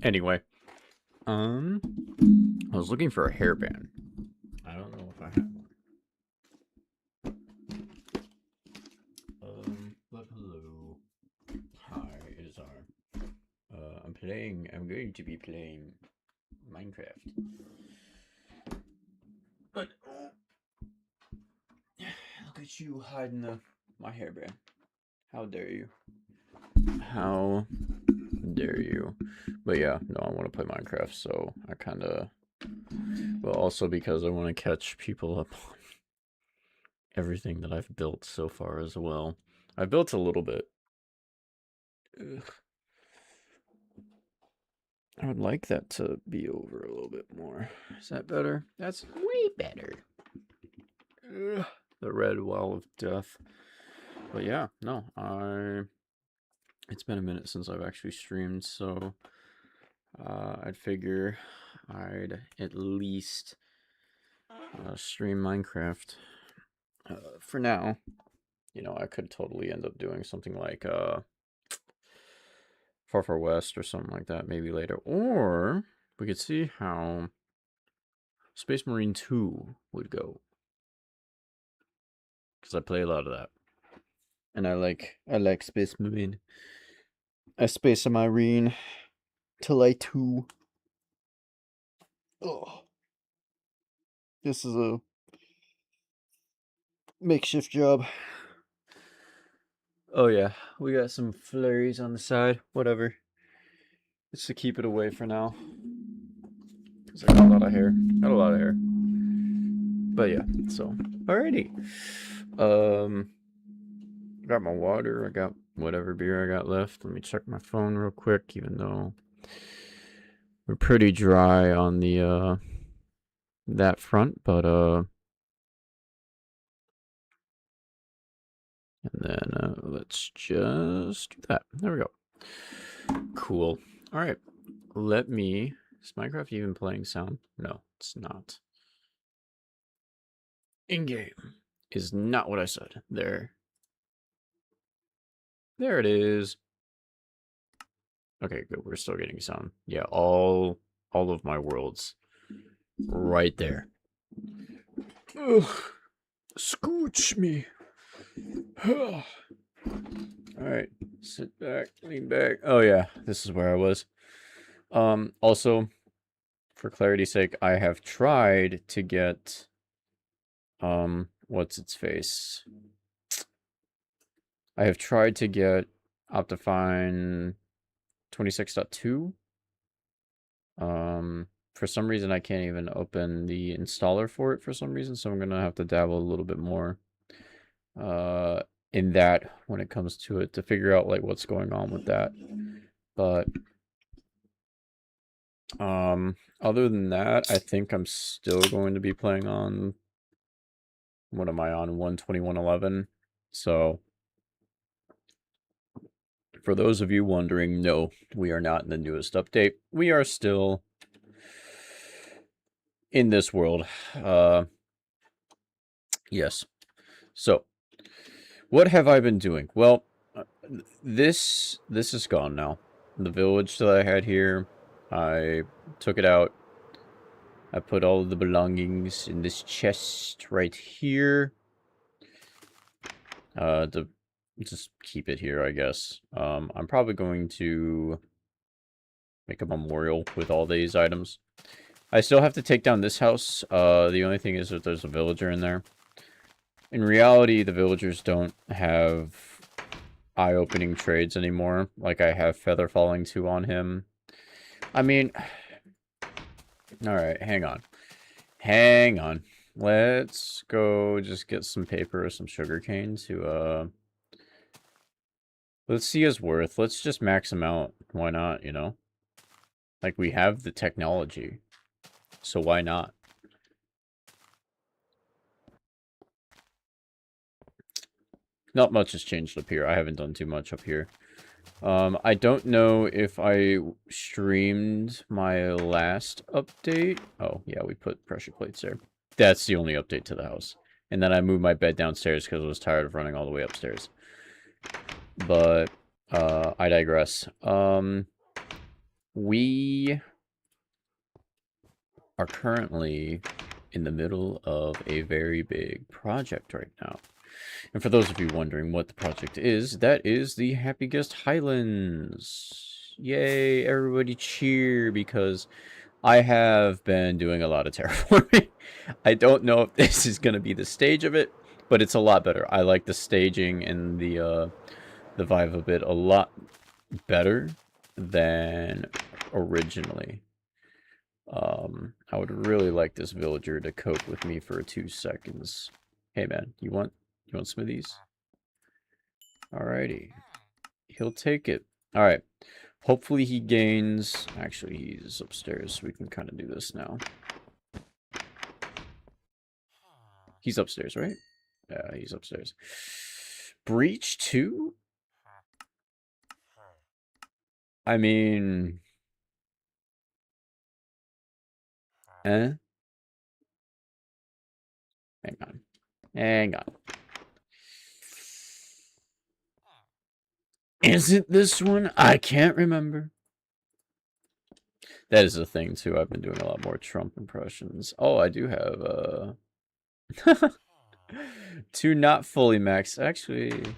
Anyway, I was looking for a hairband. I don't know if I have one. But hello. Hi, it is R. I'm going to be playing Minecraft. But, look at you hiding my hairband. How dare you? How dare you? But yeah, no, I want to play Minecraft, so I kind of... Well, also because I want to catch people up on everything that I've built so far as well. I built a little bit. Ugh. I would like that to be over a little bit more. Is that better? That's way better. Ugh. The red wall of death. But yeah, no, it's been a minute since I've actually streamed, so I'd figure I'd at least stream Minecraft for now. You know, I could totally end up doing something like Far Far West or something like that maybe later. Or we could see how Space Marine 2 would go. Because I play a lot of that. And I like Space Marine. Space Marine till I 2. Oh. This is a makeshift job. Oh yeah, we got some flurries on the side. Whatever. Just to keep it away for now. Because I got a lot of hair. Got a lot of hair. But yeah, so. Alrighty. Got my water. I got whatever beer I got left. Let me check my phone real quick, even though we're pretty dry on the that front, but and then let's just do that. There we go. Cool. All right. Let me. Is Minecraft even playing sound? No, it's not. In-game is not what I said. There. There it is. Okay, good. We're still getting sound. Yeah, all of my worlds right there. Ugh. Scooch me. All right, sit back, lean back. Oh yeah, this is where I was. Also, for clarity's sake, I have tried to get what's its face? I have tried to get Optifine 26.2. For some reason I can't even open the installer for it for some reason, so I'm gonna have to dabble a little bit more in that when it comes to it to figure out like what's going on with that. But other than that, I think I'm still going to be playing on, what am I on, 121.11. So for those of you wondering, no, we are not in the newest update. We are still in this world. Yes. So what have I been doing? Well, this is gone now. The village that I had here, I took it out. I put all of the belongings in this chest right here. To just keep it here, I guess. I'm probably going to make a memorial with all these items. I still have to take down this house. The only thing is that there's a villager in there. In reality, the villagers don't have eye-opening trades anymore. Like, I have Feather Falling 2 on him. I mean... Alright, hang on. Hang on. Let's go just get some paper or some sugarcane to, let's see his worth. Let's just max him out. Why not, you know? Like, we have the technology. So why not? Not much has changed up here. I haven't done too much up here. I don't know if I streamed my last update. Oh, yeah, we put pressure plates there. That's the only update to the house. And then I moved my bed downstairs because I was tired of running all the way upstairs. But, I digress. we are currently in the middle of a very big project right now. And for those of you wondering what the project is, that is the Happy Guest Highlands. Yay, everybody cheer, because I have been doing a lot of terraforming. I don't know if this is going to be the stage of it, but it's a lot better. I like the staging and the vibe of it a lot better than originally. I would really like this villager to cope with me for 2 seconds. Hey man, you want some of these? Alrighty. He'll take it. Alright. Hopefully he gains... Actually, he's upstairs, so we can kind of do this now. He's upstairs, right? Yeah, he's upstairs. Breach 2? I mean... Eh? Hang on. Hang on. Is it this one? I can't remember. That is a thing, too. I've been doing a lot more Trump impressions. Oh, I do have, 2 not fully maxed. Actually...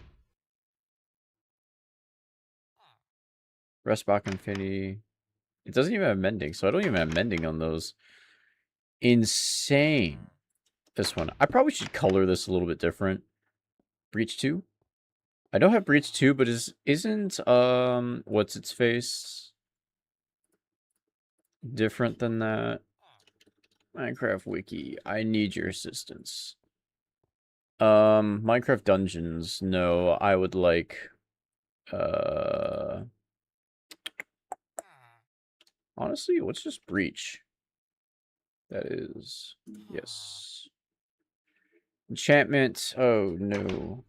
Restbach Infinity. It doesn't even have mending, so I don't even have mending on those. Insane. This one. I probably should color this a little bit different. Breach 2? I don't have Breach 2, but isn't, what's its face different than that? Minecraft Wiki. I need your assistance. Minecraft Dungeons. No, I would like, honestly, what's just Breach? That is... Yes. Enchantment. Oh, no.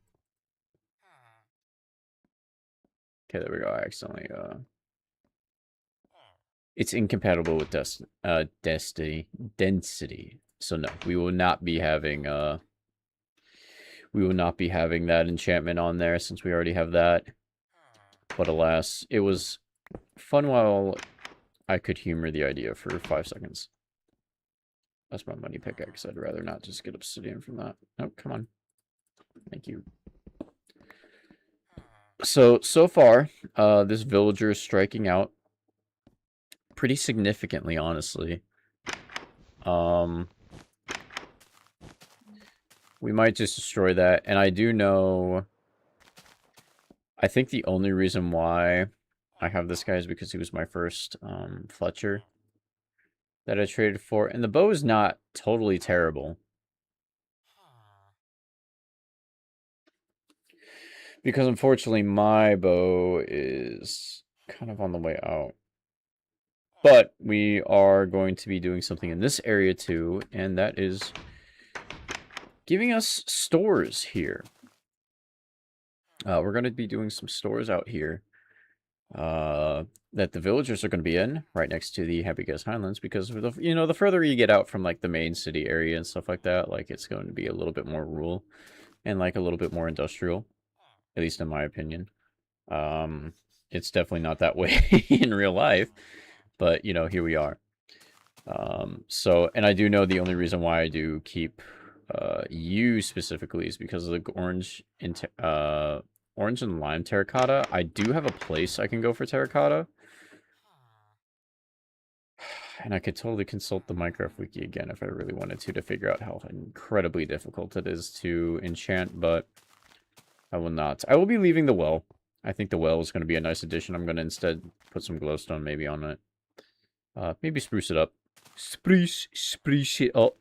Okay, there we go. I accidentally, It's incompatible with density. So no, we will not be having, we will not be having that enchantment on there since we already have that. But alas, it was fun while I could humor the idea for 5 seconds. That's my money pickaxe. I'd rather not just get obsidian from that. Oh, come on. Thank you. So far, this villager is striking out pretty significantly, honestly. We might just destroy that. And I do know... I think the only reason why I have this guy is because he was my first Fletcher that I traded for. And the bow is not totally terrible. Because unfortunately my bow is kind of on the way out. But we are going to be doing something in this area too, and that is giving us stores here. We're going to be doing some stores out here that the villagers are going to be in, right next to the Happy Guest Highlands, because, the further you get out from, like, the main city area and stuff like that, like, it's going to be a little bit more rural and, like, a little bit more industrial, at least in my opinion. It's definitely not that way in real life, but, here we are. And I do know the only reason why I do keep you specifically is because of the orange and lime terracotta. I do have a place I can go for terracotta. And I could totally consult the Minecraft wiki again if I really wanted to figure out how incredibly difficult it is to enchant, but I will not. I will be leaving the well. I think the well is going to be a nice addition. I'm going to instead put some glowstone maybe on it. Maybe spruce it up. Spruce it up.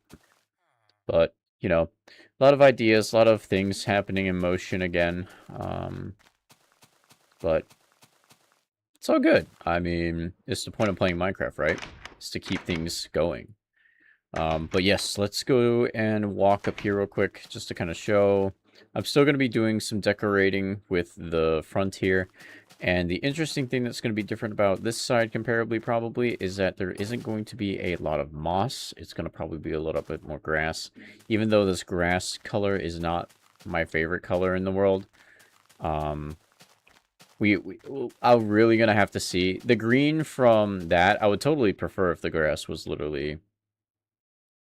But, a lot of ideas, a lot of things happening in motion again. But it's all good. I mean, it's the point of playing Minecraft, right? It's to keep things going. But yes, let's go and walk up here real quick just to kind of show. I'm still going to be doing some decorating with the front here. And the interesting thing that's going to be different about this side comparably probably is that there isn't going to be a lot of moss. It's going to probably be a little bit more grass. Even though this grass color is not my favorite color in the world. I'm really gonna have to see. The green from that, I would totally prefer if the grass was literally,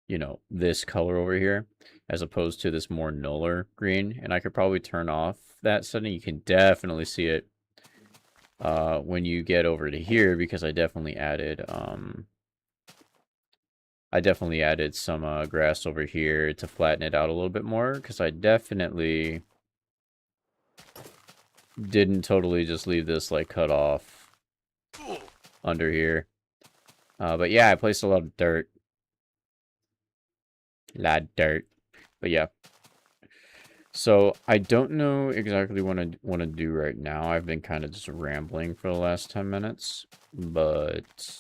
you know, this color over here, as opposed to this more nuller green. And I could probably turn off that setting. You can definitely see it when you get over to here, because I definitely added some grass over here to flatten it out a little bit more, because I definitely didn't totally just leave this like cut off under here. But yeah, I placed a lot of dirt. But yeah. So I don't know exactly what I want to do right now. I've been kind of just rambling for the last 10 minutes, but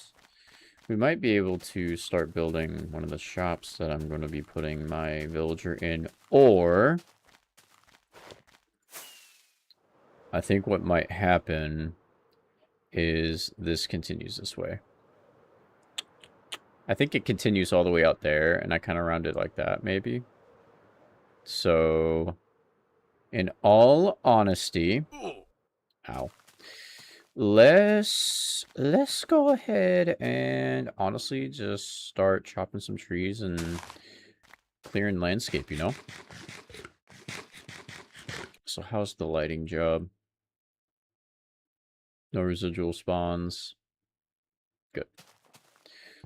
we might be able to start building one of the shops that I'm going to be putting my villager in, or I think what might happen is this continues this way. I think it continues all the way out there, and I kind of round it like that, maybe. So, in all honesty, ow. Let's go ahead and honestly just start chopping some trees and clearing landscape, you know? So how's the lighting job? No residual spawns. Good.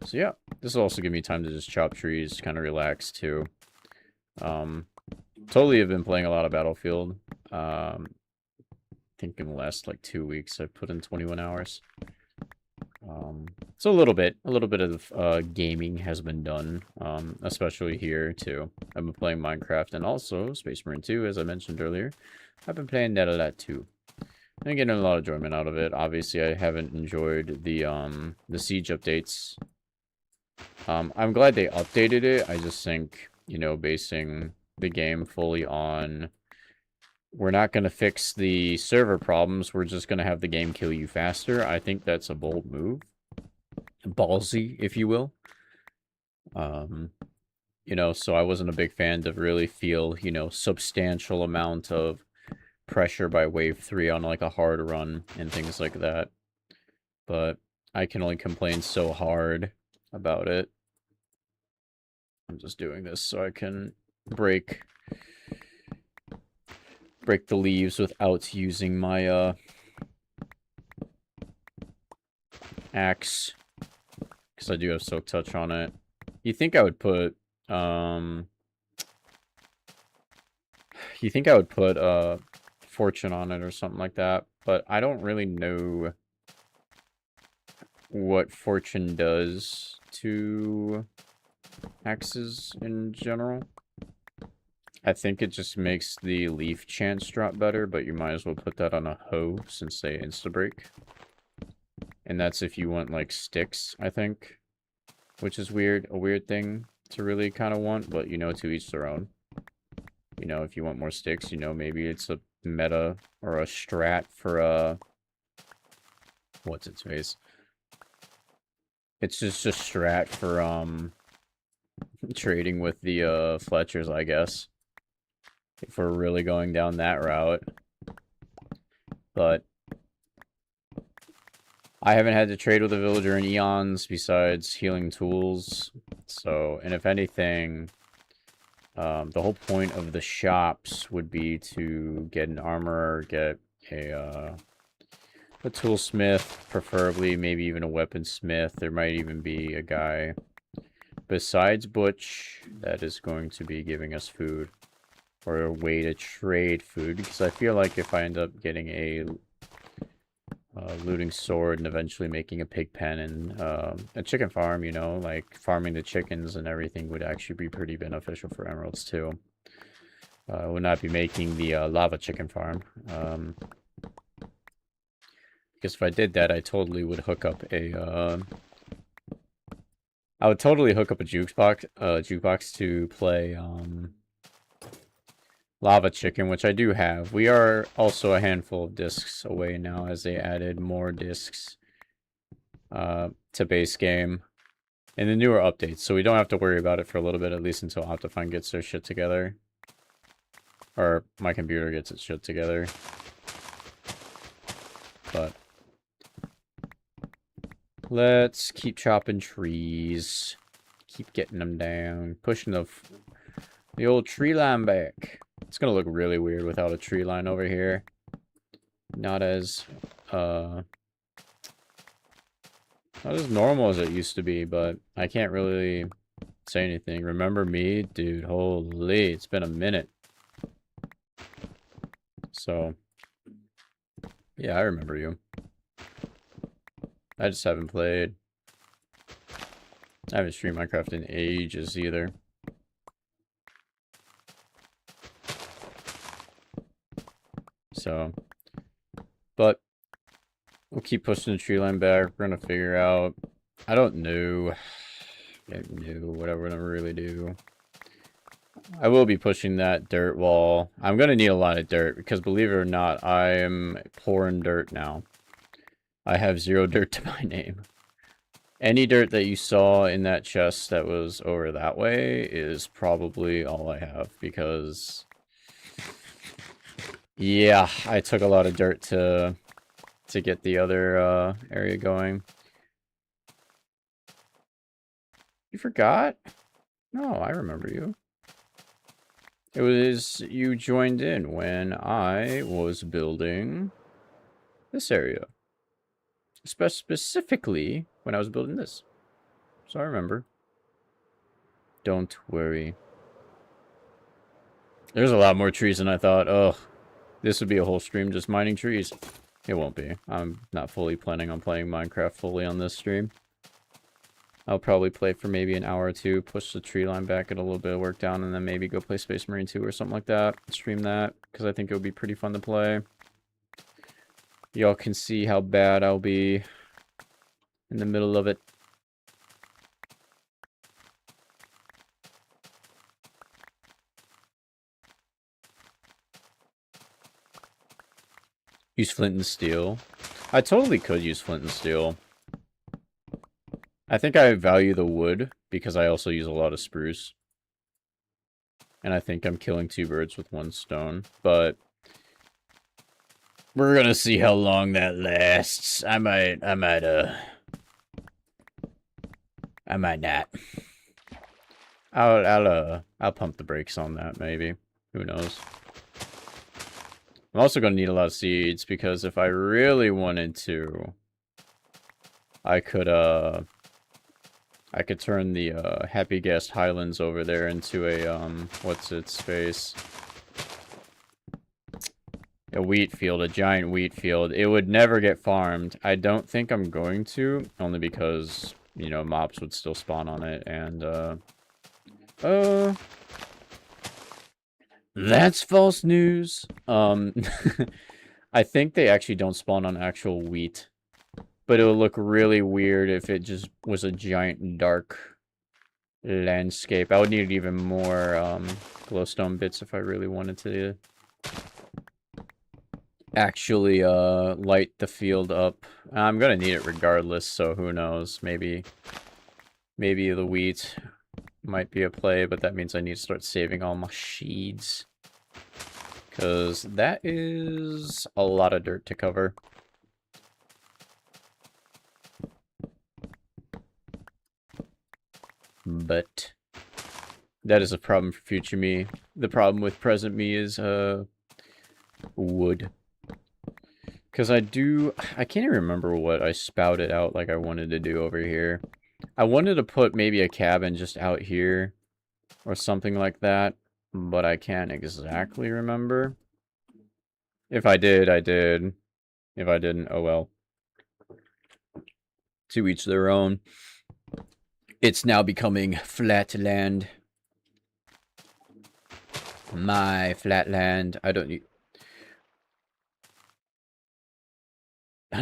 So yeah, this will also give me time to just chop trees, kind of relax too. Totally have been playing a lot of Battlefield. I think in the last like 2 weeks I've put in 21 hours. So a little bit of gaming has been done, especially here too. I've been playing Minecraft and also Space Marine 2, as I mentioned earlier. I've been playing that a lot too. I'm getting a lot of enjoyment out of it. Obviously, I haven't enjoyed the Siege updates. I'm glad they updated it. I just think, you know, basing the game fully on, we're not going to fix the server problems, we're just going to have the game kill you faster. I think that's a bold move. Ballsy, if you will. You know, so I wasn't a big fan to really feel, you know, substantial amount of pressure by wave 3 on like a hard run and things like that. But I can only complain so hard about it. I'm just doing this so I can break the leaves without using my axe, because I do have soak touch on it. You think I would put fortune on it or something like that, but I don't really know what fortune does to axes in general. I think it just makes the leaf chance drop better, but you might as well put that on a hoe since they insta-break. And that's if you want, like, sticks, I think. Which is weird, a weird thing to really kind of want, but, you know, to each their own. You know, if you want more sticks, you know, maybe it's a meta or a strat for, what's its face? It's just a strat for, trading with the, Fletchers, I guess. If we're really going down that route. But I haven't had to trade with a villager in eons besides healing tools. So, and if anything, the whole point of the shops would be to get an armorer, get a toolsmith, preferably, maybe even a weaponsmith. There might even be a guy besides Butch that is going to be giving us food, or a way to trade food, because I feel like if I end up getting a looting sword and eventually making a pig pen and a chicken farm, you know, like farming the chickens and everything would actually be pretty beneficial for emeralds too. I would not be making the lava chicken farm. Because if I did that, I totally would hook up a I would totally hook up a jukebox to play Lava Chicken, which I do have. We are also a handful of discs away now, as they added more discs to base game in the newer updates, so we don't have to worry about it for a little bit, at least until Optifine gets their shit together. Or my computer gets its shit together. but let's keep chopping trees. Keep getting them down. Pushing the old tree line back. It's gonna look really weird without a tree line over here. Not as normal as it used to be, but I can't really say anything. Remember me? Dude, holy, it's been a minute. So, yeah, I remember you. I just haven't played. I haven't streamed Minecraft in ages either. So, but we'll keep pushing the tree line back. We're gonna figure out. I don't know. What I'm gonna really do. I will be pushing that dirt wall. I'm gonna need a lot of dirt because, believe it or not, I am poor in dirt now. I have 0 dirt to my name. Any dirt that you saw in that chest that was over that way is probably all I have because, yeah, I took a lot of dirt to get the other area going. You forgot? No, I remember you. It was you joined in when I was building this area. Specifically when I was building this. So I remember. Don't worry. There's a lot more trees than I thought. Ugh. This would be a whole stream just mining trees. It won't be. I'm not fully planning on playing Minecraft fully on this stream. I'll probably play for maybe an hour or two, push the tree line back, get a little bit of work down, and then maybe go play Space Marine 2 or something like that. Stream that, because I think it would be pretty fun to play. Y'all can see how bad I'll be in the middle of it. Use flint and steel. I totally could use flint and steel. I think I value the wood because I also use a lot of spruce. And I think I'm killing 2 birds with 1 stone. But we're gonna see how long that lasts. I might not. I'll pump the brakes on that maybe. Who knows? I'm also gonna need a lot of seeds because if I really wanted to, I could turn the Happy Guest Highlands over there into a what's its face? A wheat field, a giant wheat field. It would never get farmed. I don't think I'm going to, only because, you know, mobs would still spawn on it, and, that's false news. I think they actually don't spawn on actual wheat, but it would look really weird if it just was a giant dark landscape. I would need even more, glowstone bits if I really wanted to actually light the field up. I'm gonna need it regardless, so who knows, maybe the wheat might be a play, but that means I need to start saving all my seeds, because that is a lot of dirt to cover. But that is a problem for future me. The problem with present me is wood. Because I can't even remember what I spouted out like I wanted to do over here. I wanted to put maybe a cabin just out here or something like that, but I can't exactly remember. If I did, I did. If I didn't, oh well. To each their own. It's now becoming flatland. My flatland. I don't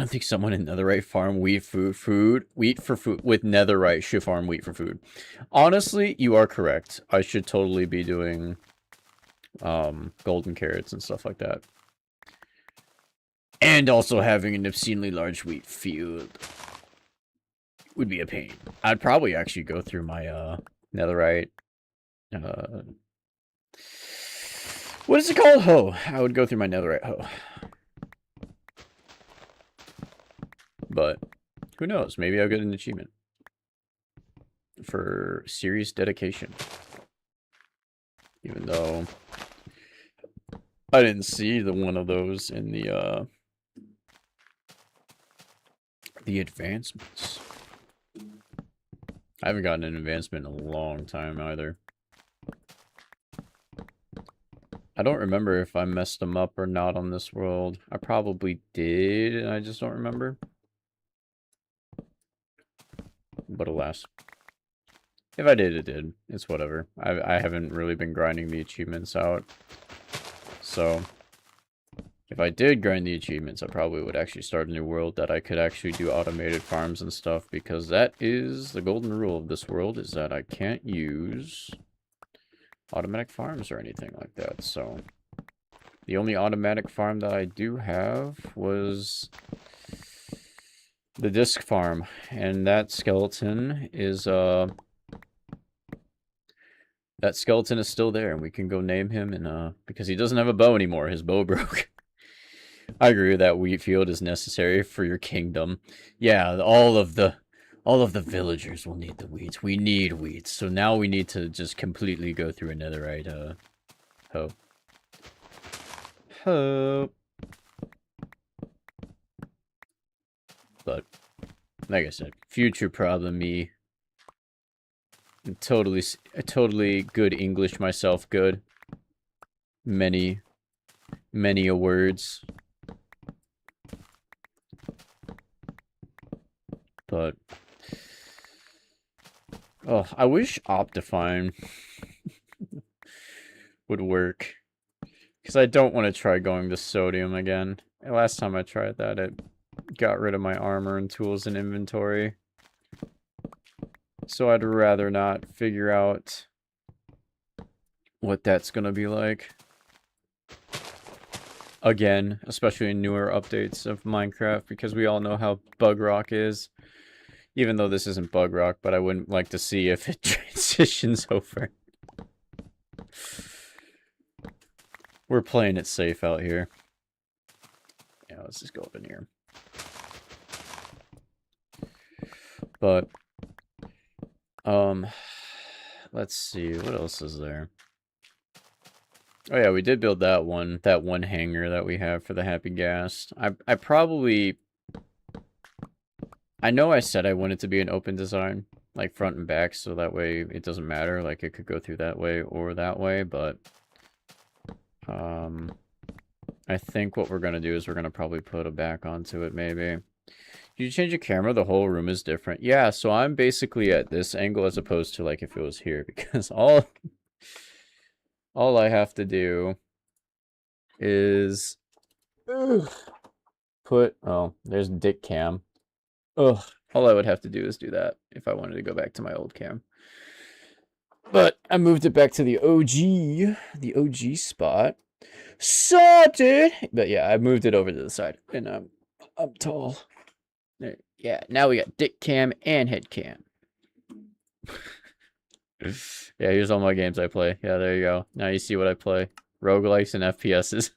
think someone in Netherite farm wheat for food with Netherite should farm wheat for food. Honestly, you are correct. I should totally be doing golden carrots and stuff like that. And also having an obscenely large wheat field would be a pain. I'd probably actually go through my Netherite what is it called? Hoe. I would go through my Netherite hoe. But who knows? Maybe I'll get an achievement for serious dedication. Even though I didn't see the one of those in the advancements. I haven't gotten an advancement in a long time either. I don't remember if I messed them up or not on this world. I probably did, and I just don't remember. But alas. If I did, it did. It's whatever. I haven't really been grinding the achievements out. So, if I did grind the achievements, I probably would actually start a new world that I could actually do automated farms and stuff, because that is the golden rule of this world, is that I can't use automatic farms or anything like that. So, the only automatic farm that I do have was the disc farm, and that skeleton is still there, and we can go name him, and because he doesn't have a bow anymore, his bow broke. I agree with that. Wheat field is necessary for your kingdom. Yeah, all of the villagers will need the wheats. We need wheats, so now we need to just completely go through a netherite hoe. But like I said, future problem me. Totally good English myself, good. Many a words. But oh, I wish Optifine would work. Because I don't want to try going to sodium again. Last time I tried that, it got rid of my armor and tools and inventory. So I'd rather not figure out what that's going to be like. Again, especially in newer updates of Minecraft, because we all know how bug rock is. Even though this isn't bug rock, but I wouldn't like to see if it transitions over. We're playing it safe out here. Yeah, let's just go up in here. But, let's see, what else is there? Oh yeah, we did build that one hangar that we have for the Happy Gas. I probably... I know I said I wanted to be an open design, like front and back, so that way it doesn't matter, like it could go through that way or that way, but... I think what we're gonna do is we're gonna probably put a back onto it, maybe. You change your camera, the whole room is different. Yeah, so I'm basically at this angle as opposed to like if it was here, because all I have to do is put, oh, there's Dick Cam. Ugh, all I would have to do is do that if I wanted to go back to my old cam. But I moved it back to the OG spot. Sorted! But yeah, I moved it over to the side, and I'm tall. There, yeah, now we got Dick Cam and Head Cam. Yeah, here's all my games I play. Yeah, there you go. Now you see what I play. Roguelikes and FPSs.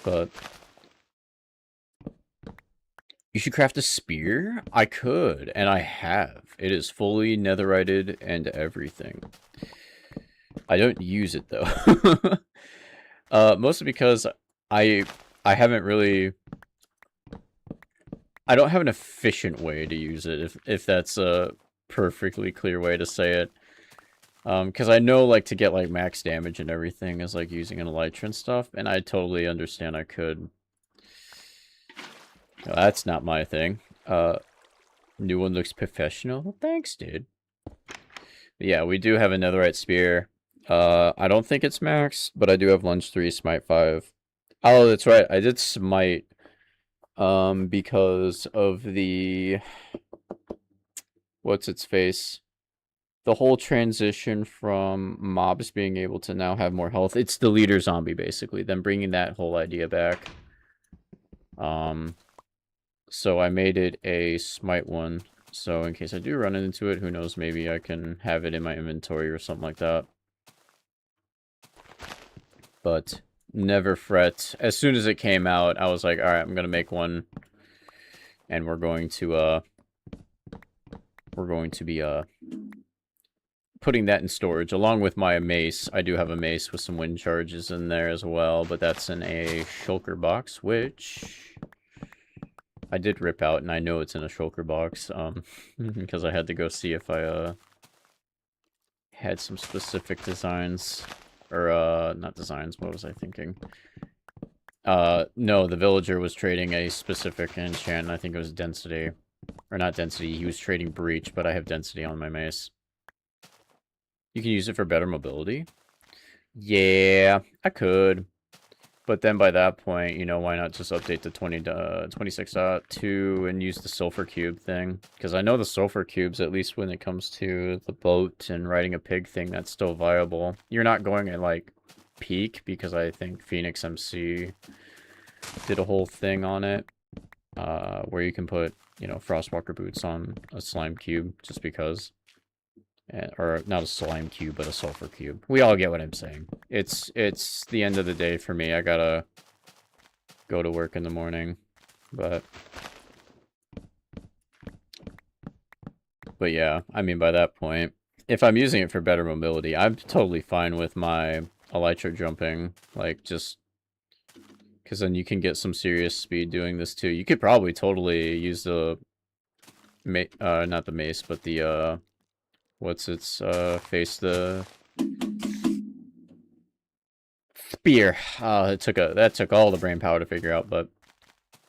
But... you should craft a spear? I could, and I have. It is fully netherited and everything. I don't use it, though. Mostly because I haven't really... I don't have an efficient way to use it, if that's a perfectly clear way to say it. Because I know, like, to get, like, max damage and everything is, like, using an elytra and stuff, and I totally understand I could. Well, that's not my thing. New one looks professional. Well, thanks, dude. But yeah, we do have a netherite spear. I don't think it's maxed, but I do have lunge 3, smite 5. Oh, that's right. I did smite, because of the... what's its face? The whole transition from mobs being able to now have more health. It's the leader zombie, basically. Them bringing that whole idea back. So I made it a smite one. So in case I do run into it, who knows, maybe I can have it in my inventory or something like that. But never fret. As soon as it came out, I was like, alright, I'm gonna make one And we're going to be putting that in storage along with my mace. I do have a mace with some wind charges in there as well, but that's in a shulker box, which I did rip out, and I know it's in a shulker box, because I had to go see if I had some specific designs, or not designs. What was I thinking? No, the villager was trading a specific enchant. I think it was density, or not density. He was trading breach, but I have density on my mace. You can use it for better mobility? Yeah, I could. But then by that point, you know, why not just update to 26.2 and use the sulfur cube thing? Because I know the sulfur cubes, at least when it comes to the boat and riding a pig thing, that's still viable. You're not going at, like, peak, because I think Phoenix MC did a whole thing on it, where you can put, you know, Frostwalker boots on a slime cube, just because. Or not a slime cube, but a sulfur cube. We all get what I'm saying. It's the end of the day for me. I gotta go to work in the morning, but yeah, I mean, by that point, if I'm using it for better mobility, I'm totally fine with my elytra jumping, like, just because then you can get some serious speed doing this too. You could probably totally use the not the mace, but the what's its face, the spear. That took all the brain power to figure out, but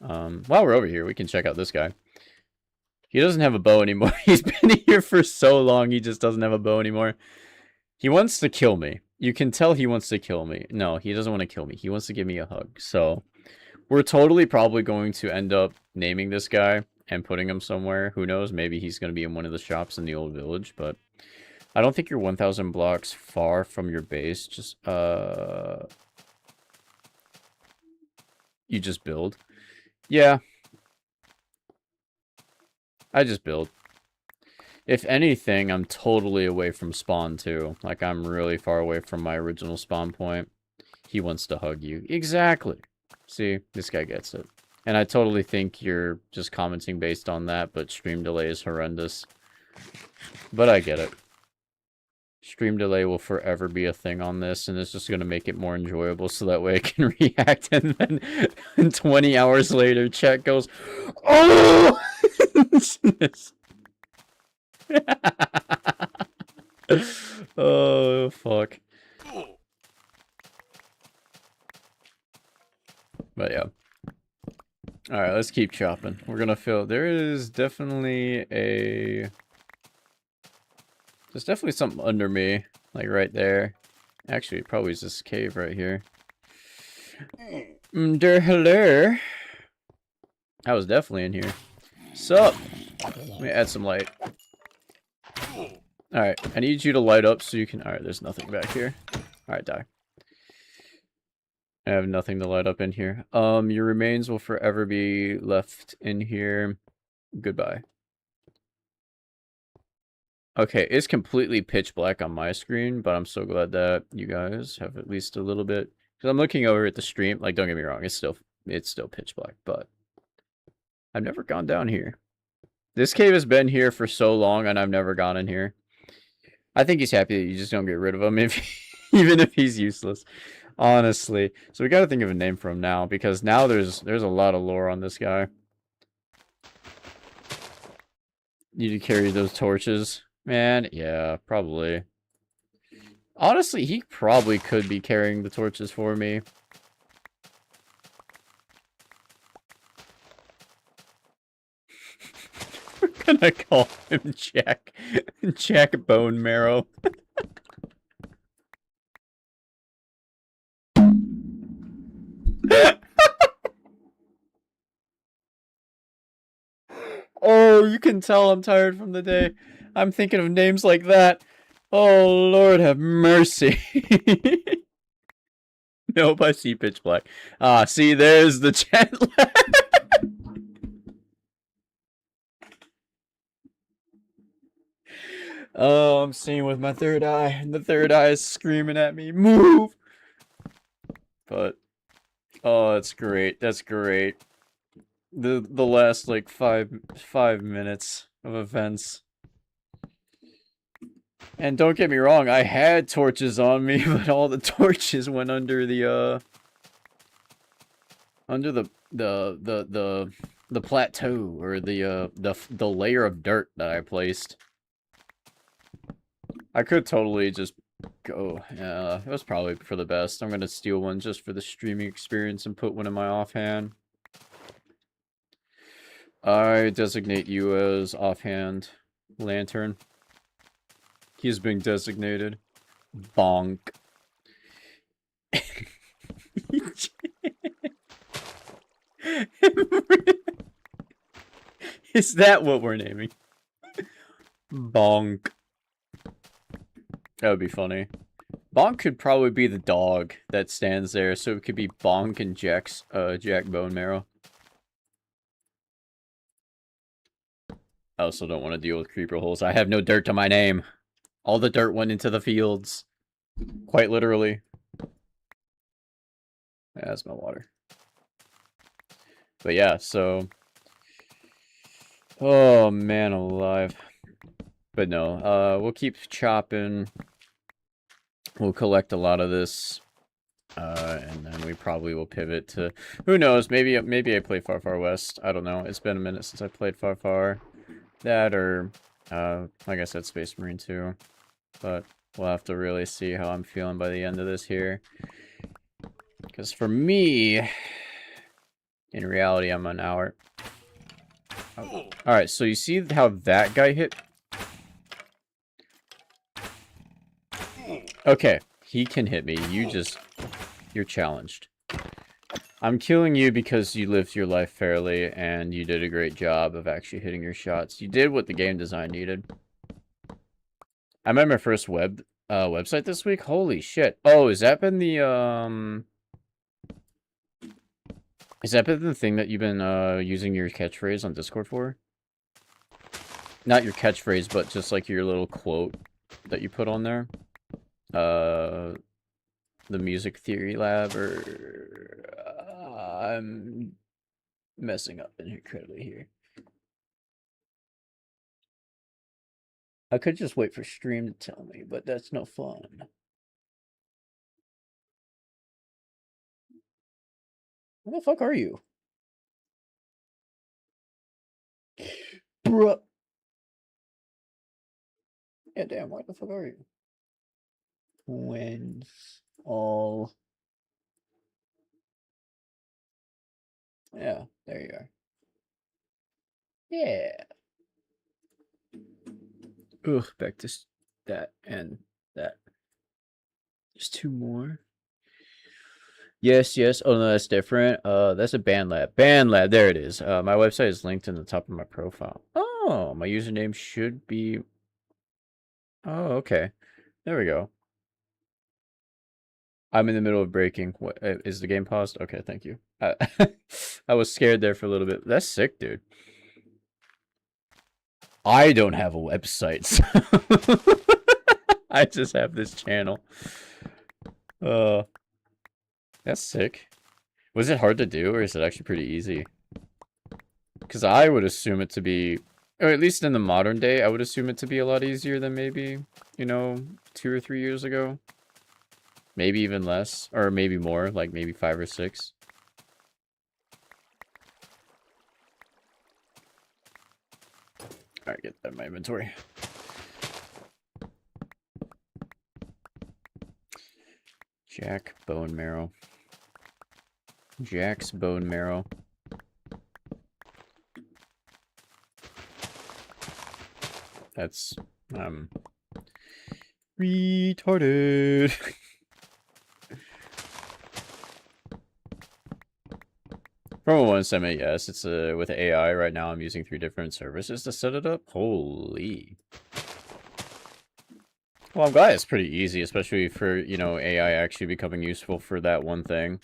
while we're over here, we can check out this guy. He doesn't have a bow anymore. He's been here for so long, he just doesn't have a bow anymore. He wants to kill me. You can tell he wants to kill me. No, he doesn't want to kill me. He wants to give me a hug. So we're totally probably going to end up naming this guy and putting him somewhere. Who knows? Maybe he's going to be in one of the shops in the old village, but I don't think you're 1,000 blocks far from your base. Just, you just build. Yeah. I just build. If anything, I'm totally away from spawn, too. Like, I'm really far away from my original spawn point. He wants to hug you. Exactly. See, this guy gets it. And I totally think you're just commenting based on that, but stream delay is horrendous. But I get it. Stream delay will forever be a thing on this, and it's just going to make it more enjoyable so that way I can react, and then 20 hours later, chat goes, oh! Oh, fuck. But yeah. Alright, let's keep chopping. We're gonna fill... There's definitely something under me. Like, right there. Actually, it probably is this cave right here. Hello. I was definitely in here. Sup? Let me add some light. Alright, I need you to light up so you can... Alright, there's nothing back here. Alright, die. I have nothing to light up in here. Your remains will forever be left in here. Goodbye. Okay, it's completely pitch black on my screen, but I'm so glad that you guys have at least a little bit... Because I'm looking over at the stream. Like, don't get me wrong, it's still pitch black, but... I've never gone down here. This cave has been here for so long, and I've never gone in here. I think he's happy that you just don't get rid of him, even if he's useless. Honestly. So we gotta think of a name for him now, because now there's a lot of lore on this guy. Need to carry those torches. Man, yeah, probably. Honestly, he probably could be carrying the torches for me. We're gonna call him Jack Bone Marrow. Oh, you can tell I'm tired from the day. I'm thinking of names like that. Oh, Lord have mercy. Nope, I see pitch black. Ah, see, there's the chat. Oh, I'm seeing with my third eye, and the third eye is screaming at me, move! But, oh, that's great. That's great. the last like five minutes of events. And don't get me wrong, I had torches on me, but all the torches went under the the plateau or the layer of dirt that I placed. I could totally just go. Yeah, it was probably for the best. I'm gonna steal one just for the streaming experience and put one in my offhand. I designate you as offhand lantern. He's being designated. Bonk. Is that what we're naming? Bonk. That would be funny. Bonk could probably be the dog that stands there, so it could be Bonk and Jack Bone Marrow. I also don't want to deal with creeper holes. I have no dirt to my name. All the dirt went into the fields. Quite literally. Yeah, that's my water. But yeah, so... Oh, man alive. But no, we'll keep chopping. We'll collect a lot of this. And then we probably will pivot to... Who knows, maybe I play Far Far West. I don't know. It's been a minute since I played Far Far. That or, like I said, Space Marine 2. But we'll have to really see how I'm feeling by the end of this here. Because for me, in reality, I'm an hour. Oh. Alright, so you see how that guy hit? Okay, he can hit me. You're challenged. I'm killing you because you lived your life fairly, and you did a great job of actually hitting your shots. You did what the game design needed. I made my first website this week. Holy shit. Oh, has that been the, Has that been the thing that you've been, using your catchphrase on Discord for? Not your catchphrase, but just, like, your little quote that you put on there? The Music Theory Lab, or... I'm messing up incredibly here. I could just wait for stream to tell me, but that's no fun. Where the fuck are you? Bruh. Yeah, damn, where the fuck are you? When's all... Yeah, there you are. Yeah. Ugh, back to that and that. There's two more. Yes, yes. Oh, no, that's different. That's a band lab. Band lab, there it is. My website is linked in the top of my profile. Oh, my username should be... Oh, okay. There we go. I'm in the middle of breaking. What is the game paused? Okay, thank you. I was scared there for a little bit. That's sick, dude. I don't have a website. So I just have this channel. That's sick. Was it hard to do, or is it actually pretty easy? Because I would assume it to be, or at least in the modern day, I would assume it to be a lot easier than maybe, you know, 2 or 3 years ago. Maybe even less, or maybe more, like maybe 5 or 6. Alright, get that in my inventory. Jack Bone Marrow. Jack's Bone Marrow. That's, retarded. From a 178, yes, it's with AI right now. I'm using 3 different services to set it up. Holy. Well, I'm glad it's pretty easy, especially for, you know, AI actually becoming useful for that one thing,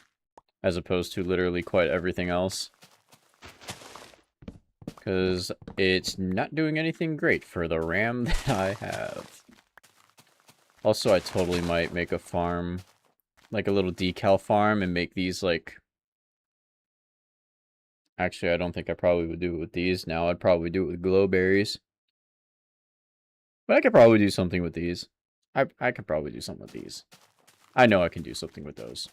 as opposed to literally quite everything else. Because it's not doing anything great for the RAM that I have. Also, I totally might make a farm, like a little decal farm, and make these, like, Actually, I don't think I probably would do it with these now. I'd probably do it with glow berries. But I could probably do something with these. I could probably do something with these. I know I can do something with those.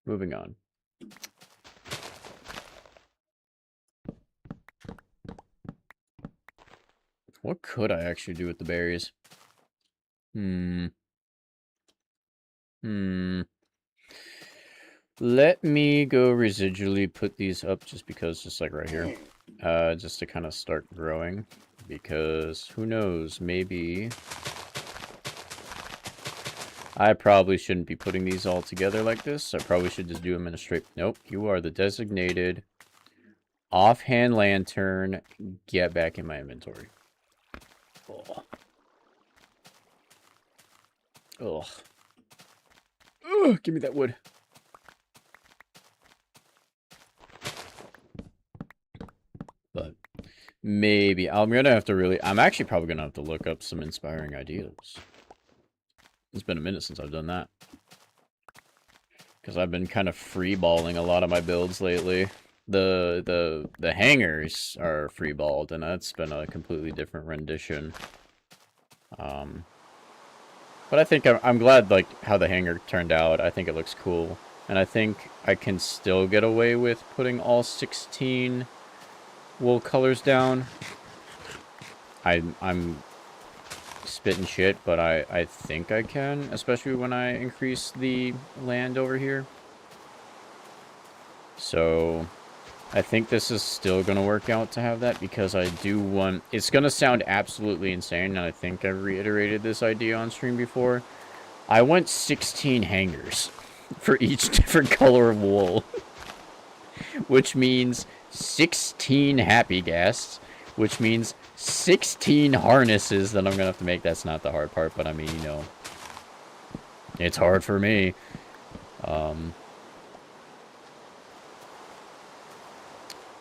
Moving on. What could I actually do with the berries? Let me go residually put these up just because, just like right here. Just to kind of start growing. Because, who knows, maybe... I probably shouldn't be putting these all together like this. I probably should just do them in a straight... Nope, you are the designated offhand lantern. Get back in my inventory. Ugh. Ugh. Ugh, give me that wood. But maybe I'm gonna have to really... I'm actually probably gonna have to look up some inspiring ideas. It's been a minute since I've done that. Because I've been kind of freeballing a lot of my builds lately. The hangers are freeballed, and that's been a completely different rendition. But I think I'm glad, like, how the hanger turned out. I think it looks cool. And I think I can still get away with putting all 16 wool colors down. I'm spitting shit, but I think I can, especially when I increase the land over here. So I think this is still going to work out to have that, because I do want... It's going to sound absolutely insane, and I think I reiterated this idea on stream before. I want 16 hangers for each different color of wool. Which means 16 happy guests, which means 16 harnesses that I'm going to have to make. That's not the hard part, but I mean, you know, it's hard for me.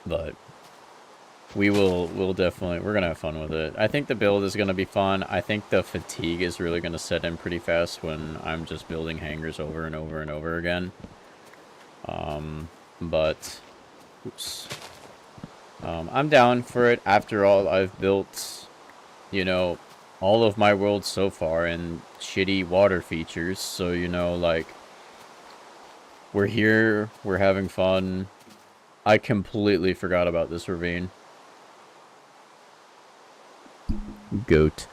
But we'll definitely, we're going to have fun with it. I think the build is going to be fun. I think the fatigue is really going to set in pretty fast when I'm just building hangers over and over and over again. But, oops. I'm down for it. After all, I've built, you know, all of my worlds so far in shitty water features. So, you know, like, we're here, we're having fun. I completely forgot about this ravine. Goat.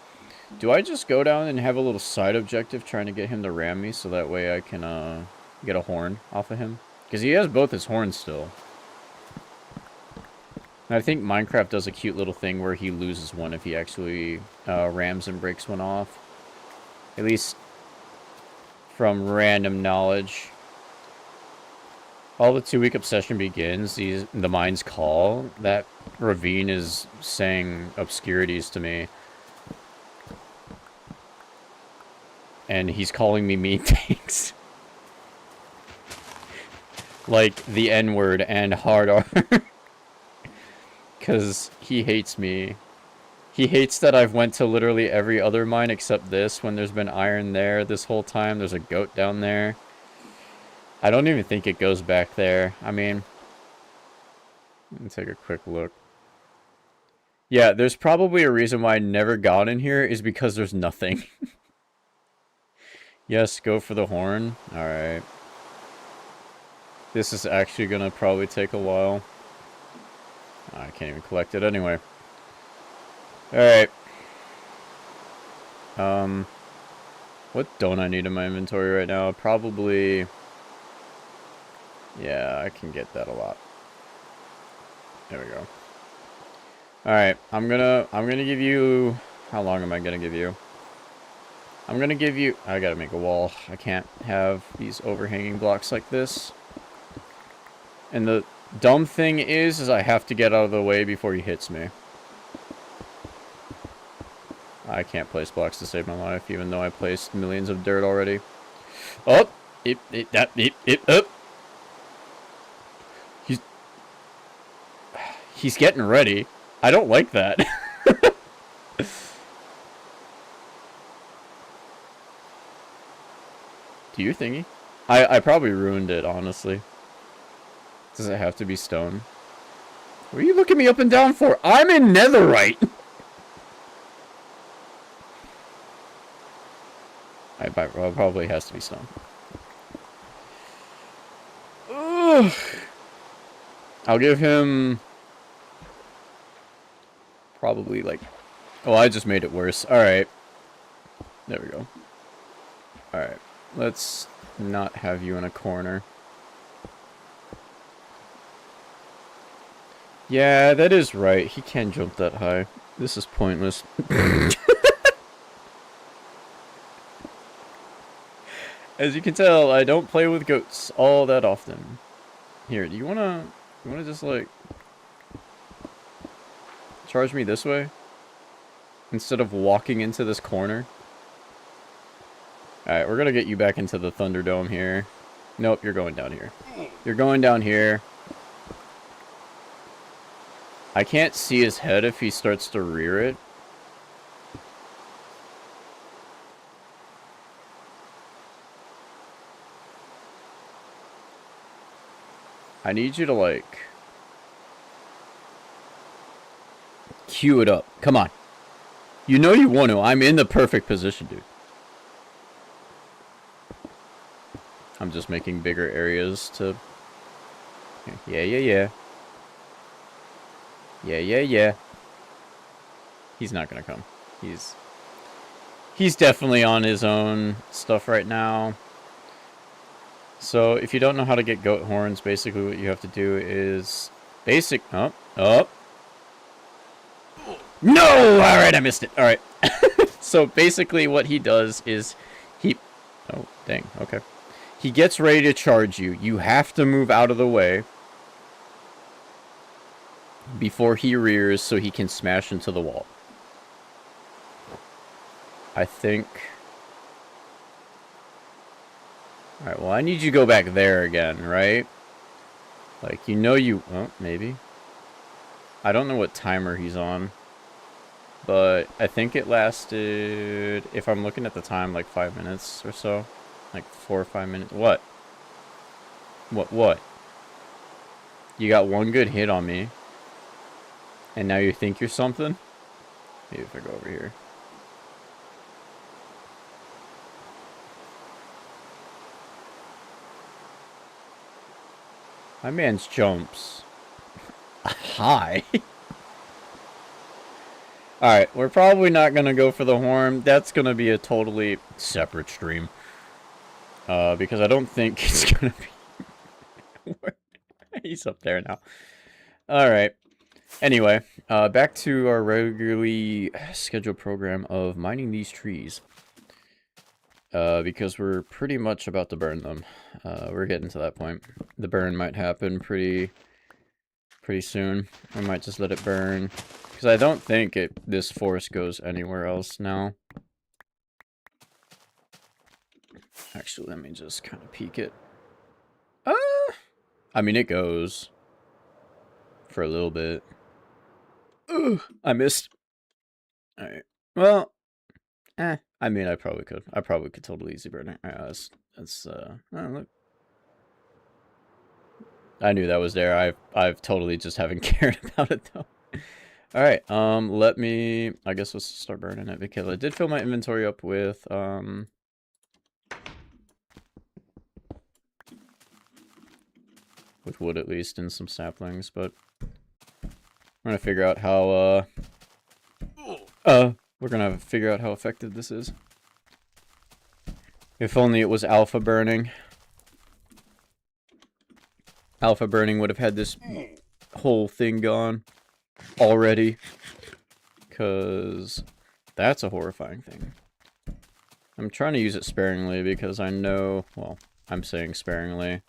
Do I just go down and have a little side objective trying to get him to ram me so that way I can get a horn off of him? Because he has both his horns still. I think Minecraft does a cute little thing where he loses one if he actually rams and breaks one off. At least from random knowledge. All the 2-week obsession begins, the mind's call. That ravine is saying obscurities to me. And he's calling me mean things. Like the N-word and hard R. Because he hates me. He hates that I've went to literally every other mine except this when there's been iron there this whole time. There's a goat down there. I don't even think it goes back there. I mean, let me take a quick look. Yeah, there's probably a reason why I never got in here is because there's nothing. Yes, go for the horn. Alright. This is actually gonna probably take a while. I can't even collect it anyway. Alright. What don't I need in my inventory right now? Probably... Yeah, I can get that a lot. There we go. Alright, I'm gonna give you... How long am I gonna give you? I'm gonna give you... I gotta make a wall. I can't have these overhanging blocks like this. And the dumb thing is I have to get out of the way before he hits me. I can't place blocks to save my life, even though I placed millions of dirt already. Oh! Up! He's getting ready. I don't like that. Do you thingy? I probably ruined it, honestly. Does it have to be stone? What are you looking me up and down for? I'm in netherite! Well, it probably has to be stone. Ugh. I'll give him... probably, like... Oh, I just made it worse. Alright. There we go. Alright. Let's not have you in a corner. Yeah, that is right. He can't jump that high. This is pointless. As you can tell, I don't play with goats all that often. Here, do you wanna just like charge me this way instead of walking into this corner? All right, we're gonna get you back into the Thunderdome here. Nope, you're going down here. You're going down here. I can't see his head if he starts to rear it. I need you to, like, cue it up. Come on. You know you want to. I'm in the perfect position, dude. I'm just making bigger areas to... Yeah. Yeah. He's not gonna come. He's definitely on his own stuff right now. So, if you don't know how to get goat horns, basically what you have to do is... Oh. No! Alright, I missed it. Alright. So, basically what he does is... Oh, dang. Okay. He gets ready to charge you. You have to move out of the way before he rears so he can smash into the wall. I think... Alright, well, I need you to go back there again, right? Like, you know you... Oh, maybe. I don't know what timer he's on. But I think it lasted... If I'm looking at the time, like 5 minutes or so. Like 4 or 5 minutes. What? What? You got one good hit on me. And now you think you're something? Maybe if I go over here. My man's jumps high. Alright, we're probably not going to go for the horn. That's going to be a totally separate stream. Because I don't think it's going to be... He's up there now. Alright. Anyway, back to our regularly scheduled program of mining these trees. Because we're pretty much about to burn them. We're getting to that point. The burn might happen pretty soon. I might just let it burn. Because I don't think this forest goes anywhere else now. Actually, let me just kind of peek it. I mean, it goes. For a little bit. Ugh, I missed. Alright. Well, I mean, I probably could. I probably could totally easy burn it. Oh, look. I knew that was there. I've totally just haven't cared about it, though. Alright, let me... I guess let's start burning it, because I did fill my inventory up with, with wood, at least, and some saplings, but... We're gonna figure out how, we're gonna figure out how effective this is. If only it was alpha burning. Alpha burning would have had this whole thing gone already. Because that's a horrifying thing. I'm trying to use it sparingly because I know... Well, I'm saying sparingly.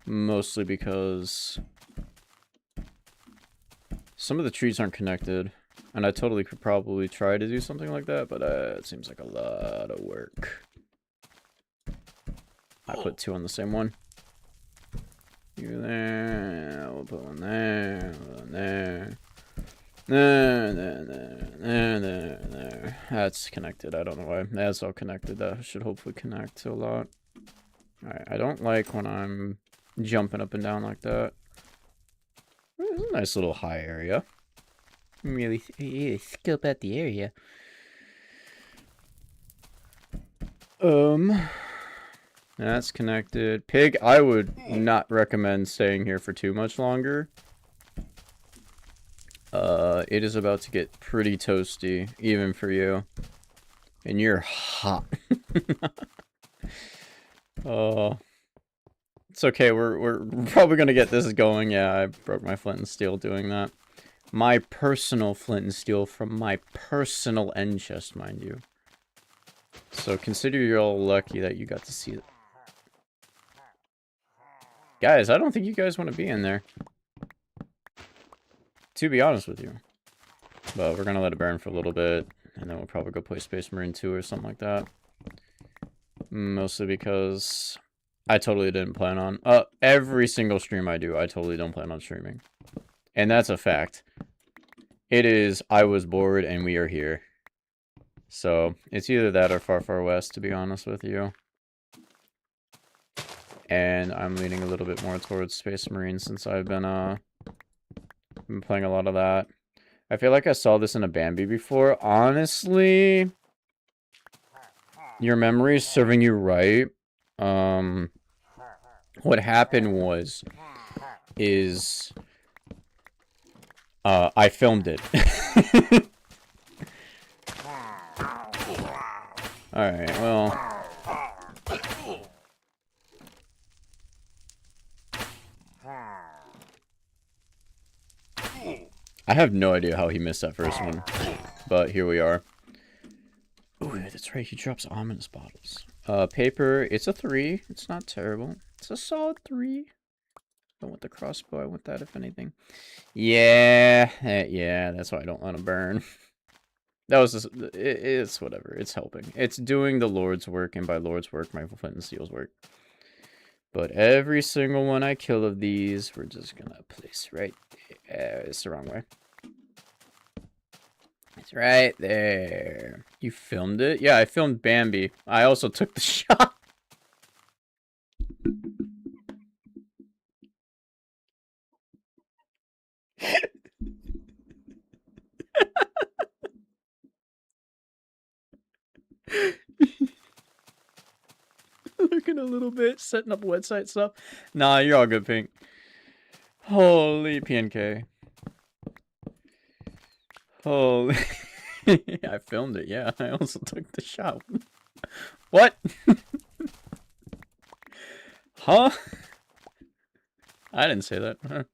Mostly because... some of the trees aren't connected. And I totally could probably try to do something like that, but it seems like a lot of work. I put 2 on the same one. You there, we'll put one there, one there. There. That's connected, I don't know why. That's all connected, that should hopefully connect to a lot. Alright, I don't like when I'm jumping up and down like that. It's a nice little high area. Really scope out the area. That's connected. Pig, I would not recommend staying here for too much longer. It is about to get pretty toasty, even for you. And you're hot. It's okay, we're probably gonna get this going. Yeah, I broke my flint and steel doing that. My personal flint and steel from my personal end chest, mind you. So consider you're all lucky that you got to see it. Guys, I don't think you guys want to be in there. To be honest with you. But we're gonna let it burn for a little bit. And then we'll probably go play Space Marine 2 or something like that. Mostly because I totally didn't plan on... every single stream I do, I totally don't plan on streaming. And that's a fact. It is, I was bored and we are here. So, it's either that or Far Far West, to be honest with you. And I'm leaning a little bit more towards Space Marine since I've been playing a lot of that. I feel like I saw this in a Bambi before. Honestly, your memory is serving you right. What happened is I filmed it. Alright, well. I have no idea how he missed that first one. But here we are. Ooh, that's right, he drops ominous bottles. Paper, it's a 3. It's not terrible. It's a solid 3. I want the crossbow, I want that if anything. Yeah, yeah, that's why I don't want to burn. That was just, it's whatever, it's helping. It's doing the Lord's work, and by Lord's work, my flint and steel's work. But every single one I kill of these, we're just gonna place right there. It's the wrong way. It's right there. You filmed it? Yeah, I filmed Bambi. I also took the shot. Looking a little bit, setting up website stuff. Nah, you're all good, Pink. Holy PNK. Holy. I filmed it, yeah. I also took the shot. What? Huh? I didn't say that.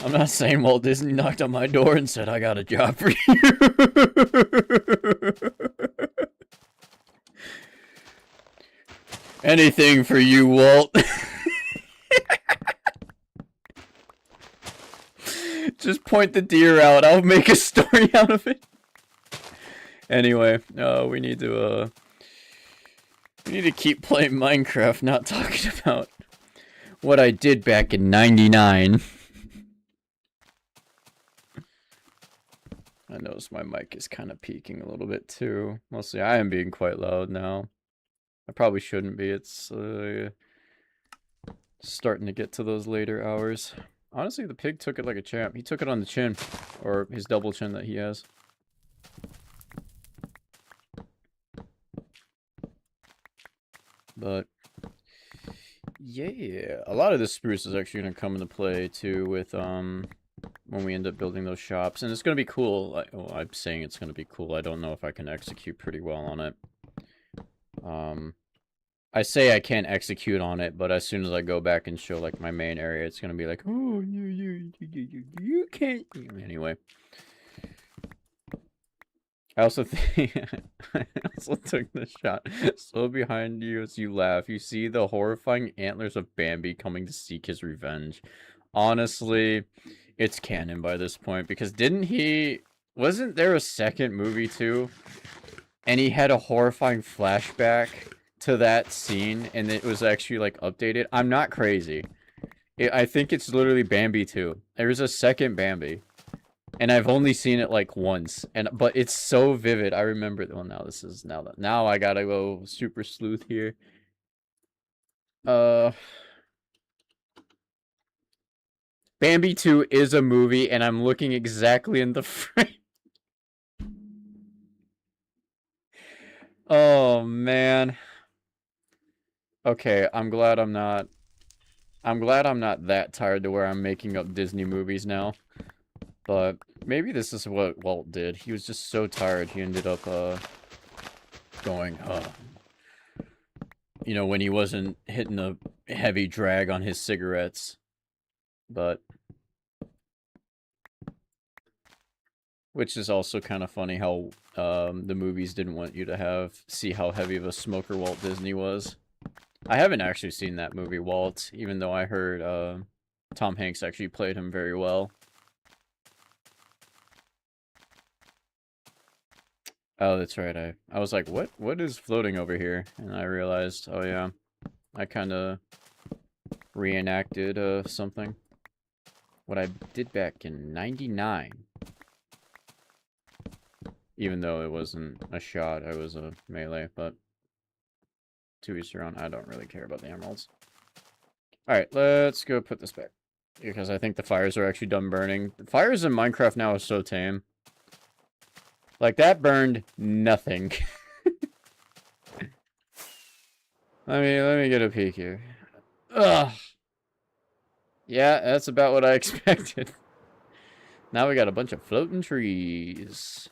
I'm not saying Walt Disney knocked on my door and said, I got a job for you. Anything for you, Walt. Just point the deer out. I'll make a story out of it. Anyway, we need to keep playing Minecraft, not talking about what I did back in '99. I notice my mic is kind of peaking a little bit too. Mostly I am being quite loud now. I probably shouldn't be. It's starting to get to those later hours. Honestly, the pig took it like a champ. He took it on the chin. Or his double chin that he has. But yeah, a lot of this spruce is actually going to come into play too with when we end up building those shops. And it's going to be cool. Well, I'm saying it's going to be cool. I don't know if I can execute pretty well on it. I say I can't execute on it, but as soon as I go back and show like my main area, it's going to be like, oh, you can't. Anyway. I also think I also took the shot so behind you as you laugh. You see the horrifying antlers of Bambi coming to seek his revenge. Honestly, it's canon by this point because wasn't there a second movie too? And he had a horrifying flashback to that scene and it was actually like updated. I'm not crazy. I think it's literally Bambi 2. There's a second Bambi. And I've only seen it like once, but it's so vivid. I remember. Well, now I gotta go super sleuth here. Bambi 2 is a movie, and I'm looking exactly in the frame. Oh, man. Okay, I'm glad I'm not that tired to where I'm making up Disney movies now. But maybe this is what Walt did. He was just so tired, he ended up, going, you know, when he wasn't hitting a heavy drag on his cigarettes. But which is also kind of funny how the movies didn't want you to see how heavy of a smoker Walt Disney was. I haven't actually seen that movie, Walt, even though I heard Tom Hanks actually played him very well. Oh, that's right. I was like, what is floating over here? And I realized, oh yeah, I kind of reenacted something. What I did back in '99. Even though it wasn't a shot, it was a melee, but to each their own. I don't really care about the emeralds. Alright, let's go put this back. Because I think the fires are actually done burning. The fires in Minecraft now are so tame. Like, that burned nothing. Let me get a peek here. Ugh. Yeah, that's about what I expected. Now we got a bunch of floating trees.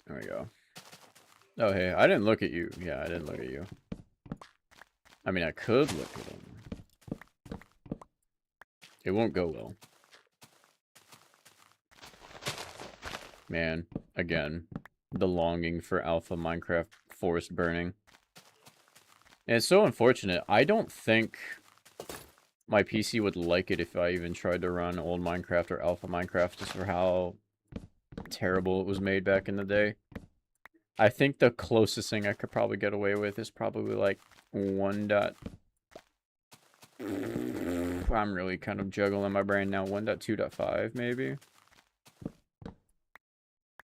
There we go. Oh, hey, I didn't look at you. Yeah, I didn't look at you. I mean, I could look at him. It won't go well. Man, again, the longing for alpha Minecraft forest burning. And it's so unfortunate. I don't think my PC would like it if I even tried to run old Minecraft or alpha Minecraft just for how terrible it was made back in the day. I think the closest thing I could probably get away with is probably like 1. I'm really kind of juggling my brain now. 1.2.5 maybe.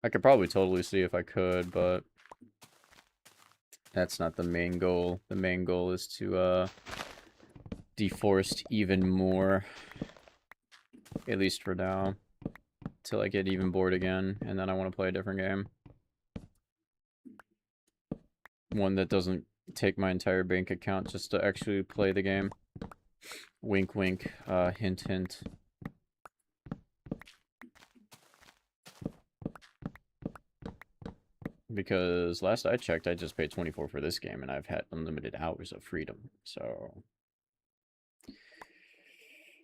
I could probably totally see if I could, but that's not the main goal. The main goal is to deforest even more, at least for now, till I get even bored again, and then I want to play a different game. One that doesn't take my entire bank account just to actually play the game. Wink, wink. Hint, hint. Because last I checked, I just paid 24 for this game, and I've had unlimited hours of freedom, so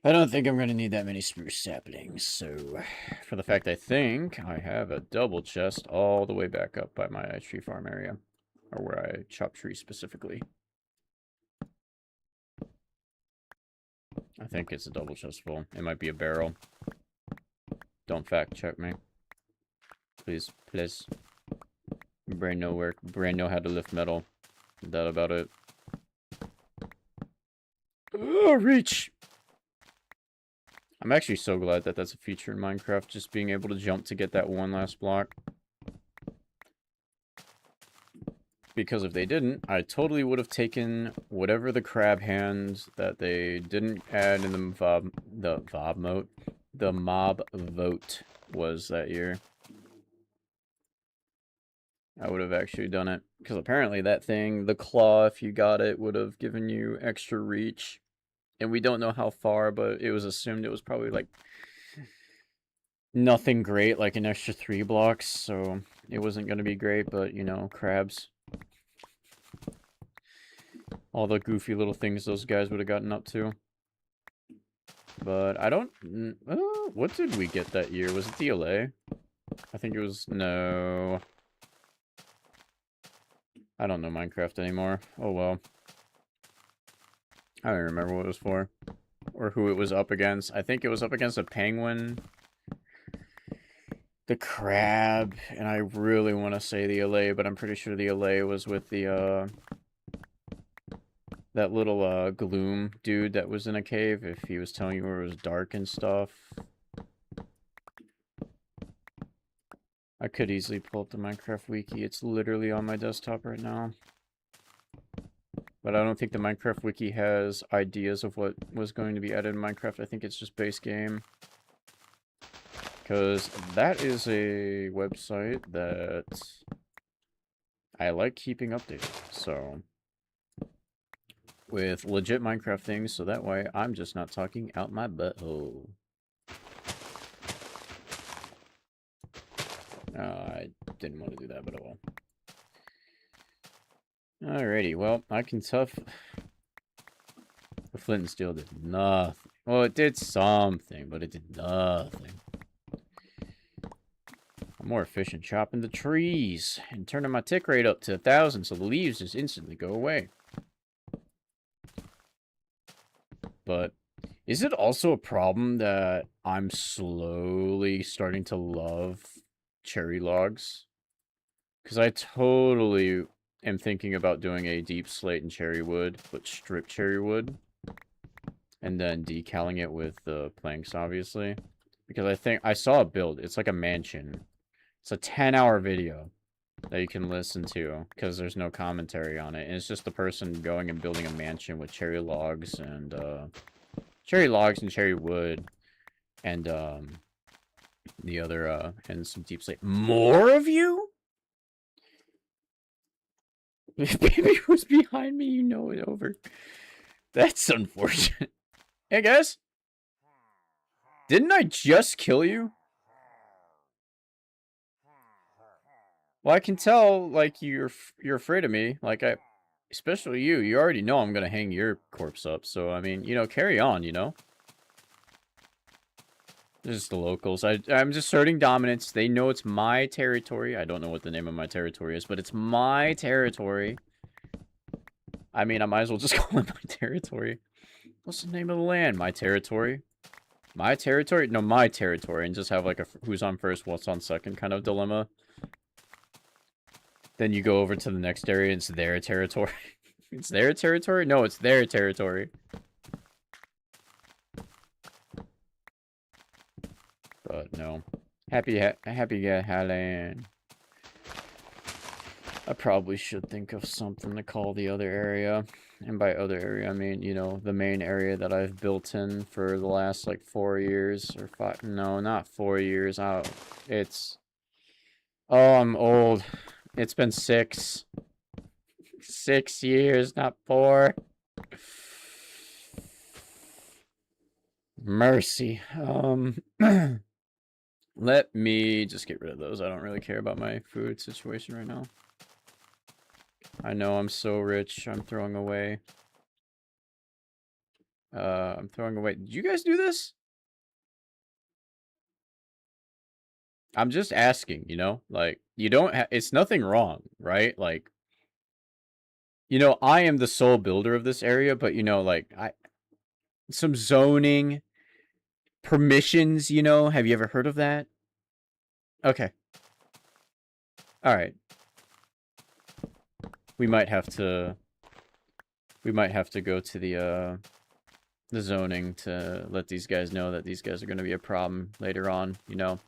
I don't think I'm going to need that many spruce saplings. So, for the fact I think I have a double chest all the way back up by my tree farm area, or where I chop trees specifically. I think it's a double chest full. It might be a barrel. Don't fact check me. Please, please. Brain no work. Brain know how to lift metal. That about it. Oh, reach! I'm actually so glad that that's a feature in Minecraft, just being able to jump to get that one last block. Because if they didn't, I totally would have taken whatever the crab hand that they didn't add in the mob vote was that year. I would have actually done it. Because apparently that thing, the claw, if you got it, would have given you extra reach. And we don't know how far, but it was assumed it was probably like nothing great, like an extra 3 blocks. So it wasn't going to be great, but you know, crabs. All the goofy little things those guys would have gotten up to. But I don't... what did we get that year? Was it the LA? I think it was... No... I don't know Minecraft anymore. Oh well. I don't remember what it was for. Or who it was up against. I think it was up against a penguin. The crab. And I really want to say the LA, but I'm pretty sure the LA was with the, that little, gloom dude that was in a cave. If he was telling you where it was dark and stuff. I could easily pull up the Minecraft wiki. It's literally on my desktop right now. But I don't think the Minecraft wiki has ideas of what was going to be added in Minecraft. I think it's just base game. Because that is a website that I like keeping updated. So, with legit Minecraft things, so that way I'm just not talking out my butthole. I didn't want to do that, but oh well. Alrighty, well, I can tough... The flint and steel did nothing. Well, it did something, but it did nothing. I'm more efficient chopping the trees and turning my tick rate up to 1,000 so the leaves just instantly go away. But is it also a problem that I'm slowly starting to love cherry logs? Because I totally am thinking about doing a deep slate and cherry wood, but strip cherry wood. And then decaling it with the planks, obviously. Because I think I saw a build. It's like a mansion. It's a 10-hour video that you can listen to because there's no commentary on it. And it's just the person going and building a mansion with cherry logs and cherry wood and the other and some deep slate. More of you? If baby was behind me, you know it over. That's unfortunate. Hey guys, didn't I just kill you? Well, I can tell, like, you're afraid of me. Like, especially you. You already know I'm gonna hang your corpse up. So, I mean, you know, carry on, you know? This is the locals. I'm just asserting dominance. They know it's my territory. I don't know what the name of my territory is, but it's my territory. I mean, I might as well just call it my territory. What's the name of the land? My territory? My territory? No, my territory. And just have, like, a who's on first, what's on second kind of dilemma. Then you go over to the next area and it's their territory. It's their territory? No, it's their territory. But no. Happy Helen. I probably should think of something to call the other area. And by other area, I mean, you know, the main area that I've built in for the last, like, 4 years. Or 5. No, not 4 years. It's... Oh, I'm old. It's been 6. 6 years, not 4. Mercy. Let me just get rid of those. I don't really care about my food situation right now. I know I'm so rich. I'm throwing away. I'm throwing away. Did you guys do this? I'm just asking, you know? Like, you don't it's nothing wrong, right? Like, you know, I am the sole builder of this area, but, you know, like, some zoning permissions, you know? Have you ever heard of that? Okay. Alright. We might have to go to the zoning to let these guys know that these guys are going to be a problem later on, you know?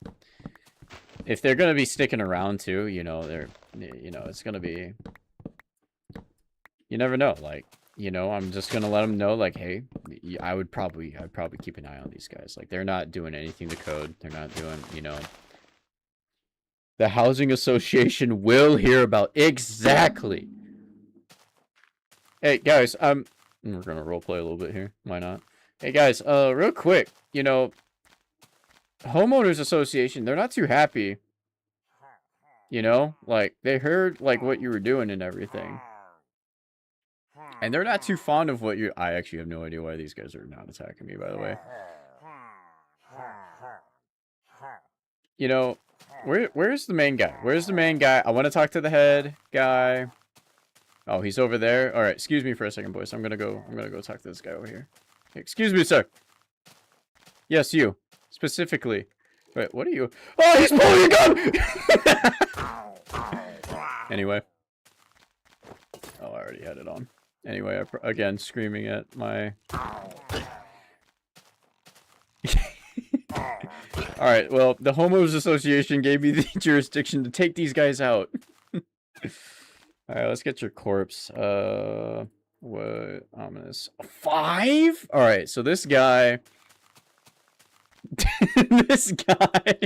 If they're going to be sticking around too, you know, it's going to be... You never know, like, you know, I'm just going to let them know, like, hey, I'd probably keep an eye on these guys. Like, they're not doing anything to code. They're not doing, you know... The housing association will hear about... Exactly! Hey, guys, we're going to roleplay a little bit here. Why not? Hey, guys, real quick, you know... Homeowners association, they're not too happy. You know? Like, they heard, like, what you were doing and everything. And they're not too fond of what you... I actually have no idea why these guys are not attacking me, by the way. You know, where's the main guy? Where's the main guy? I want to talk to the head guy. Oh, he's over there. All right, excuse me for a second, boys. I'm gonna go talk to this guy over here. Excuse me, sir. Yes, you. Specifically. Wait, what are you? Oh, he's pulling a gun! Anyway. Oh, I already had it on. Anyway, again, screaming at my... Alright, well, the Homos Association gave me the jurisdiction to take these guys out. Alright, let's get your corpse. What ominous? 5? All right, so this guy, this guy.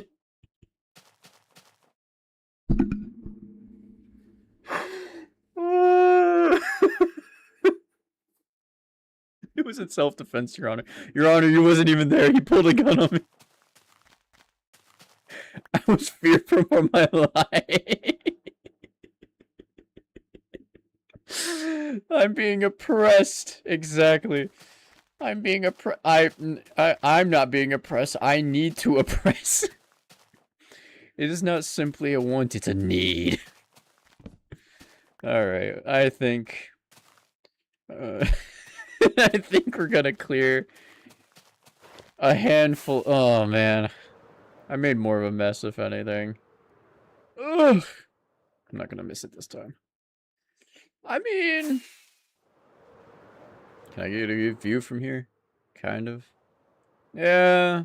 It was in self-defense, Your Honor. Your Honor, you wasn't even there. He pulled a gun on me. I was fearful for my life. I'm being oppressed. Exactly. I'm being I'm not being oppressed. I need to oppress. It is not simply a want, it's a need. Alright, I think... I think we're gonna clear a handful... Oh, man. I made more of a mess, if anything. Ugh. I'm not gonna miss it this time. I mean... Can I get a good view from here? Kind of. Yeah.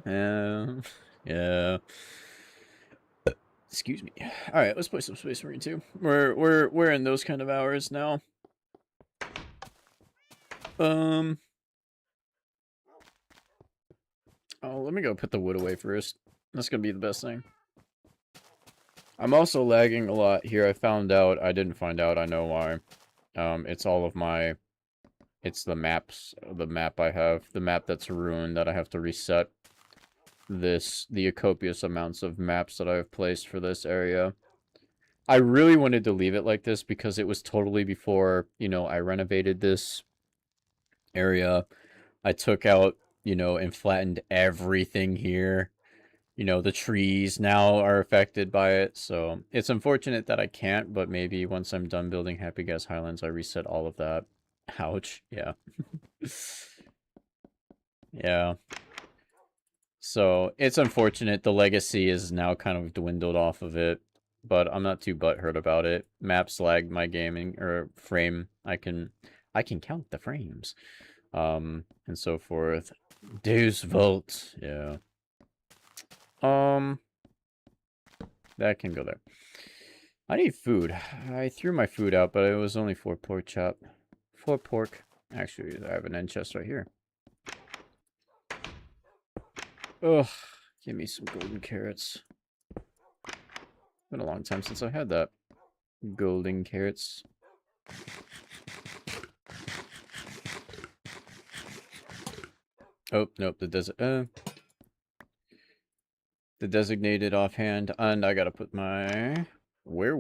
Yeah. Excuse me. All right, let's play some Space Marine 2. We're in those kind of hours now. Oh, let me go put the wood away first. That's gonna be the best thing. I'm also lagging a lot here. I found out. I didn't find out. I know why. It's all of my... It's the maps. The map I have. The map that's ruined that I have to reset. The copious amounts of maps that I've placed for this area. I really wanted to leave it like this because it was totally before, you know, I renovated this area. I took out, you know, and flattened everything here. You know, the trees now are affected by it, so it's unfortunate that I can't, but maybe once I'm done building Happy Gas Highlands, I reset all of that. Ouch, yeah. Yeah. So, it's unfortunate the legacy is now kind of dwindled off of it, but I'm not too butthurt about it. Maps lagged my gaming, or frame. I can count the frames. And so forth. Deus Vult, yeah. That can go there. I need food. I threw my food out, but it was only 4 pork chop. 4 pork. Actually, I have an end chest right here. Ugh. Give me some golden carrots. Been a long time since I had that. Golden carrots. Oh, nope, the designated offhand, and I gotta put my... Where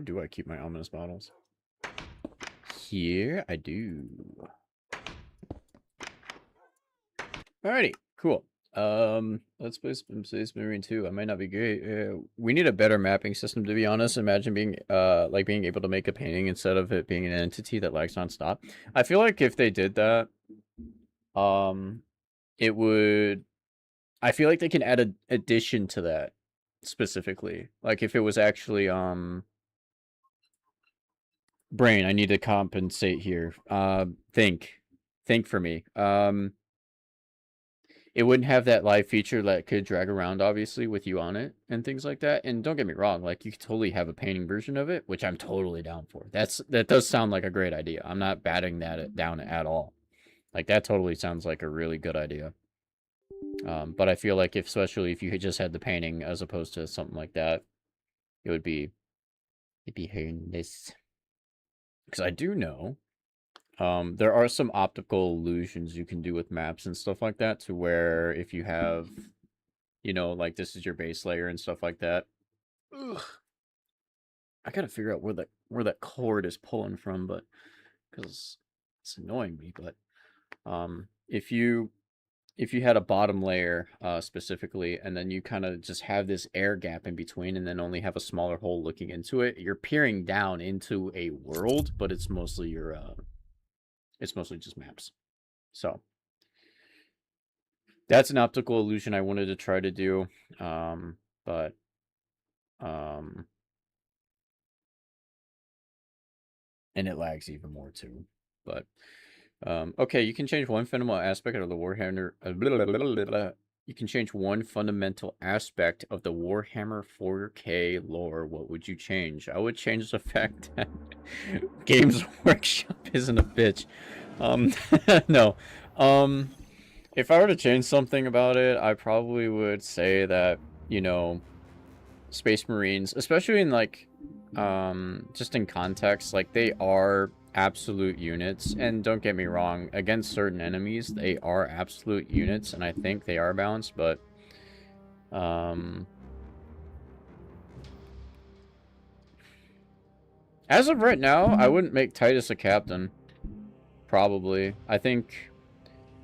do I keep my ominous bottles? Here I do. Alrighty, cool. Let's play Space Marine 2. I might not be great. We need a better mapping system, to be honest. Imagine being, like being able to make a painting instead of it being an entity that lags nonstop. I feel like if they did that, it would... I feel like they can add an addition to that, specifically. Like, if it was actually, Brain, I need to compensate here. Think for me. It wouldn't have that live feature that could drag around, obviously, with you on it and things like that. And don't get me wrong, like, you could totally have a painting version of it, which I'm totally down for. That does sound like a great idea. I'm not batting that down at all. Like, that totally sounds like a really good idea. But I feel like especially if you just had the painting as opposed to something like that, it'd be horrendous. Because I do know, there are some optical illusions you can do with maps and stuff like that, to where if you have, you know, like this is your base layer and stuff like that. Ugh. I gotta figure out where that cord is pulling from, but because it's annoying me. But if you had a bottom layer specifically, and then you kind of just have this air gap in between, and then only have a smaller hole looking into it, you're peering down into a world, but it's mostly it's mostly just maps. So that's an optical illusion I wanted to try to do, but and it lags even more too. But okay, you can change one fundamental aspect of the Warhammer. you can change one fundamental aspect of the Warhammer 4K lore, what would you change? I would change the fact that Games Workshop isn't a bitch. No. If I were to change something about it, I probably would say that, you know, Space Marines, especially in like, just in context, like they are absolute units, and don't get me wrong, against certain enemies, they are absolute units, and I think they are balanced, but, as of right now, I wouldn't make Titus a captain. Probably. I think,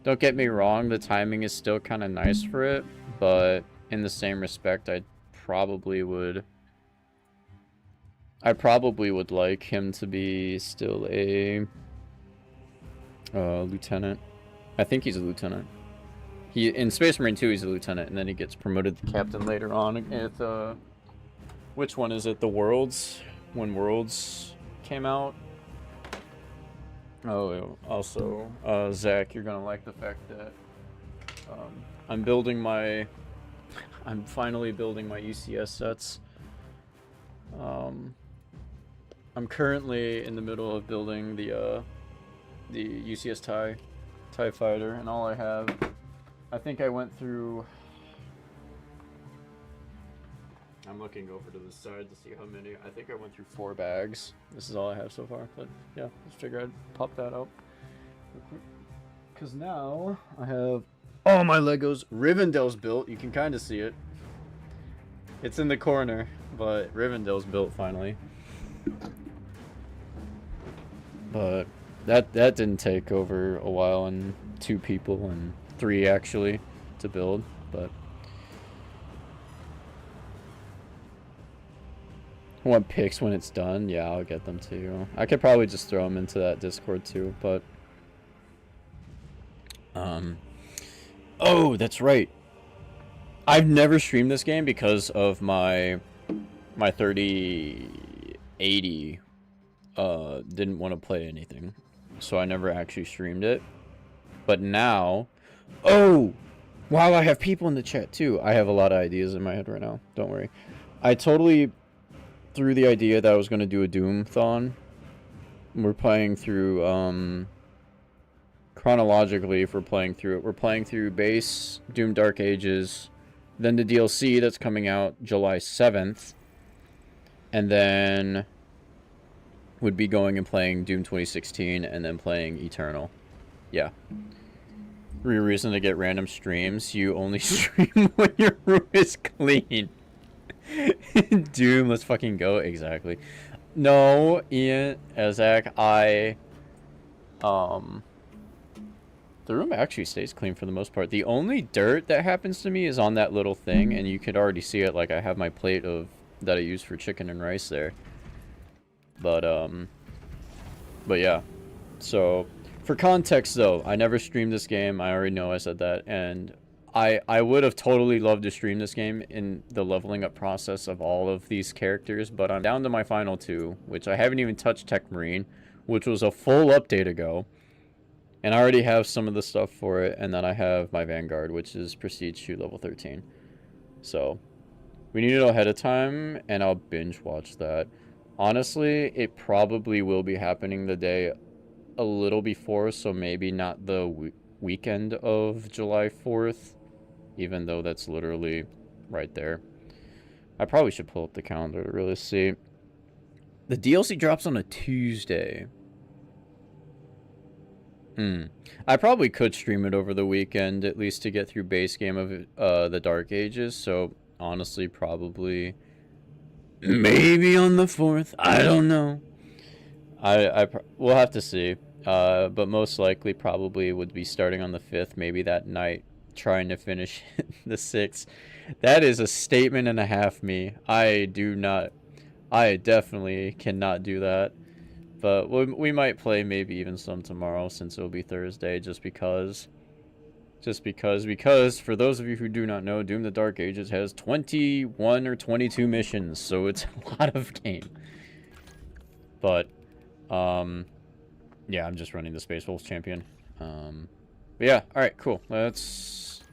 don't get me wrong, the timing is still kind of nice for it, but in the same respect, I probably would like him to be still a lieutenant. I think he's a lieutenant. In Space Marine 2, he's a lieutenant, and then he gets promoted to captain later on at, which one is it? The Worlds? When Worlds came out? Oh, also, Zach, you're gonna like the fact that, I'm finally building my UCS sets. I'm currently in the middle of building the UCS TIE Fighter, and all I have, I think I went through, I'm looking over to the side to see how many, I think I went through 4 bags. This is all I have so far, but yeah, just figured I'd pop that out real quick. Because now I have all my Legos. Rivendell's built, you can kind of see it. It's in the corner, but Rivendell's built finally. But that didn't take over a while, and 2 people and 3 actually to build, but I want pics when it's done. Yeah, I'll get them to you. I could probably just throw them into that Discord too, but oh, that's right. I've never streamed this game because of my 3080 didn't want to play anything, so I never actually streamed it. But now, oh wow, I have people in the chat too. I have a lot of ideas in my head right now, don't worry. I totally threw the idea that I was going to do a Doom-thon. We're playing through chronologically, if we're playing through it, we're playing through base Doom Dark Ages, then the DLC that's coming out July 7th, and then would be going and playing Doom 2016, and then playing Eternal. Yeah. Reason to get random streams. You only stream when your room is clean. Doom, let's fucking go. Exactly. No, Ian, Zach, the room actually stays clean for the most part. The only dirt that happens to me is on that little thing, and you could already see it. Like, I have my plate that I use for chicken and rice there. But yeah. So, for context, though, I never streamed this game. I already know I said that, and I would have totally loved to stream this game in the leveling up process of all of these characters, but I'm down to my final 2, which I haven't even touched Tech Marine, which was a full update ago. And I already have some of the stuff for it, and then I have my Vanguard, which is Prestige 2 level 13. So, we need to know ahead of time, and I'll binge watch that. Honestly, it probably will be happening the day a little before, so maybe not the weekend of July 4th, even though that's literally right there. I probably should pull up the calendar to really see. The DLC drops on a Tuesday. I probably could stream it over the weekend, at least to get through base game of the Dark Ages, so honestly, probably maybe on the 4th. I don't know. We'll have to see. But most likely probably would be starting on the 5th, maybe that night, trying to finish the 6th. That is a statement and a half, me. I definitely cannot do that. But we might play maybe even some tomorrow, since it'll be Thursday, just because for those of you who do not know, Doom the Dark Ages has 21 or 22 missions, so it's a lot of game. But yeah, I'm just running the Space Wolves champion. But yeah, alright, cool. Let's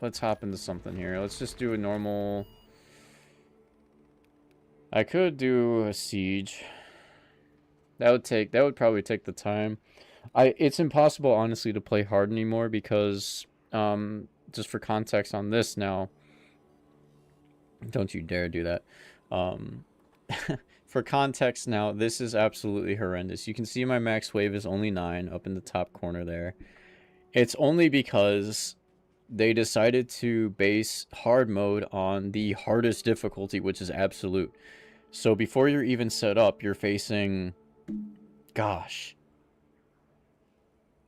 let's hop into something here. Let's just do a normal... I could do a siege. That would probably take the time. It's impossible, honestly, to play hard anymore because, just for context on this now, don't you dare do that. For context now, this is absolutely horrendous. You can see my max wave is only 9 up in the top corner there. It's only because they decided to base hard mode on the hardest difficulty, which is absolute. So before you're even set up, you're facing, gosh,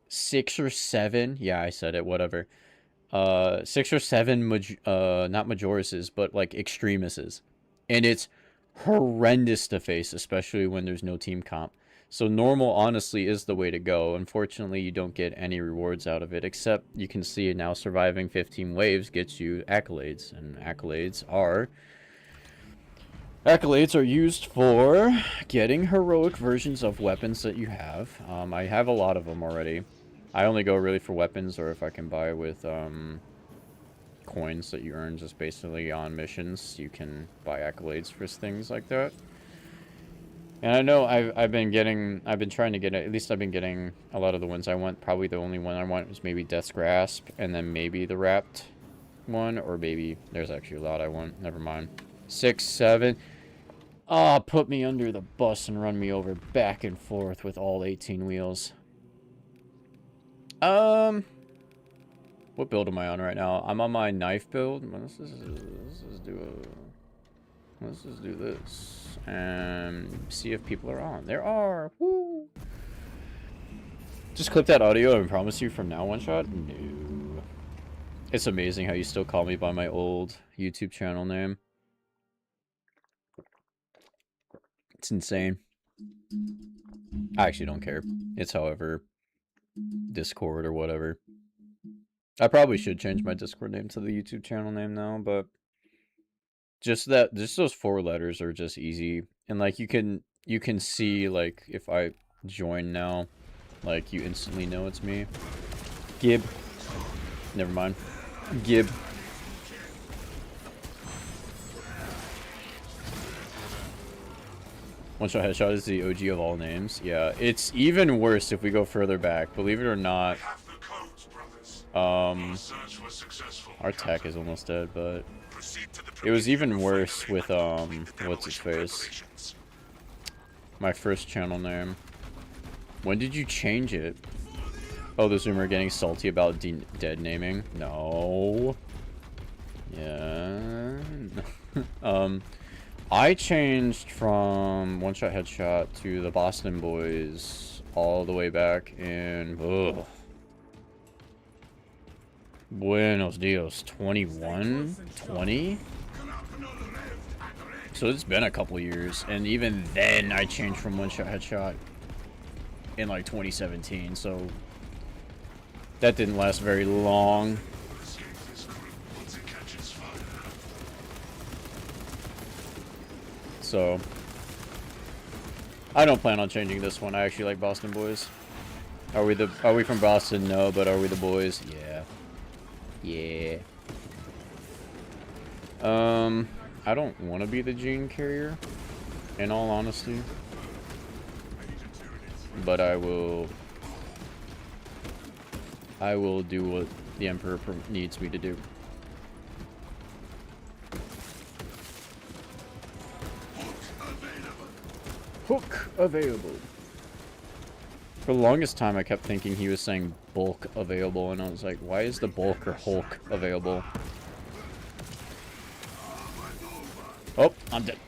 6 or 7. Yeah, I said it, whatever. 6 or 7, not Majorises, but like Extremists. And it's horrendous to face, especially when there's no team comp. So normal, honestly, is the way to go. Unfortunately, you don't get any rewards out of it, except you can see now surviving 15 waves gets you accolades. And accolades are used for getting heroic versions of weapons that you have. I have a lot of them already. I only go really for weapons, or if I can buy with coins that you earn just basically on missions, you can buy accolades for things like that. And I know I've been trying to get, at least I've been getting a lot of the ones I want. Probably the only one I want was maybe Death's Grasp, and then maybe the Wrapped one, or maybe there's actually a lot I want. Never mind. 6, 7. Oh, put me under the bus and run me over back and forth with all 18 wheels. What build am I on right now? I'm on my knife build. Let's just do this and see if people are on. There are. Woo! Just clip that audio and promise you from now one shot. No. It's amazing how you still call me by my old YouTube channel name. It's insane. I actually don't care. It's however Discord or whatever. I probably should change my Discord name to the YouTube channel name now, but just those 4 letters are just easy. And like you can see, like, if I join now, like, you instantly know it's me. Gib. Never mind. Gib. One Shot Headshot is the OG of all names. Yeah, it's even worse if we go further back. Believe it or not. Our tech is almost dead, but it was even worse with what's his face? My first channel name. When did you change it? Oh, the Zoomer getting salty about dead naming? No. Yeah. I changed from One Shot Headshot to the Boston Boys all the way back in Buenos Dios, 21? 20? So it's been a couple years, and even then I changed from One Shot Headshot in like 2017, so that didn't last very long. So I don't plan on changing this one. I actually like Boston Boys. Are we from Boston? No, but are we the boys? Yeah. Yeah. I don't want to be the gene carrier, in all honesty. But I will do what the Emperor needs me to do. Hook available. For the longest time, I kept thinking he was saying bulk available, and I was like, why is the bulk or Hulk available? Oh, I'm dead.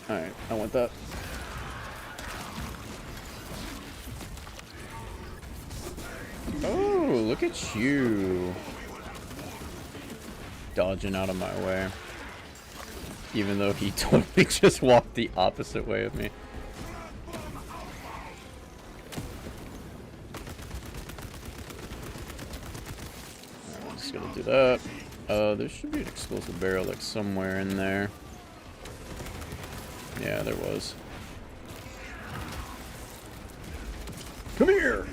Alright, I want that. Oh, look at you. Dodging out of my way. Even though he totally just walked the opposite way of me. I'm just gonna do that. There should be an explosive barrel like somewhere in there. Yeah, there was. Come here!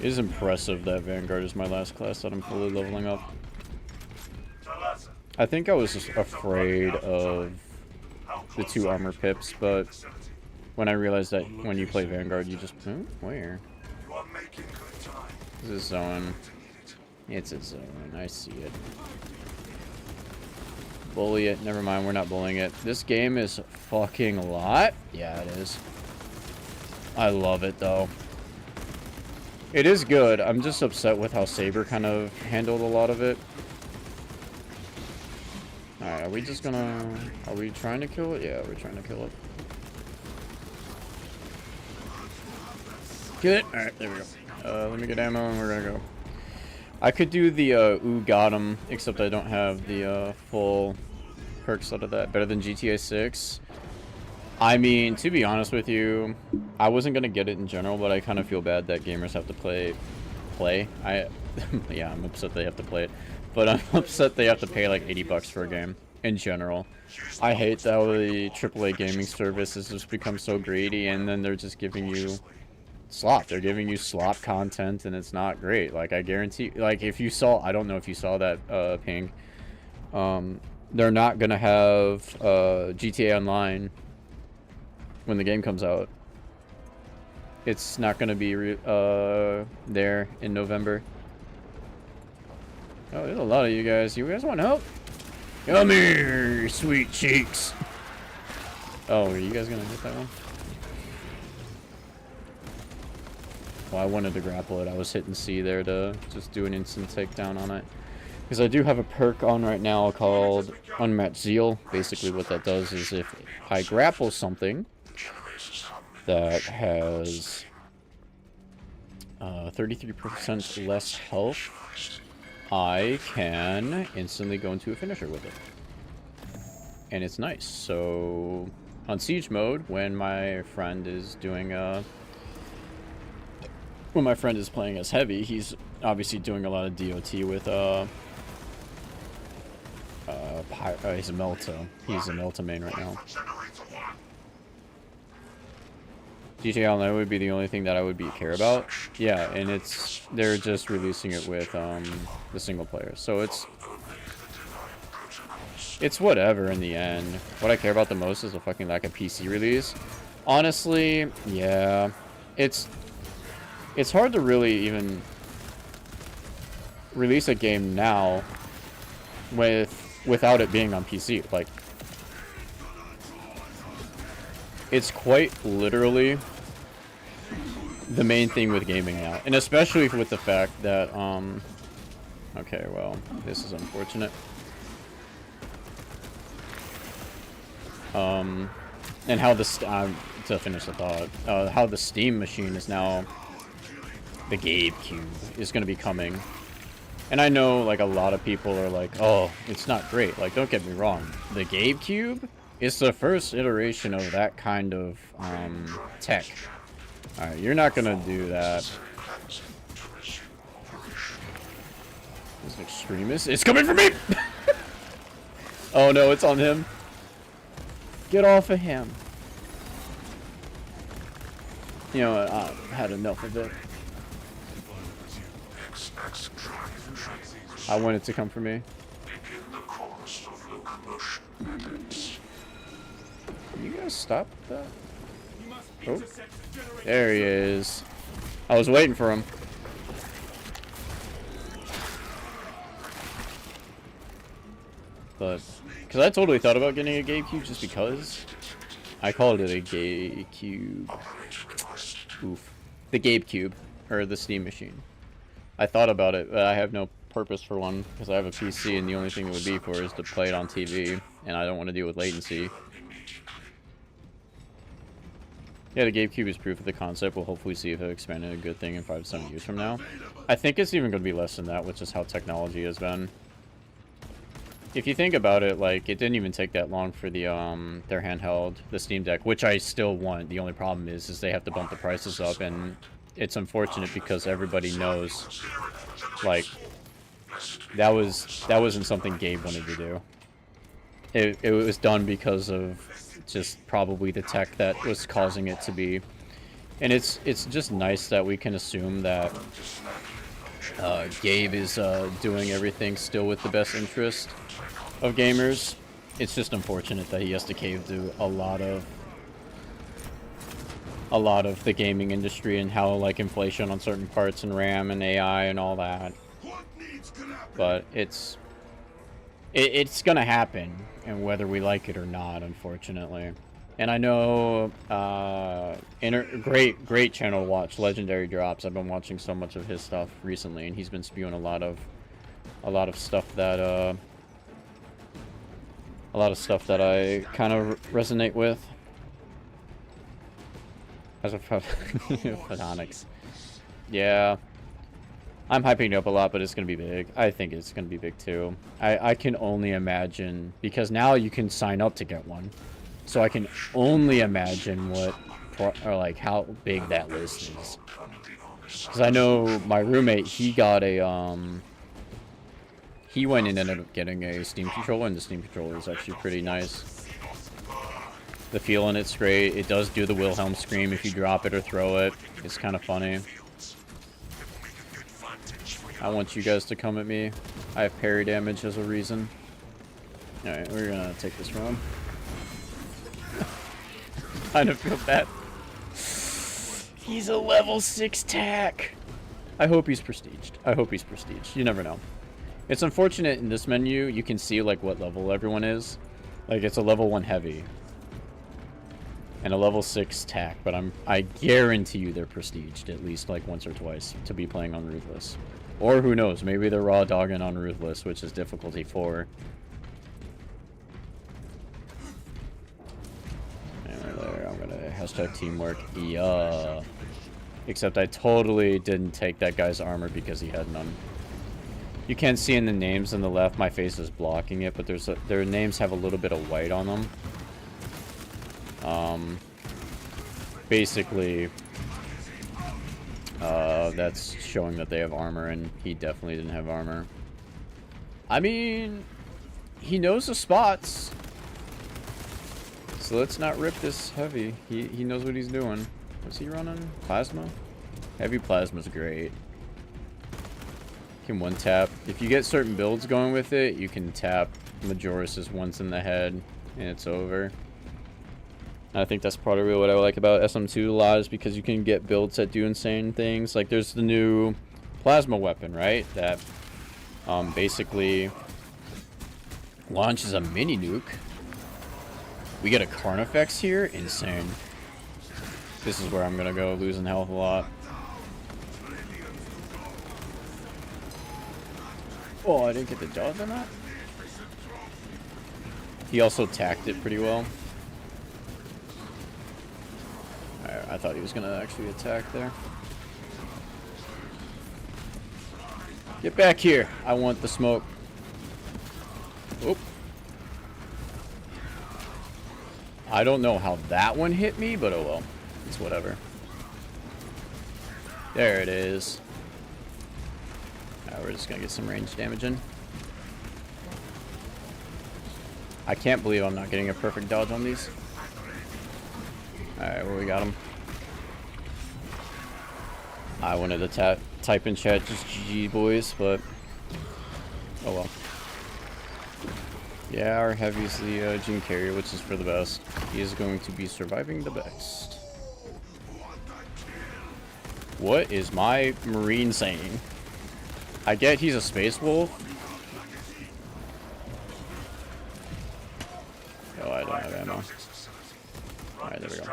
It is impressive that Vanguard is my last class that I'm fully leveling up. I think I was just afraid of the 2 armor pips, but when I realized that when you play Vanguard, you just... where? This is a zone. It's a zone. I see it. Bully it. Never mind, we're not bullying it. This game is fucking a lot. Yeah, it is. I love it, though. It is good. I'm just upset with how Saber kind of handled a lot of it. Alright, are we just gonna... Are we trying to kill it? Yeah, we're trying to kill it. Kill it! Alright, there we go. Let me get ammo and we're gonna go. I could do the, ooh, got him, except I don't have the, full perks out of that. Better than GTA 6. I mean, to be honest with you, I wasn't gonna get it in general, but I kind of feel bad that gamers have to play. Yeah, I'm upset they have to play it, but I'm upset they have to pay like 80 bucks for a game in general. I hate how the AAA gaming service has just become so greedy, and then they're just giving you slop. They're giving you slop content, and it's not great. Like, I guarantee, like, if you saw, I don't know if you saw that, ping, they're not gonna have GTA Online when the game comes out. It's not gonna be there in November. Oh, there's a lot of you guys. You guys want help? Come here, sweet cheeks. Oh, are you guys gonna hit that one? Well, I wanted to grapple it. I was hitting C there to just do an instant takedown on it. Because I do have a perk on right now called Unmatched Zeal. Basically what that does is if I grapple something that has 33% less health, I can instantly go into a finisher with it. And it's nice. So on Siege mode, when my friend is doing when my friend is playing as heavy, he's obviously doing a lot of DOT with he's a Melta. He's a Melta main right now. GTA Online would be the only thing that I would care about. Yeah, and they're just releasing it with the single player. So it's whatever in the end. What I care about the most is the fucking lack of PC release. Honestly, yeah. It's hard to really even release a game now without it being on PC. Like, it's quite literally the main thing with gaming now. And especially with the fact that, okay, well, this is unfortunate. And how to finish the thought, how the Steam machine is now, the Gabe Cube is going to be coming. And I know, like, a lot of people are like, oh, it's not great. Like, don't get me wrong. The Gabe Cube is the first iteration of that kind of tech. Alright, you're not gonna do that. This extremist is coming for me! Oh no, it's on him. Get off of him. You know what, I've had enough of it. I want it to come for me. Can you guys stop that? Oh, there he is. I was waiting for him. But, because I totally thought about getting a Gabe Cube just because. I called it a Gabe Cube. Oof. The Gabe Cube, or the Steam machine. I thought about it, but I have no purpose for one because I have a PC and the only thing it would be for is to play it on TV, and I don't want to deal with latency. Yeah, the Gabe Cube is proof of the concept. We'll hopefully see if it expanded a good thing in 5 to 7 years from now. I think it's even going to be less than that, which is how technology has been. If you think about it, like, it didn't even take that long for the their handheld, the Steam Deck, which I still want. The only problem is they have to bump the prices up, and it's unfortunate because everybody knows, like, that wasn't something Gabe wanted to do. It was done because of just probably the tech that was causing it to be And it's just nice that we can assume that Gabe is doing everything still with the best interest of gamers. It's just unfortunate that he has to cave to a lot of the gaming industry and how like inflation on certain parts and RAM and AI and all that. But it's gonna happen, and whether we like it or not, unfortunately. And I know great channel to watch, Legendary Drops. I've been watching so much of his stuff recently, and he's been spewing a lot of stuff that I kind of resonate with. As a photonics. Yeah. I'm hyping it up a lot, but it's going to be big. I think it's going to be big too. I can only imagine, because now you can sign up to get one. So I can only imagine like how big that list is. Because I know my roommate, he got a, he went and ended up getting a Steam controller, and the Steam controller is actually pretty nice. The feel in it's great. It does do the Wilhelm scream if you drop it or throw it. It's kind of funny. I want you guys to come at me. I have parry damage as a reason. Alright, we're gonna take this from him. Kind of feel bad. He's a level 6 tack. I hope he's prestiged. I hope he's prestiged. You never know. It's unfortunate in this menu, you can see like what level everyone is. Like it's a level 1 heavy. And a level 6 tack, but I guarantee you they're prestiged at least like once or twice to be playing on Ruthless. Or who knows, maybe they're raw dogging on Ruthless, which is difficulty 4. And there, I'm gonna hashtag teamwork. Yeah. Except I totally didn't take that guy's armor because he had none. You can see in the names on the left, my face is blocking it, but their names have a little bit of white on them. Basically, that's showing that they have armor, and he definitely didn't have armor. I mean, he knows the spots. So let's not rip this heavy. He knows what he's doing. What's he running? Plasma? Heavy plasma's great. Can one tap. If you get certain builds going with it, you can tap Majoris' once in the head, and it's over. I think that's probably what I like about SM2 a lot, is because you can get builds that do insane things. Like there's the new plasma weapon, right? That basically launches a mini nuke. We get a Carnifex here. Insane. This is where I'm gonna go losing health a lot. Oh, I didn't get the dodge on that. He also tacked it pretty well. I thought he was gonna actually attack there. Get back here. I want the smoke. Oop. I don't know how that one hit me, but oh well. It's whatever. There it is. We're just gonna get some range damage in. I can't believe I'm not getting a perfect dodge on these. Alright, well, we got him. I wanted to type in chat just GG boys, but oh well. Yeah, our heavy's the Gene Carrier, which is for the best. He is going to be surviving the best. What is my Marine saying? I get he's a space wolf. Oh, I don't have ammo. Alright, there we go.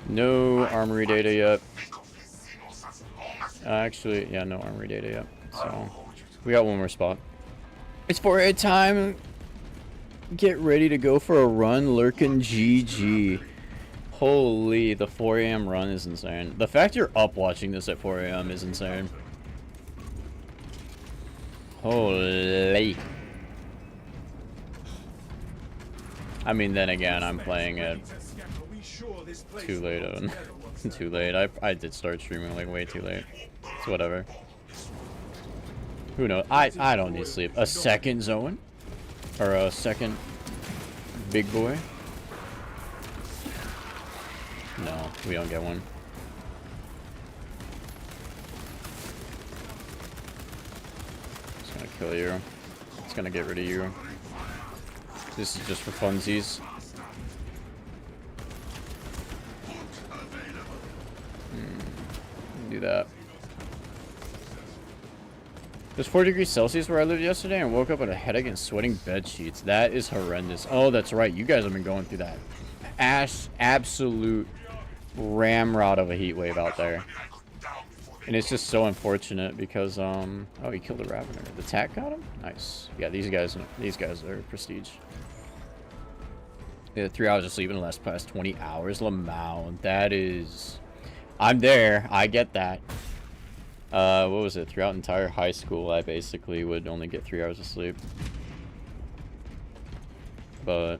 No armory data yet. Actually, yeah, no armory data yet. So, we got one more spot. It's 4 AM time. Get ready to go for a run, lurkin' GG. Holy, the 4 AM run is insane. The fact you're up watching this at 4 AM is insane. Holy. I mean, then again, I'm playing it too late. Too late. I did start streaming like way too late. It's whatever. Who knows? I don't need sleep. A second zone? Or a second big boy? No, we don't get one. It's gonna kill you. It's gonna get rid of you. This is just for funsies. Do that. It was 4 degrees Celsius where I lived yesterday and woke up with a headache and sweating bed sheets. That is horrendous. Oh, that's right. You guys have been going through that absolute ramrod of a heat wave out there. And it's just so unfortunate because, oh, he killed the Ravener. The tack got him? Nice. Yeah, these guys are prestige. Yeah, 3 hours of sleep in the past 20 hours. Lamau. That is... I'm there. I get that. What was it? Throughout entire high school, I basically would only get 3 hours of sleep. But...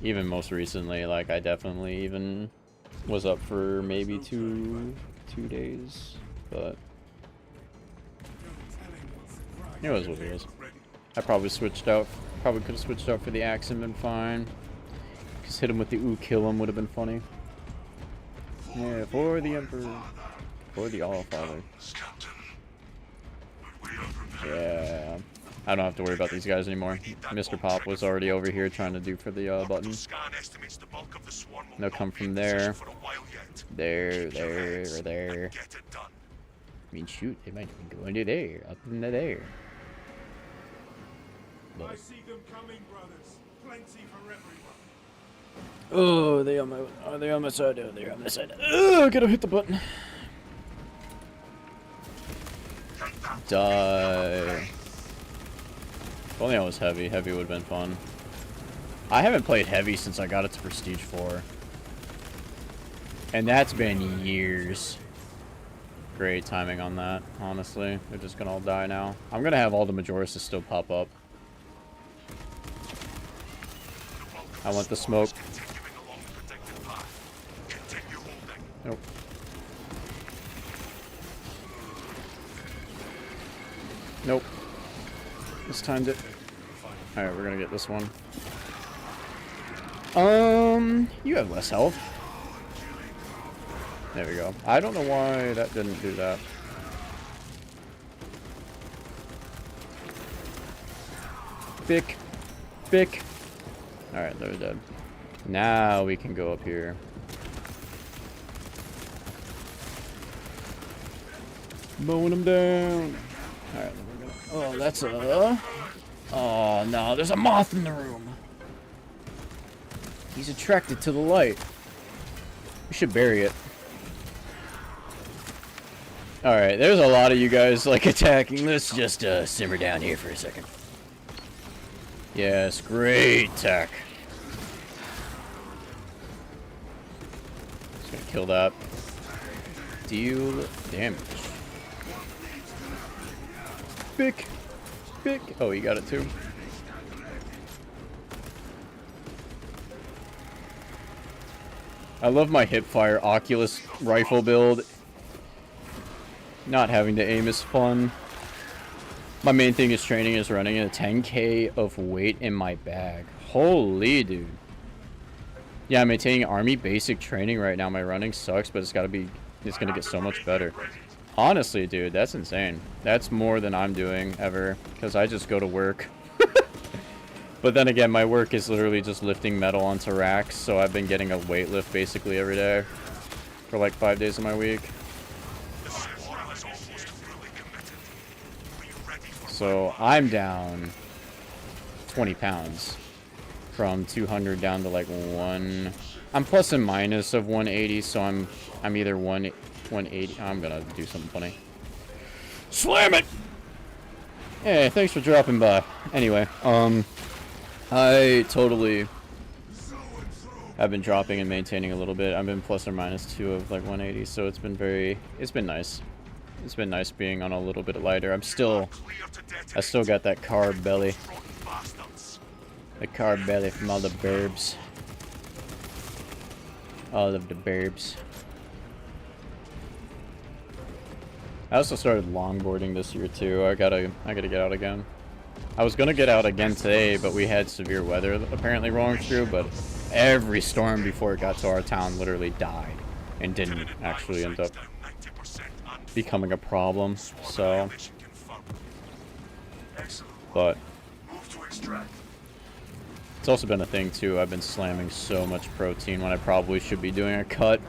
even most recently, like, I definitely even was up for maybe two days. But... it was what it was. I probably switched out. Probably could have switched out for the axe and been fine. Just hit him with the ooh, kill him would have been funny. Yeah, for the Emperor. For the Allfather. Yeah. I don't have to worry about these guys anymore. Mr. Pop was already over here trying to do for the button. They'll come from there. There, or there. I mean, shoot, they might go into there, up into there. But. I see them coming, brothers. Plenty for everyone. Oh, are they on my side? Oh, they're on my side. Oh, gotta hit the button. Die. If only I was heavy. Heavy would have been fun. I haven't played heavy since I got it to Prestige 4. And that's been years. Great timing on that, honestly. They're just gonna all die now. I'm gonna have all the Majoruses still pop up. I want the smoke. Nope. Nope. This timed it. Alright, we're gonna get this one. You have less health. There we go. I don't know why that didn't do that. Bick. Bick. Alright, they're dead. Now we can go up here. Mowing them down. Alright, we're gonna... oh, that's a... oh, no, there's a moth in the room. He's attracted to the light. We should bury it. Alright, there's a lot of you guys, like, attacking. Let's just, simmer down here for a second. Yes, great tech. Just gonna kill that. Deal damage. Bick! Bick! Oh, you got it too. I love my hipfire Oculus rifle build. Not having to aim is fun. My main thing is training is running a 10k of weight in my bag. Holy dude. Yeah, I'm maintaining army basic training right now. My running sucks, but it's gonna get so much better. Honestly, dude, that's insane. That's more than I'm doing ever, because I just go to work. But then again, my work is literally just lifting metal onto racks, so I've been getting a weight lift basically every day for like 5 days of my week. So I'm down 20 pounds from 200 down to like 1. I'm plus and minus of 180, so I'm either 180. I'm gonna do something funny. Slam it! Hey, thanks for dropping by. Anyway, I totally have been dropping and maintaining a little bit. I've been plus or minus 2 of like 180, so it's been nice. It's been nice being on a little bit lighter. I still got that carb belly. The carb belly from all the burbs. All of the burbs. I also started longboarding this year too. I gotta get out again. I was gonna get out again today, but we had severe weather apparently rolling through, but every storm before it got to our town literally died and didn't actually end up becoming a problem, so... But... It's also been a thing, too. I've been slamming so much protein when I probably should be doing a cut.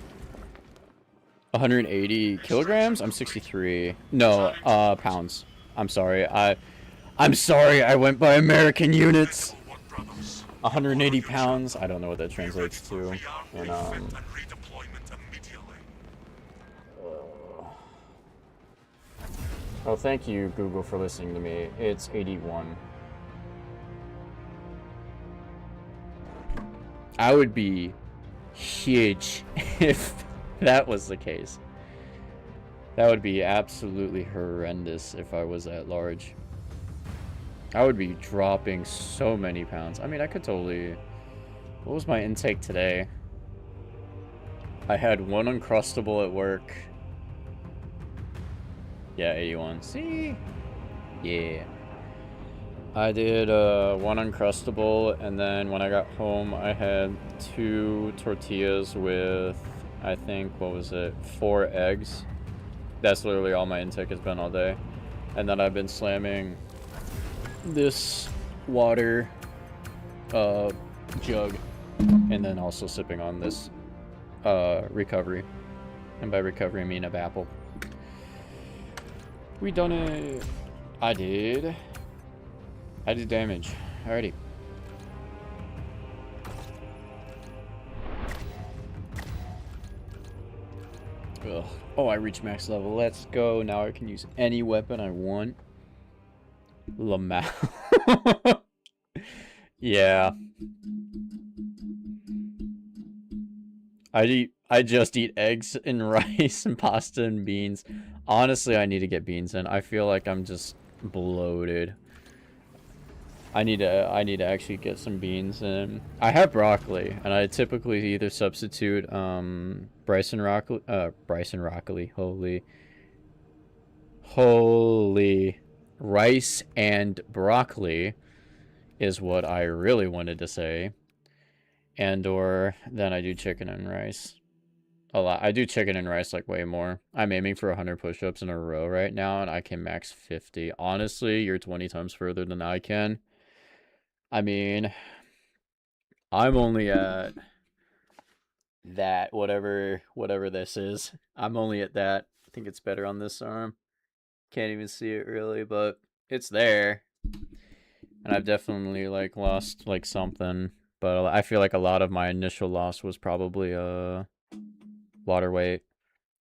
180 kilograms? I'm 63. No, pounds. I'm sorry. I'm sorry, I went by American units. 180 pounds. I don't know what that translates to. And, oh, thank you, Google, for listening to me. It's 81. I would be huge if that was the case. That would be absolutely horrendous if I was at large. I would be dropping so many pounds. I mean, I could totally... What was my intake today? I had one Uncrustable at work. Yeah, 81. See? Yeah. I did one Uncrustable, and then when I got home, I had 2 tortillas with, I think, what was it? 4 eggs. That's literally all my intake has been all day. And then I've been slamming this water jug, and then also sipping on this recovery. And by recovery I mean of apple. We done it. I did damage. Alrighty. Ugh. Oh, I reached max level. Let's go. Now I can use any weapon I want. Lamau. Yeah. I just eat eggs and rice and pasta and beans. Honestly, I need to get beans in. I feel like I'm just bloated. I need to actually get some beans in. I have broccoli, and I typically either substitute Bryson Broccoli. Holy rice and broccoli is what I really wanted to say. And or then I do chicken and rice. A lot. I do chicken and rice like way more. I'm aiming for 100 push-ups in a row right now, and I can max 50. Honestly, you're 20 times further than I can. I mean, I'm only at that, whatever this is. I'm only at that. I think it's better on this arm. Can't even see it really, but it's there. And I've definitely like lost like something, but I feel like a lot of my initial loss was probably water weight.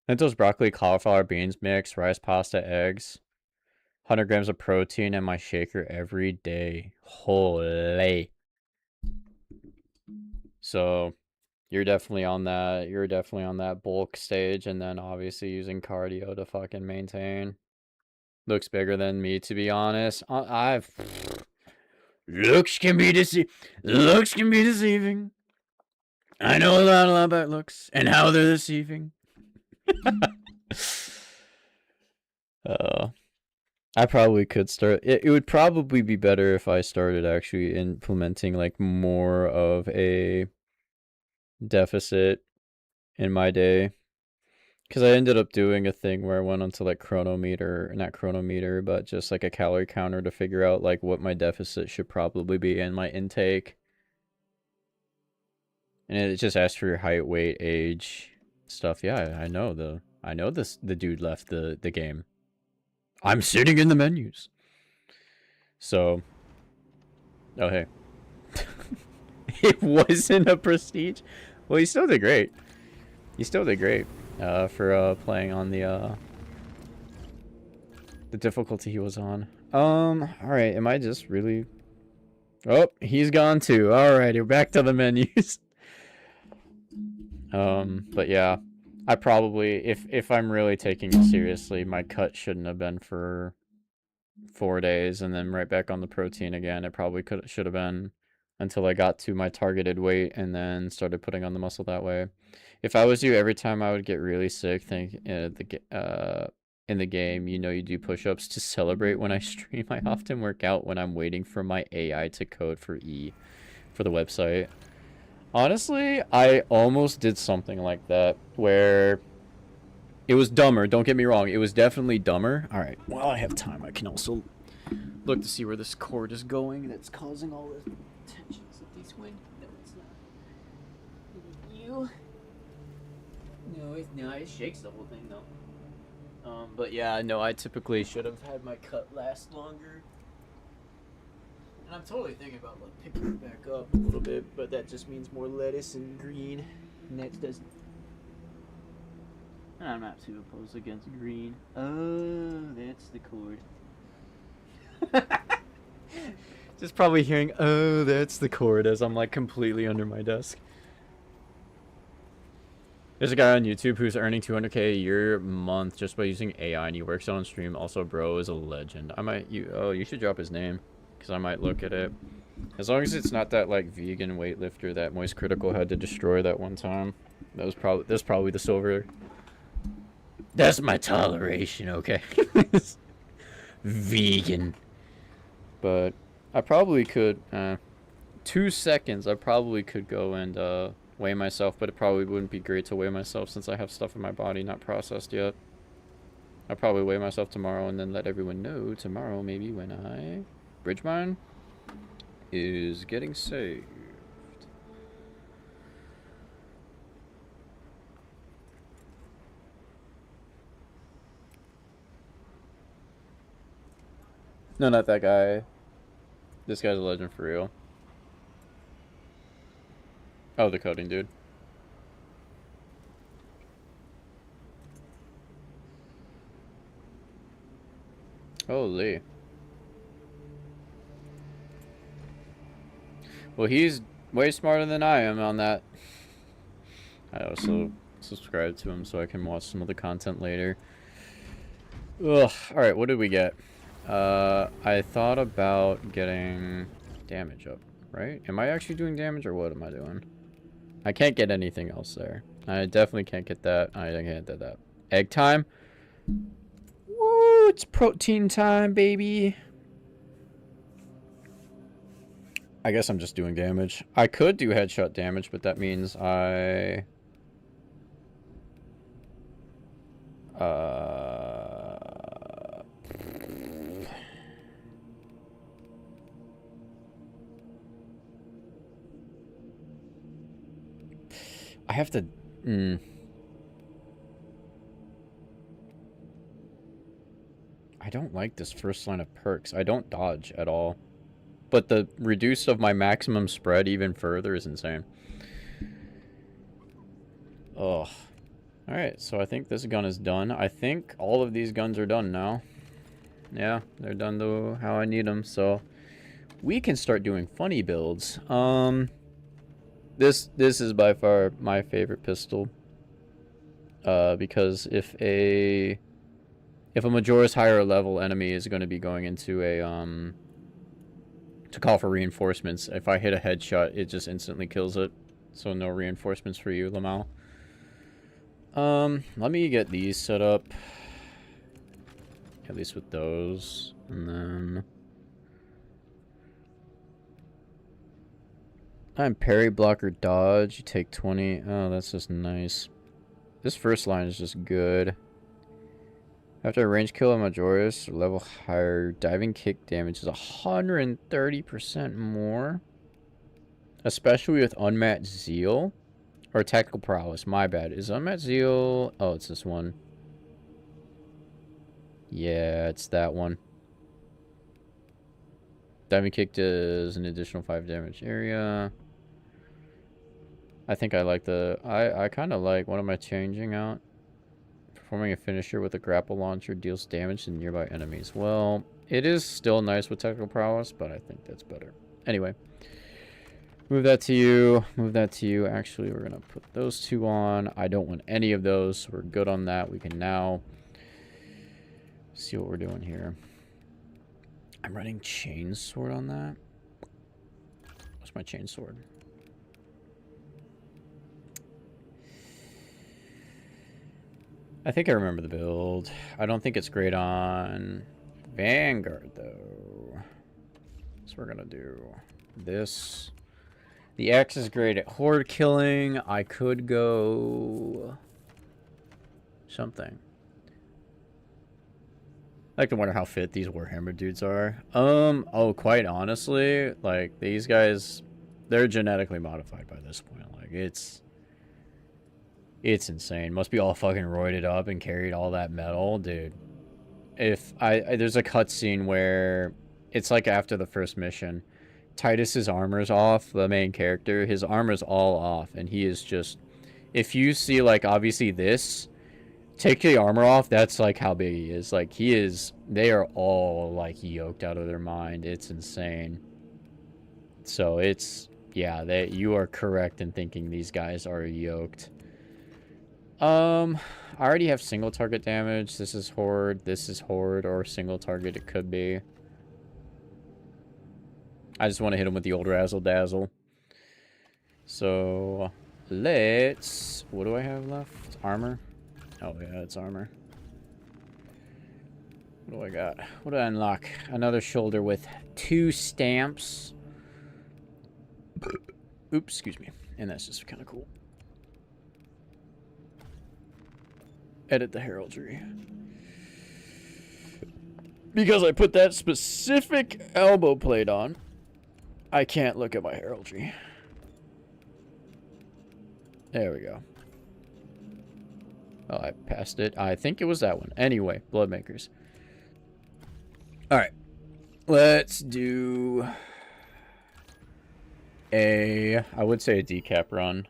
Lentils, broccoli, cauliflower, beans mix, rice, pasta, eggs. 100 grams of protein in my shaker every day. Holy. So you're definitely on that. You're definitely on that bulk stage, and then obviously using cardio to fucking maintain. Looks bigger than me, to be honest. Looks can be deceiving. I know a lot about looks and how they're deceiving. I probably could start. It would probably be better if I started actually implementing like more of a deficit in my day. Because I ended up doing a thing where I went onto like chronometer, not chronometer, but just like a calorie counter to figure out like what my deficit should probably be in my intake. And it just asks for your height, weight, age, stuff. Yeah, I know the dude left the game. I'm sitting in the menus. So, oh hey. It wasn't a prestige. Well, you still did great. You still did great for playing on the difficulty he was on. All right. Am I just really? Oh, he's gone too. All right, we're back to the menus. But yeah, I probably if I'm really taking it seriously, my cut shouldn't have been for 4 days and then right back on the protein again. It probably should have been until I got to my targeted weight and then started putting on the muscle that way. If I was you, every time I would get really sick, in the game, you know, you do push-ups to celebrate when I stream. I often work out when I'm waiting for my AI to code for E for the website. Honestly, I almost did something like that where it was dumber. Don't get me wrong. It was definitely dumber. All right. While I have time, I can also look to see where this cord is going that's causing all this tensions at these windows. No, it's not. You. No, it's not. It shakes the whole thing, though. But yeah, no, I typically should have had my cut last longer. And I'm totally thinking about like picking it back up a little bit, but that just means more lettuce and green. And that doesn't. I'm not too opposed against green. Oh, that's the cord. Just probably hearing, oh, that's the cord as I'm like completely under my desk. There's a guy on YouTube who's earning 200K a year month just by using AI, and he works on stream. Also, bro is a legend. You should drop his name, because I might look at it. As long as it's not that like vegan weightlifter that Moist Critical had to destroy that one time. That's probably the silver. That's my toleration, okay? Vegan. But I probably could 2 seconds I probably could go and weigh myself, but it probably wouldn't be great to weigh myself since I have stuff in my body not processed yet. I'll probably weigh myself tomorrow and then let everyone know tomorrow maybe when Bridge mine is getting saved. No, not that guy. This guy's a legend for real. Oh, the coding dude. Holy. Well, he's way smarter than I am on that. I also subscribe to him so I can watch some of the content later. Ugh. Alright, what did we get? I thought about getting damage up, right? Am I actually doing damage or what am I doing? I can't get anything else there. I definitely can't get that. I can't get that. Egg time? Woo, it's protein time, baby. I guess I'm just doing damage. I could do headshot damage, but that means I have to I don't like this first line of perks. I don't dodge at all. But the reduce of my maximum spread even further is insane. Ugh. Alright, so I think this gun is done. I think all of these guns are done now. Yeah, they're done to how I need them, so we can start doing funny builds. This is by far my favorite pistol. Because if a Majora's higher level enemy is going to be going into a to call for reinforcements, if I hit a headshot, it just instantly kills it. So no reinforcements for you, Lamau. Let me get these set up. At least with those. And then I'm parry, blocker, dodge. You take 20. Oh, that's just nice. This first line is just good. After a range kill on Majora's level higher, diving kick damage is 130% more. Especially with unmatched zeal. Or tactical prowess, my bad. Is unmatched zeal... Oh, it's this one. Yeah, it's that one. Diving kick does an additional 5 damage area. I think I like the... I kind of like... What am I changing out? Performing a finisher with a grapple launcher deals damage to nearby enemies. Well, it is still nice with tactical prowess, but I think that's better. Anyway. Move that to you. Move that to you. Actually, we're going to put those two on. I don't want any of those, so we're good on that. We can now see what we're doing here. I'm running chainsword on that. What's my chainsword? I think I remember the build. I don't think it's great on Vanguard, though. So we're gonna do this. The X is great at horde killing. I could go something. I like to wonder how fit these Warhammer dudes are. Oh, quite honestly, like, these guys, they're genetically modified by this point. Like, it's insane. Must be all fucking roided up and carried all that metal, dude. If there's a cutscene where it's like after the first mission, Titus's armor's off, the main character, his armor's all off, and he is just, if you see, like, obviously this, take the armor off, that's like how big he is. Like, they are all like yoked out of their mind. It's insane. So it's, yeah, you are correct in thinking these guys are yoked. I already have single target damage. This is horde, or single target it could be. I just want to hit him with the old razzle dazzle. So let's, what do I have left? Armor? Oh yeah, it's armor. What do I got? What do I unlock? Another shoulder with 2 stamps. Oops, excuse me. And that's just kind of cool. Edit the heraldry. Because I put that specific elbow plate on, I can't look at my heraldry. There we go. Oh, I passed it. I think it was that one. Anyway, Bloodmakers. Alright. Let's do I would say a decap run.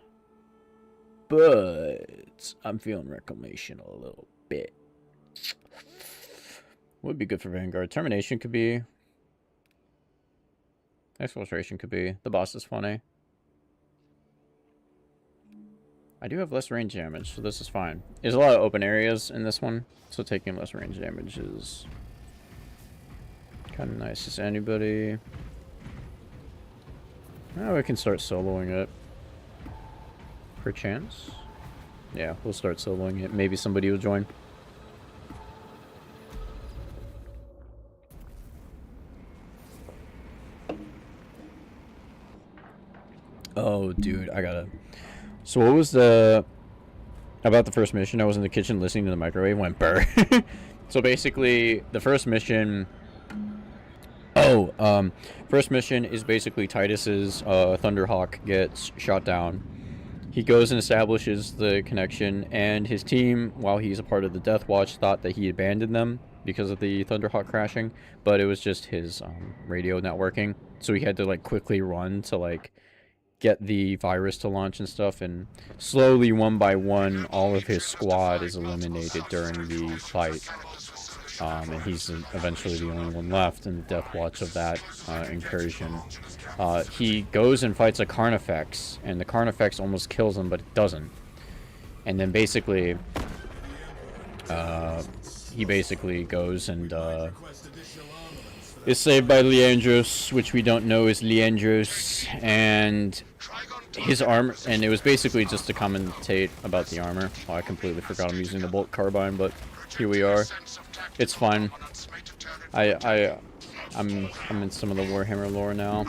But I'm feeling Reclamation a little bit. Would be good for Vanguard. Termination could be. Exfiltration could be. The boss is funny. I do have less range damage, so this is fine. There's a lot of open areas in this one, so taking less range damage is kind of nice. Is anybody? Oh, we can start soloing it. Perchance. Yeah, we'll start soloing it. Maybe somebody will join. Oh, dude, I gotta... So what was about the first mission? I was in the kitchen listening to the microwave, went burr. So basically, the first mission... first mission is basically Titus's Thunderhawk gets shot down. He goes and establishes the connection, and his team, while he's a part of the Death Watch, thought that he abandoned them because of the Thunderhawk crashing, but it was just his radio networking. So he had to, like, quickly run to, like, get the virus to launch and stuff, and slowly, one by one, all of his squad is eliminated during the fight. And he's eventually the only one left in the Death Watch of that incursion. He goes and fights a Carnifex, and the Carnifex almost kills him, but it doesn't. And then basically, he basically goes and is saved by Leandros, which we don't know is Leandros, and his armor, and it was basically just to commentate about the armor. Oh, I completely forgot I'm using the bolt carbine, but here we are. It's fine. I'm in some of the Warhammer lore now.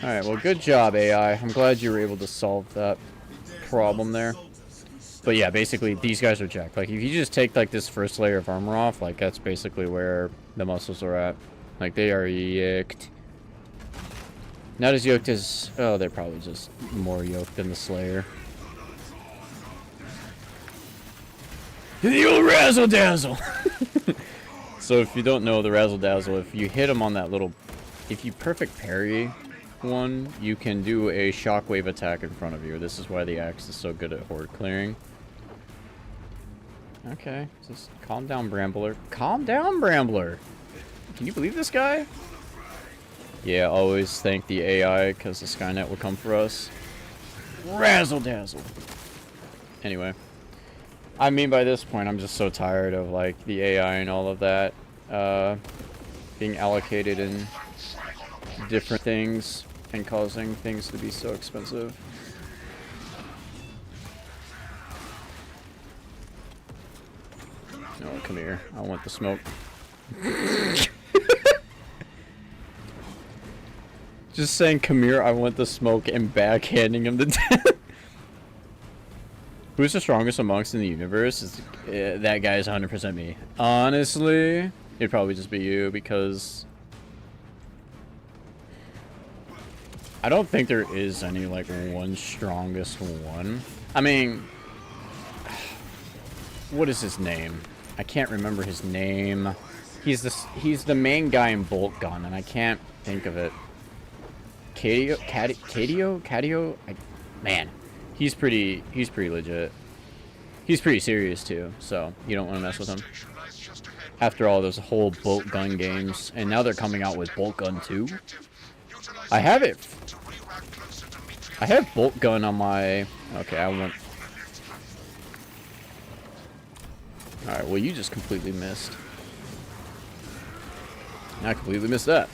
Alright, well, good job, AI. I'm glad you were able to solve that problem there. But yeah, basically, these guys are jacked. Like, if you just take, like, this first layer of armor off, like, that's basically where the muscles are at. Like, they are yoked. Not as yoked as... Oh, they're probably just more yoked than the Slayer. The old Razzle Dazzle! So if you don't know the Razzle Dazzle, if you hit him on that little... If you perfect parry one, you can do a shockwave attack in front of you. This is why the axe is so good at horde clearing. Okay, just calm down, Brambler. Calm down, Brambler! Can you believe this guy? Yeah, always thank the AI, because the Skynet will come for us. Razzle Dazzle! Anyway. I mean, by this point, I'm just so tired of, like, the AI and all of that being allocated in different things and causing things to be so expensive. Oh, come here. I want the smoke. Just saying, come here, I want the smoke, and backhanding him to death. Who's the strongest amongst in the universe? That guy is 100% me. Honestly, it'd probably just be you, because I don't think there is any, like, one strongest one. I mean, what is his name? I can't remember his name. He's the main guy in Bolt Gun, and I can't think of it. Cadio? Man, he's pretty legit. He's pretty serious too, so you don't want to mess with him. After all those whole Bolt Gun games, and now they're coming out with Bolt Gun 2. I have Bolt Gun on my... Okay, I want... Alright, well you just completely missed. I completely missed that.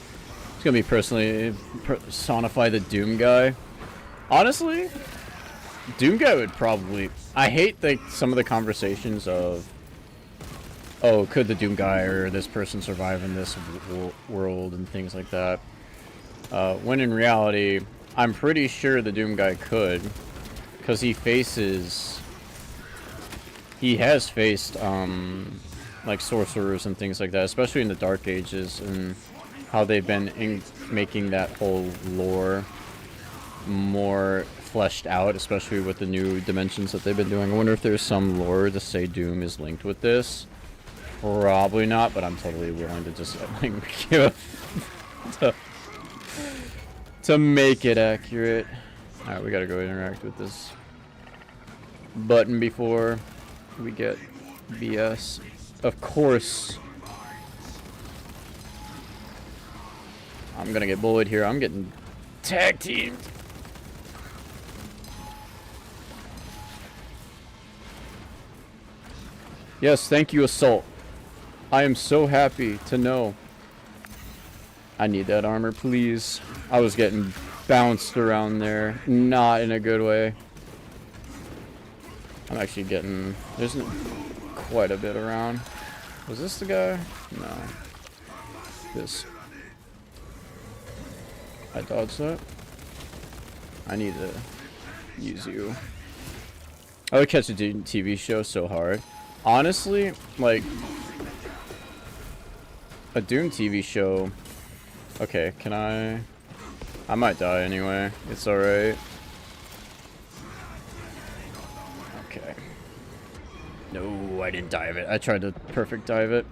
It's gonna be personify the Doom guy. Honestly, Doom guy would probably... I hate some of the conversations of, oh, could the Doom guy or this person survive in this world and things like that. When in reality, I'm pretty sure the Doom guy could, because he has faced like sorcerers and things like that, especially in the Dark Ages, and how they've been making that whole lore more fleshed out, especially with the new dimensions that they've been doing. I wonder if there's some lore to say Doom is linked with this. Probably not, but I'm totally willing to just like give to make it accurate. Alright, we gotta go interact with this button before we get BS. Of course. I'm gonna get bullied here. I'm getting tag teamed. Yes, thank you, Assault. I am so happy to know. I need that armor, please. I was getting bounced around there. Not in a good way. I'm actually getting... There's quite a bit around. Was this the guy? No. This. I dodged that. I need to use you. I would catch a TV show so hard. Honestly, like, a Doom TV show. Okay, can I might die anyway. It's alright. Okay. No, I didn't dive it. I tried to perfect dive it.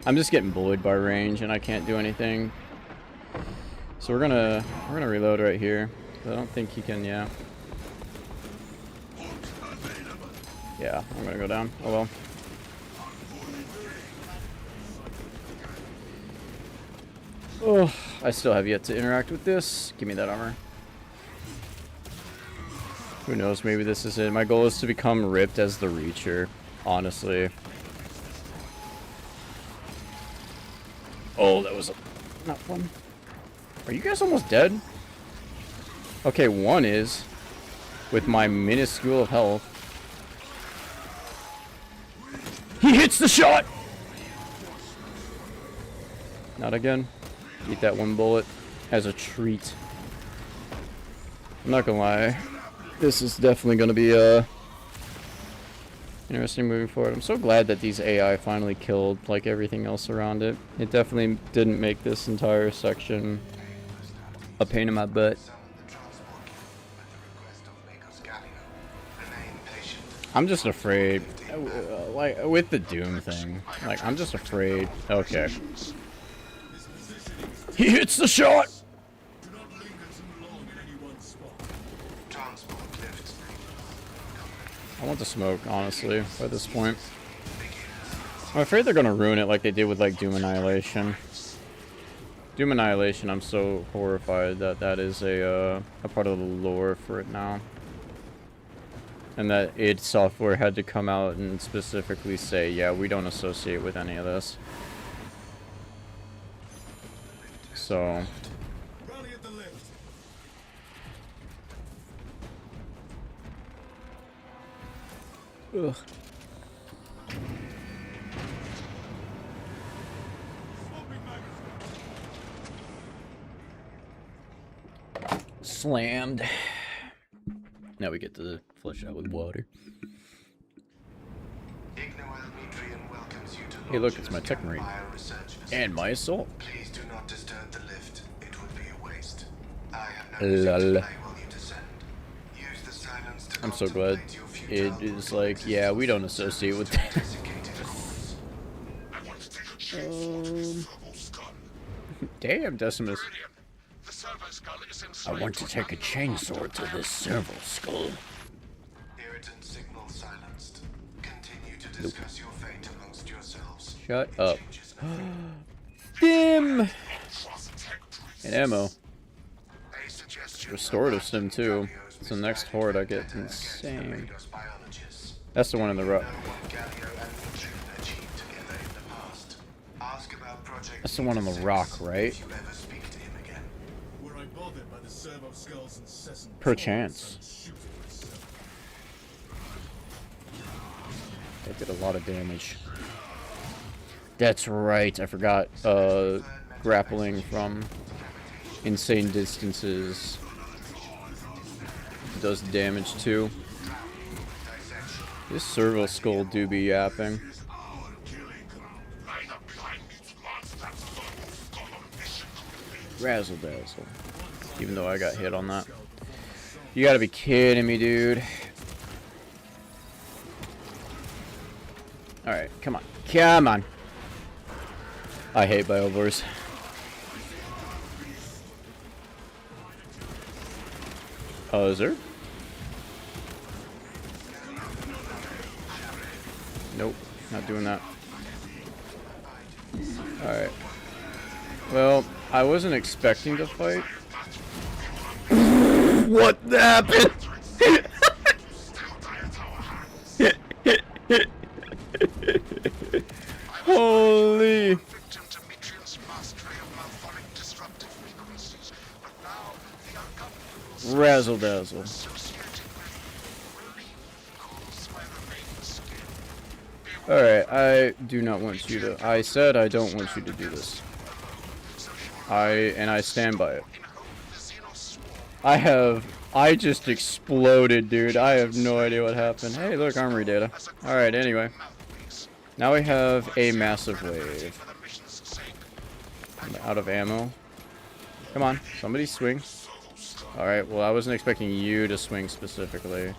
I'm just getting bullied by range and I can't do anything. So we're gonna reload right here. I don't think he can, yeah. Yeah, I'm gonna go down. Oh well. Oh, I still have yet to interact with this. Give me that armor. Who knows, maybe this is it. My goal is to become ripped as the Reacher, honestly. Oh, that was not fun. Are you guys almost dead? Okay, one is, with my minuscule of health. He hits the shot! Not again. Eat that one bullet as a treat. I'm not gonna lie. This is definitely gonna be interesting moving forward. I'm so glad that these AI finally killed like everything else around it. It definitely didn't make this entire section a pain in my butt. I'm just afraid, like, with the Doom thing, like, I'm just afraid. Okay. He hits the shot! I want the smoke, honestly, at this point. I'm afraid they're gonna ruin it like they did with, like, Doom Annihilation. Doom Annihilation, I'm so horrified that that is a part of the lore for it now. And that id Software had to come out and specifically say, yeah, we don't associate with any of this. So... Ugh. Slammed. Now we get to flush out with water. Hey, look, it's my tech marine. And my assault. Please do not disturb the lift. It would be a waste. I have no no Lol. while you descend. Use the silence to I'm so glad it is like, yeah, we don't associate with that. Damn, Decimus. I want to take a chainsaw to this servo skull. Irritant signal silenced. Continue to discuss your fate amongst yourselves. Shut up. Dim! And ammo. Restorative stim too. So next horde I get insane. That's the one in the rock. That's the one on the rock, right? Perchance. That did a lot of damage. That's right, I forgot. Grappling from insane distances does damage too. This servo skull do be yapping. Razzle dazzle. Even though I got hit on that. You gotta be kidding me, dude. Alright, come on. Come on. I hate biovores. Oh, is there? Nope, not doing that. Alright. Well, I wasn't expecting to fight. What happened? Holy. Razzle dazzle. Alright, I do not want you to. I said I don't want you to do this. I stand by it. I just exploded, dude. I have no idea what happened. Hey, look, armory data. Alright, anyway. Now we have a massive wave. I'm out of ammo. Come on, somebody swing. Alright, well, I wasn't expecting you to swing specifically.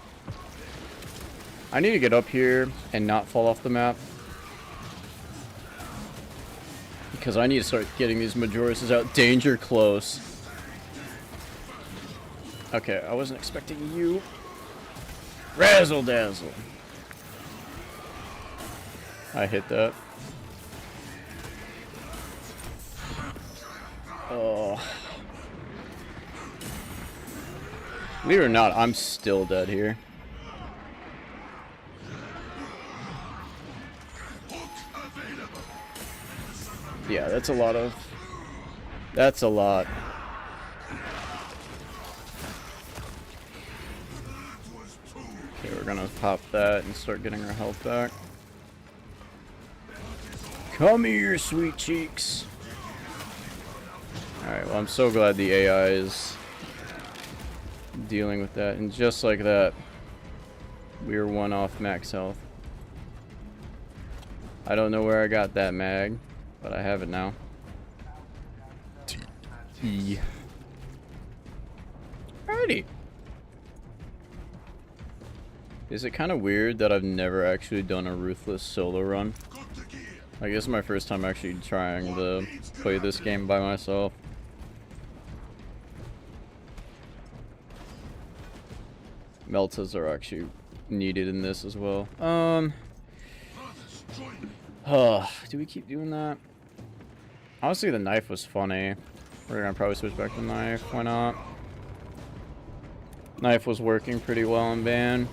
I need to get up here and not fall off the map. Because I need to start getting these Majorises out. Danger close. Okay, I wasn't expecting you. Razzle dazzle. I hit that. Oh. Believe it or not, I'm still dead here. Yeah, that's a lot of... That's a lot. Okay, we're gonna pop that and start getting our health back. Come here, sweet cheeks. Alright, well, I'm so glad the AI is dealing with that. And just like that, we are one off max health. I don't know where I got that mag, but I have it now. T. Alrighty. Is it kind of weird that I've never actually done a Ruthless solo run? I guess it's my first time actually trying to play this game by myself. Meltas are actually needed in this as well. Do we keep doing that? Honestly, the knife was funny. We're gonna probably switch back to knife. Why not? Knife was working pretty well on Van.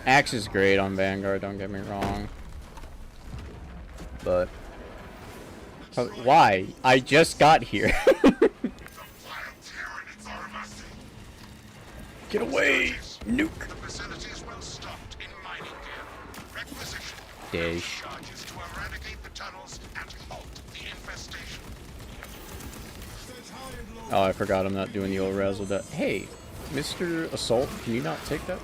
Axe is great on Vanguard, don't get me wrong. But why? I just got here. Get away! Nuke! Dish. Oh, I forgot I'm not doing the old razzle that. Hey, Mr. Assault, can you not take that?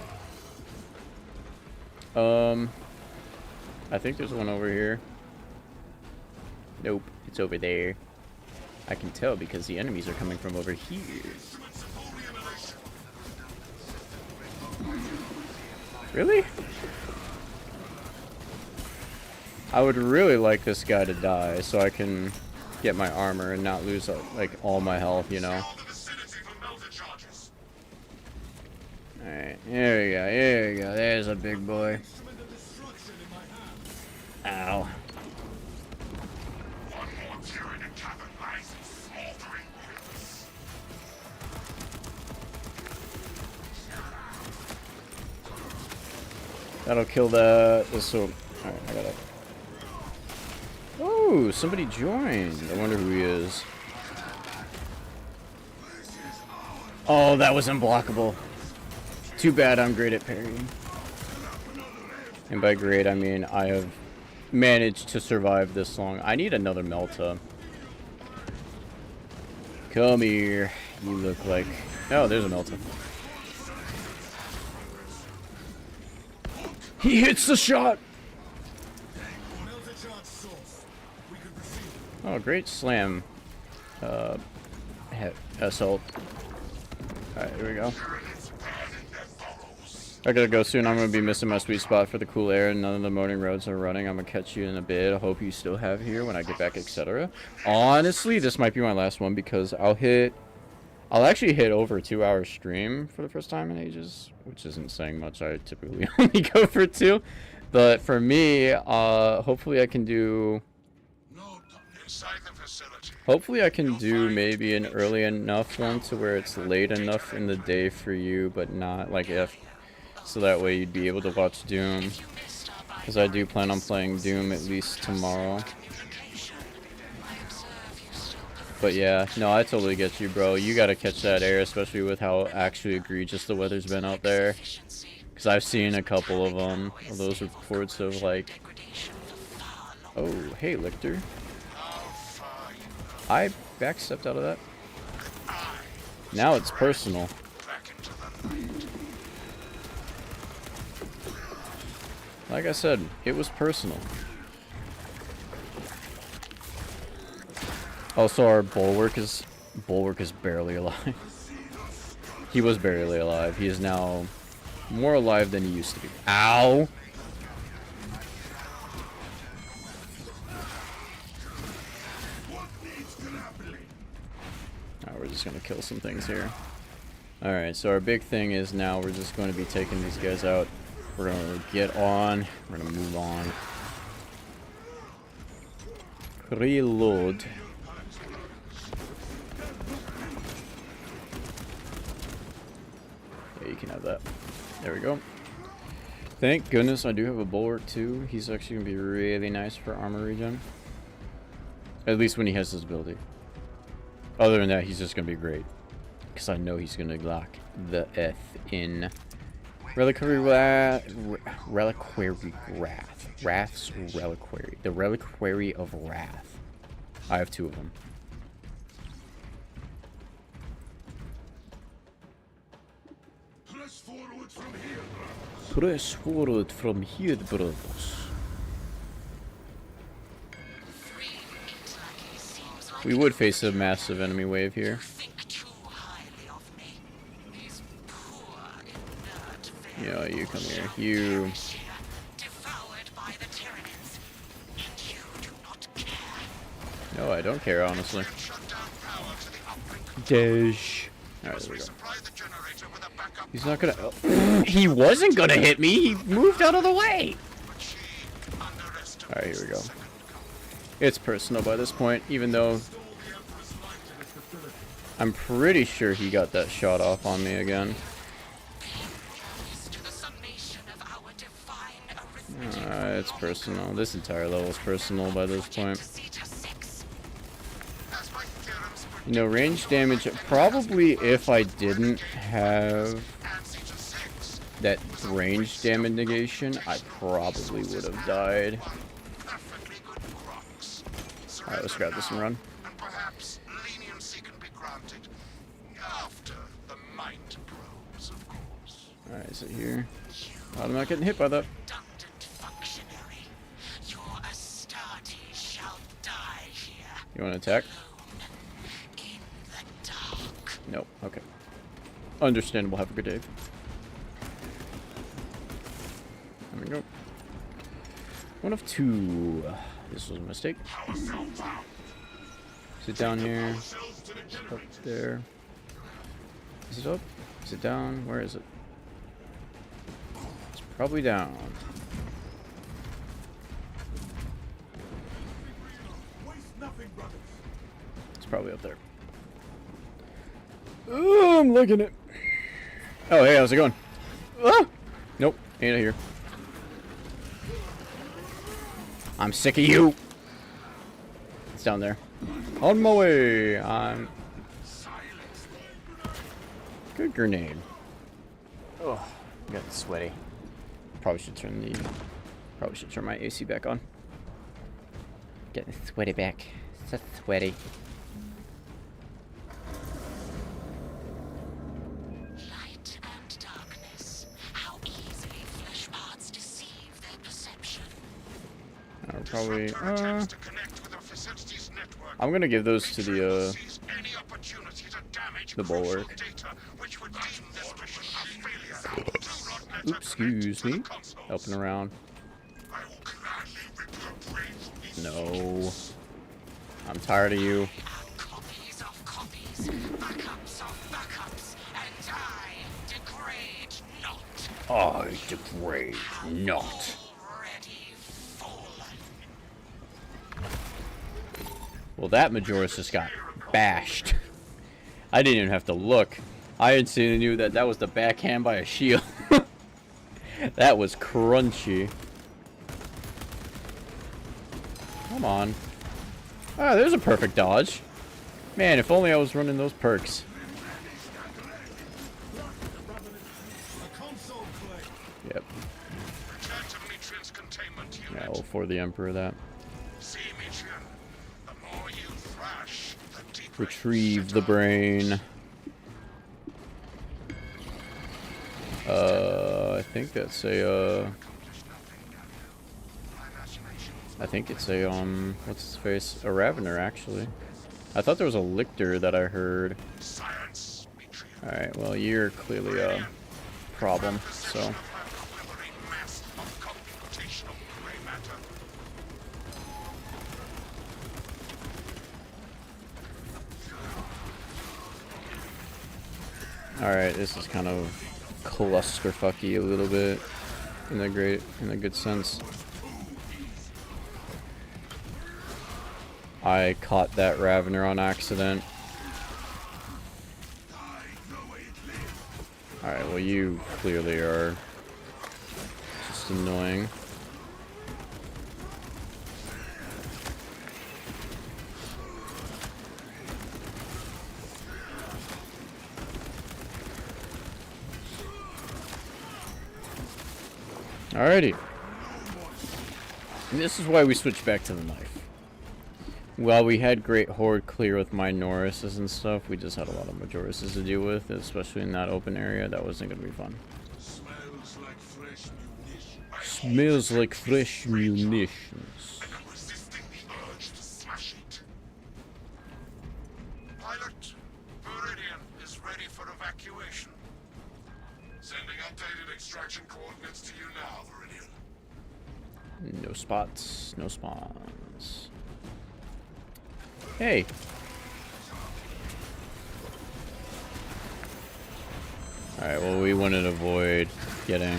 I think there's one over here. Nope, it's over there. I can tell because the enemies are coming from over here. Really? I would really like this guy to die so I can get my armor and not lose like all my health, you know. Alright, here we go, here we go. There's a big boy. Ow. That'll kill the so. Alright, I gotta. Oh, somebody joined. I wonder who he is. Oh, that was unblockable. Too bad I'm great at parrying. And by great, I mean I have managed to survive this long. I need another Melta. Come here. You look like... Oh, there's a Melta. He hits the shot! Oh, great slam. Assault. Alright, here we go. I gotta go soon. I'm gonna be missing my sweet spot for the cool air and none of the morning roads are running. I'm gonna catch you in a bit. I hope you still have here when I get back, etc. Honestly, this might be my last one because I'll actually hit over a 2-hour stream for the first time in ages, which isn't saying much. I typically only go for 2. But for me, hopefully I can do... Hopefully I can do maybe an early enough one to where it's late enough in the day for you, but not like if... So that way you'd be able to watch Doom. Because I do plan on playing Doom at least tomorrow. But yeah, no, I totally get you, bro. You gotta catch that air, especially with how actually egregious the weather's been out there. Because I've seen a couple of them, of those reports of like... Oh, hey, Lictor. I backstepped out of that. Now it's personal. Like I said, it was personal. Also, our Bulwark is barely alive. He was barely alive. He is now more alive than he used to be. Ow! Alright, we're just gonna kill some things here. Alright, so our big thing is now we're just going to be taking these guys out. We're gonna get on. We're gonna move on. Reload. Yeah, you can have that. There we go. Thank goodness I do have a Bulwark too. He's actually gonna be really nice for armor regen. At least when he has his ability. Other than that, he's just gonna be great. Because I know he's gonna lock the F in. Reliquary Wrath. Wrath's Reliquary. The Reliquary of Wrath. I have 2 of them. Press forward from here. Press forward from here, brothers. We would face a massive enemy wave here. Yeah, you come here. You. No, I don't care, honestly. Dash. Alright, there we go. He's not gonna... Oh. He wasn't gonna hit me! He moved out of the way! Alright, here we go. It's personal by this point, even though... I'm pretty sure he got that shot off on me again. It's personal. This entire level is personal by this point. You know, range damage, probably if I didn't have that range damage negation, I probably would have died. Alright, let's grab this and run. it here? I'm not getting hit by that. You want to attack? Nope. Okay. Understandable. Have a good day. There we go. One of two. This was a mistake. Is it down here? Up there. Is it up? Is it down? Where is it? It's probably down. It's probably up there. Oh, I'm liking it. Oh, hey, how's it going? Ah! Nope, ain't here. I'm sick of you. It's down there. On my way. I'm. Good grenade. Oh, I'm getting sweaty. Probably should turn my AC back on. Getting sweaty back. So sweaty. Light and darkness. How easily flesh parts deceive their perception. Probably. I'm gonna give those to the bulwark. Oops, excuse me. Helping around. No. I'm tired of you. Copies of copies, backups of backups, and I degrade not. I degrade not. Already fallen. Well, that Majoris just got bashed. I didn't even have to look. I instantly knew that that was the backhand by a shield. That was crunchy. Come on. Ah, there's a perfect dodge. Man, if only I was running those perks. Yep. Yeah, well, for the Emperor that. Retrieve the brain. I think that's a, I think it's a, what's his face? A Ravener, actually. I thought there was a Lictor that I heard. Alright, well, you're clearly a problem, so. Alright, this is kind of clusterfucky a little bit in a good sense. I caught that Ravener on accident. Alright, well you clearly are just annoying. Alrighty. And this is why we switched back to the knife. While we had great horde clear with minorises and stuff, we just had a lot of majorises to deal with, especially in that open area. That wasn't going to be fun. Smells like fresh munitions. Smells like fresh munitions. Resisting the urge to smash it. Pilot, Viridian is ready for evacuation. Sending updated extraction coordinates to you now, Viridian. No spots, no spawns. Hey. Alright, well we wanted to avoid getting...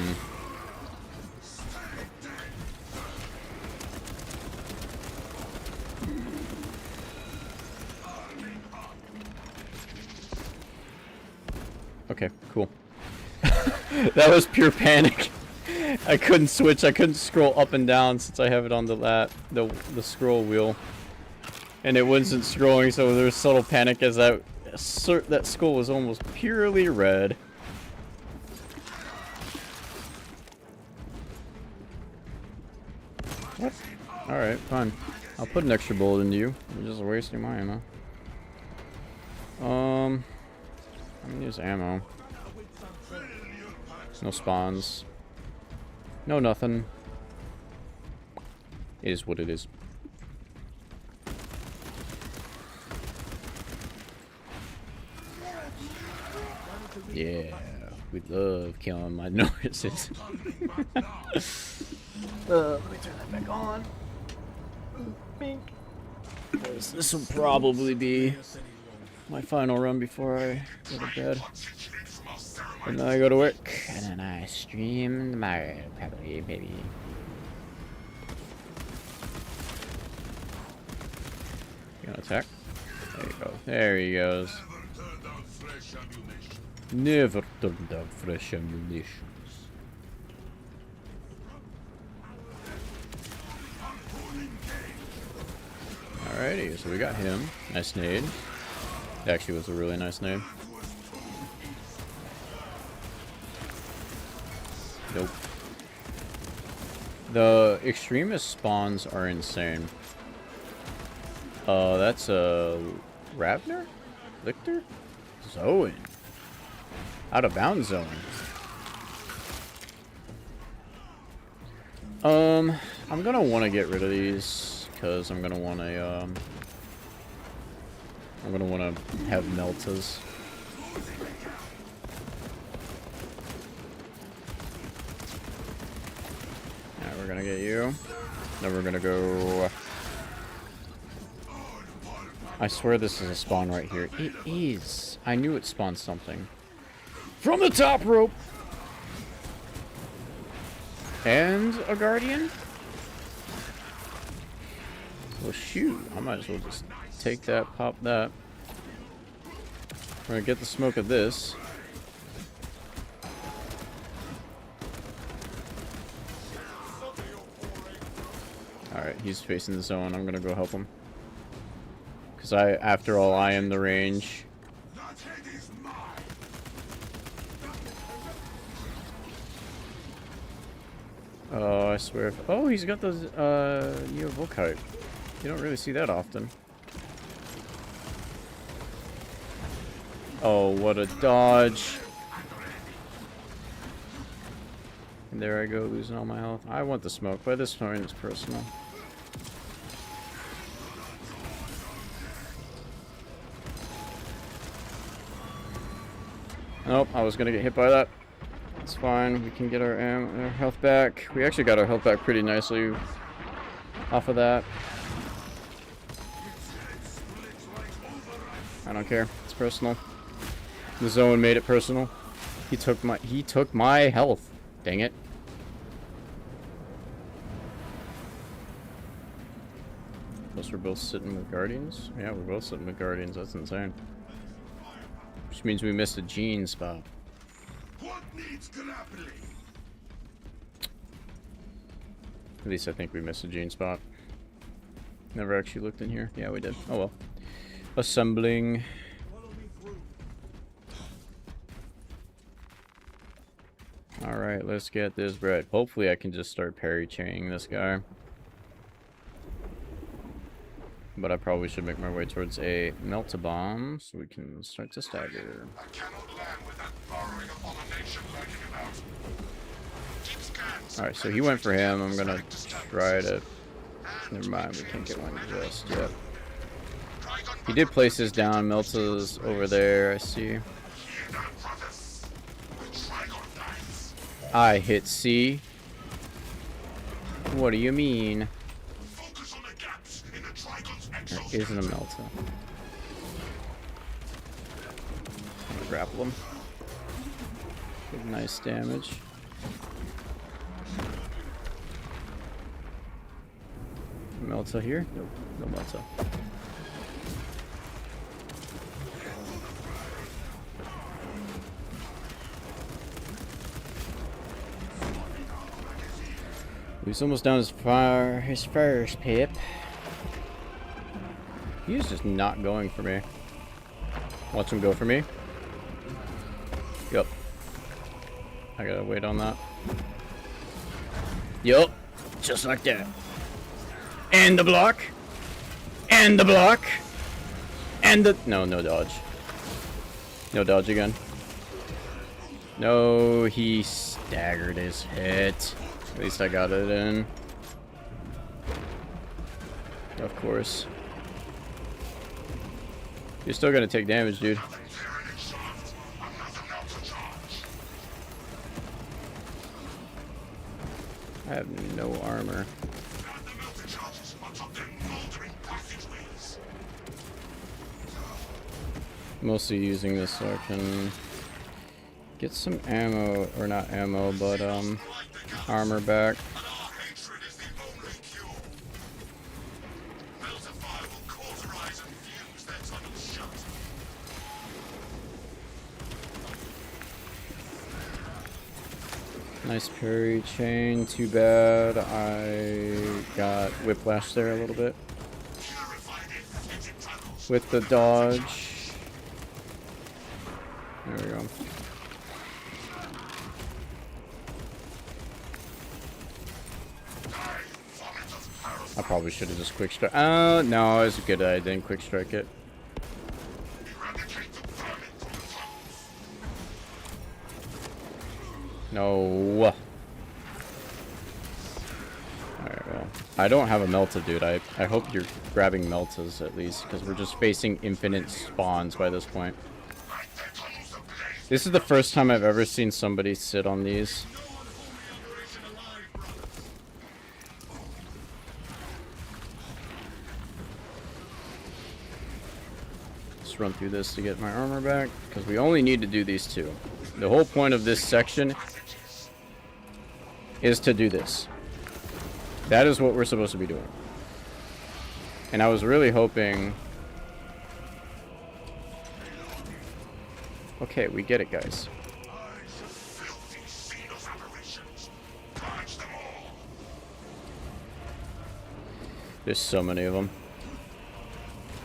Okay, cool. That was pure panic. I couldn't switch, I couldn't scroll up and down since I have it on the scroll wheel. And it wasn't scrolling, so there was subtle panic as that skull was almost purely red. What? Alright, fine. I'll put an extra bullet into you. You're just wasting my ammo. I'm gonna use ammo. No spawns. No nothing. It is what it is. Yeah, we love killing minorities. Let me turn that back on. Bink. This will probably be my final run before I go to bed. And then I go to work. And then I stream tomorrow, probably, maybe. You gonna attack? There you go. There he goes. Never turned down fresh ammunitions. Alrighty, so we got him. Nice nade. It actually was a really nice nade. Nope. The extremist spawns are insane. That's a Ravner? Lictor? Zoan. Out of bounds zone. I'm gonna want to get rid of these because I'm gonna want to have meltas. Alright, we're gonna get you. Then we're gonna go. I swear this is a spawn right here. It is. I knew it spawned something. From the top rope! And a guardian? Well, shoot. I might as well just take that, pop that. We're gonna get the smoke of this. Alright, he's facing the zone. I'm gonna go help him. Because after all, I am the range. Oh, I swear. Oh, he's got those, Neo Volkite. You don't really see that often. Oh, what a dodge. And there I go, losing all my health. I want the smoke, but this point it's personal. Nope, I was gonna get hit by that. It's fine, we can get our health back. We actually got our health back pretty nicely off of that. I don't care, it's personal. The zone made it personal. He took my health. Dang it. Plus we're both sitting with guardians? Yeah, we're both sitting with guardians, that's insane. Which means we missed a gene spot. What needs grappling? At least I think we missed a gene spot. Never actually looked in here. Yeah, we did. Oh well. Assembling. Alright, let's get this bread. Hopefully I can just start parry chaining this guy. But I probably should make my way towards a melt-a-bomb so we can start to stagger. I cannot land with that burrowing abomination lurking about. Keep scans. Alright, so he went for him. I'm gonna try to... Never mind, we can't get one just yet. He did place his down. Melta's over there, I see. I hit C. What do you mean? There isn't a Melta. I'm gonna grapple him. Good, nice damage. Melta here? Nope, no Melta. He's almost down his first pip. He is just not going for me. Watch him go for me. Yup. I gotta wait on that. Yup. Just like that. And the block. And the block. And the... No, no dodge. No dodge again. No, he staggered his hit. At least I got it in. Of course. You're still gonna take damage, dude. I have no armor. Mostly using this so I can get some ammo, or not ammo, but armor back. Nice parry chain. Too bad I got whiplash there a little bit with the dodge. There we go. I probably should have just quick strike. No, it's good I didn't quick strike it. No. Alright, well. I don't have a Melta, dude. I hope you're grabbing Meltas at least, because we're just facing infinite spawns by this point. This is the first time I've ever seen somebody sit on these. Let's run through this to get my armor back, because we only need to do these two. The whole point of this section is to do this. That is what we're supposed to be doing. And I was really hoping... Okay, we get it, guys. There's so many of them.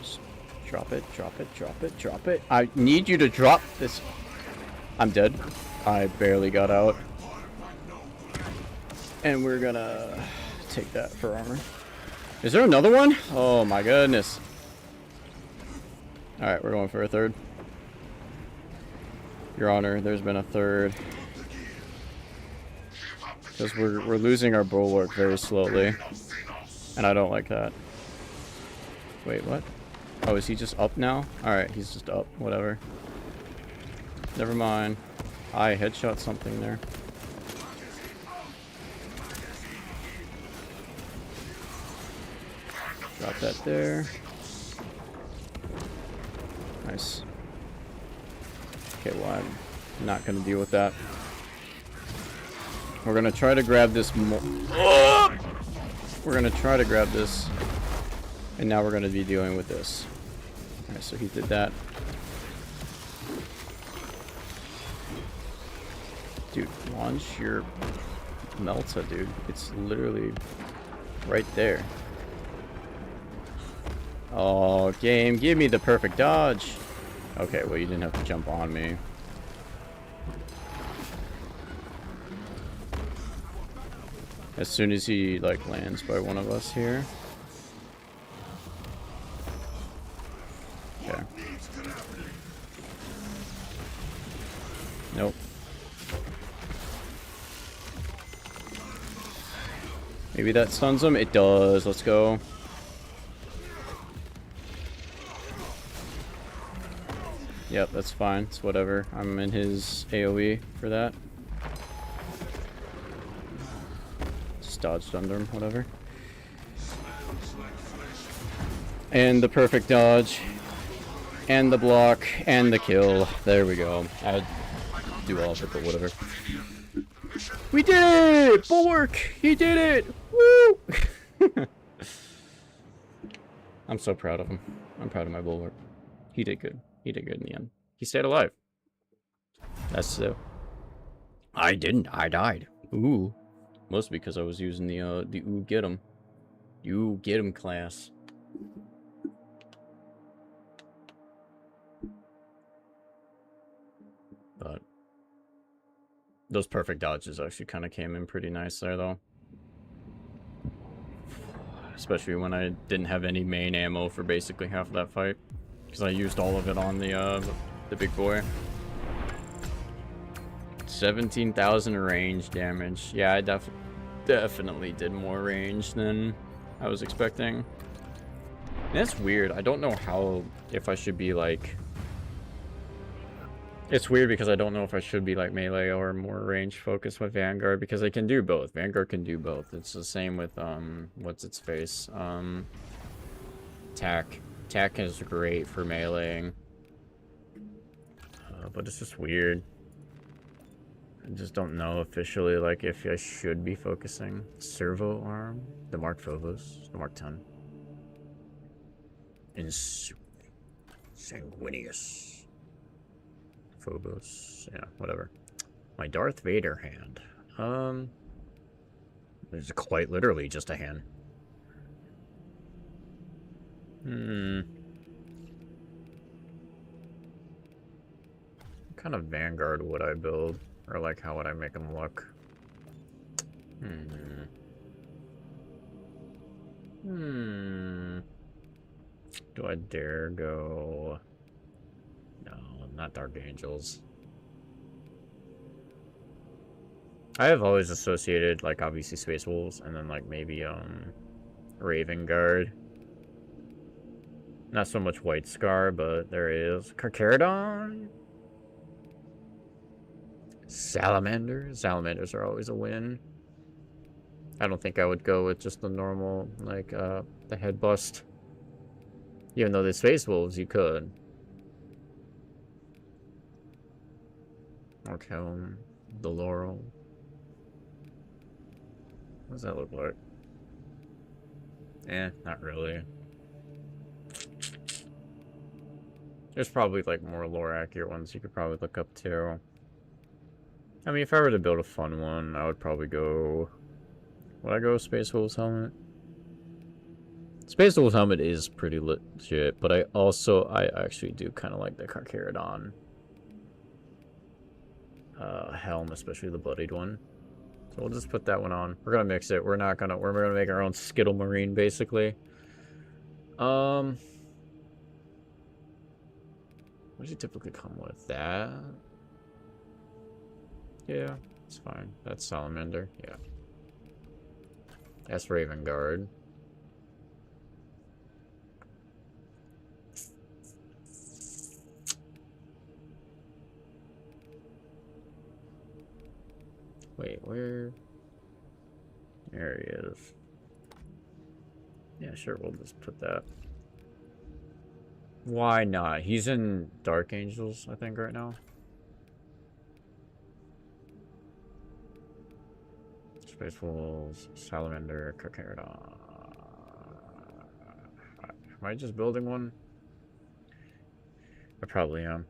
Just drop it, drop it, drop it, drop it. I need you to drop this. I'm dead. I barely got out. And we're gonna take that for armor. Is there another one? Oh my goodness. Alright, we're going for a third. Your Honor, there's been a third. Because we're losing our bulwark very slowly. And I don't like that. Wait, what? Oh, is he just up now? Alright, he's just up. Whatever. Never mind. I headshot something there. Drop that there. Nice. Okay, well, I'm not going to deal with that. We're going to try to grab this more. Oh! We're going to try to grab this. And now we're going to be dealing with this. Alright, so he did that. Dude, launch your Melta, dude. It's literally right there. Oh, game, give me the perfect dodge. Okay, well, you didn't have to jump on me. As soon as he, like, lands by one of us here. Okay. Nope. Maybe that stuns him? It does. Let's go. Yep, that's fine. It's whatever. I'm in his AoE for that. Just dodged under him, whatever. And the perfect dodge. And the block. And the kill. There we go. I'd do all of it, but whatever. We did it! Bulwark! He did it! Woo! I'm so proud of him. I'm proud of my Bulwark. He did good. He did good in the end. He stayed alive. That's so. I didn't. I died. Ooh. Mostly because I was using the ooh get him. You get him class. But those perfect dodges actually kind of came in pretty nice there, though. Especially when I didn't have any main ammo for basically half of that fight. Because I used all of it on the big boy. 17,000 range damage. Yeah, I definitely did more range than I was expecting. That's weird. I don't know how, if I should be like... It's weird because I don't know if I should be like melee or more range focused with Vanguard, because I can do both. Vanguard can do both. It's the same with, what's its face? Tac. Tac is great for meleeing. But it's just weird. I just don't know officially, like, if I should be focusing. Servo arm? The Mark Phobos? The Mark 10. Sanguinius. Phobos. Yeah, whatever. My Darth Vader hand. It's quite literally just a hand. What kind of Vanguard would I build? Or, like, how would I make them look? Do I dare go... No, not Dark Angels. I have always associated, like, obviously Space Wolves, and then, like, maybe, Raven Guard. Not so much White Scar, but there is. Carcharodon? Salamanders? Salamanders are always a win. I don't think I would go with just the normal, like, the head bust. Even though the Space Wolves, you could. Orkelm, the Laurel. What does that look like? Not really. There's probably, like, more lore-accurate ones you could probably look up, too. I mean, if I were to build a fun one, I would probably go... Would I go Space Wolves Helmet? Space Wolves Helmet is pretty legit, but I actually do kind of like the Carcharodon helm, especially the bloodied one. So we'll just put that one on. We're gonna mix it. We're gonna make our own Skittle Marine, basically. What does it typically come with? That? Yeah, it's fine. That's Salamander. Yeah. That's Raven Guard. Wait, where? There he is. Yeah, sure, we'll just put that. Why not? He's in Dark Angels, I think, right now. Space Wolves, Salamander, Carcharodon. Am I just building one? I probably am.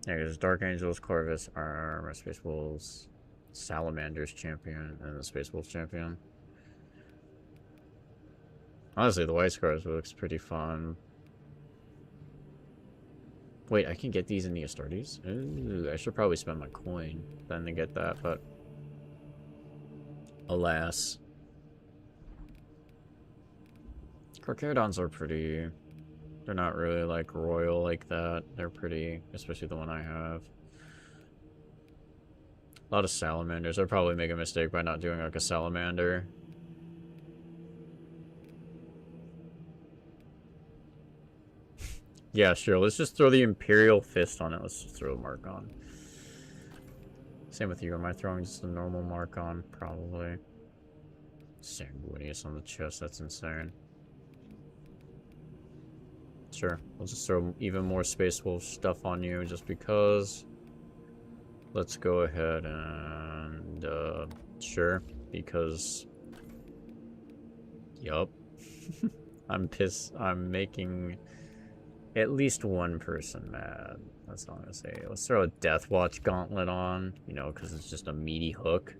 There's Dark Angels, Corvus, Armor, Space Wolves, Salamander's champion, and the Space Wolves champion. Honestly, the White Scars looks pretty fun. Wait, I can get these in the Astartes? Ooh, I should probably spend my coin then to get that, but... Alas. Carcharodons are pretty... They're not really, like, royal like that. They're pretty, especially the one I have. A lot of Salamanders. I'd probably make a mistake by not doing, like, a Salamander. Yeah, sure. Let's just throw the Imperial Fist on it. Let's just throw a mark on. Same with you. Am I throwing just a normal mark on? Probably. Sanguinius on the chest. That's insane. Sure. We'll just throw even more Space Wolf stuff on you just because. Let's go ahead and... sure. Because... Yup. I'm pissed. I'm making... at least one person mad. That's all I'm gonna say. Let's throw a Death Watch gauntlet on, you know, because it's just a meaty hook.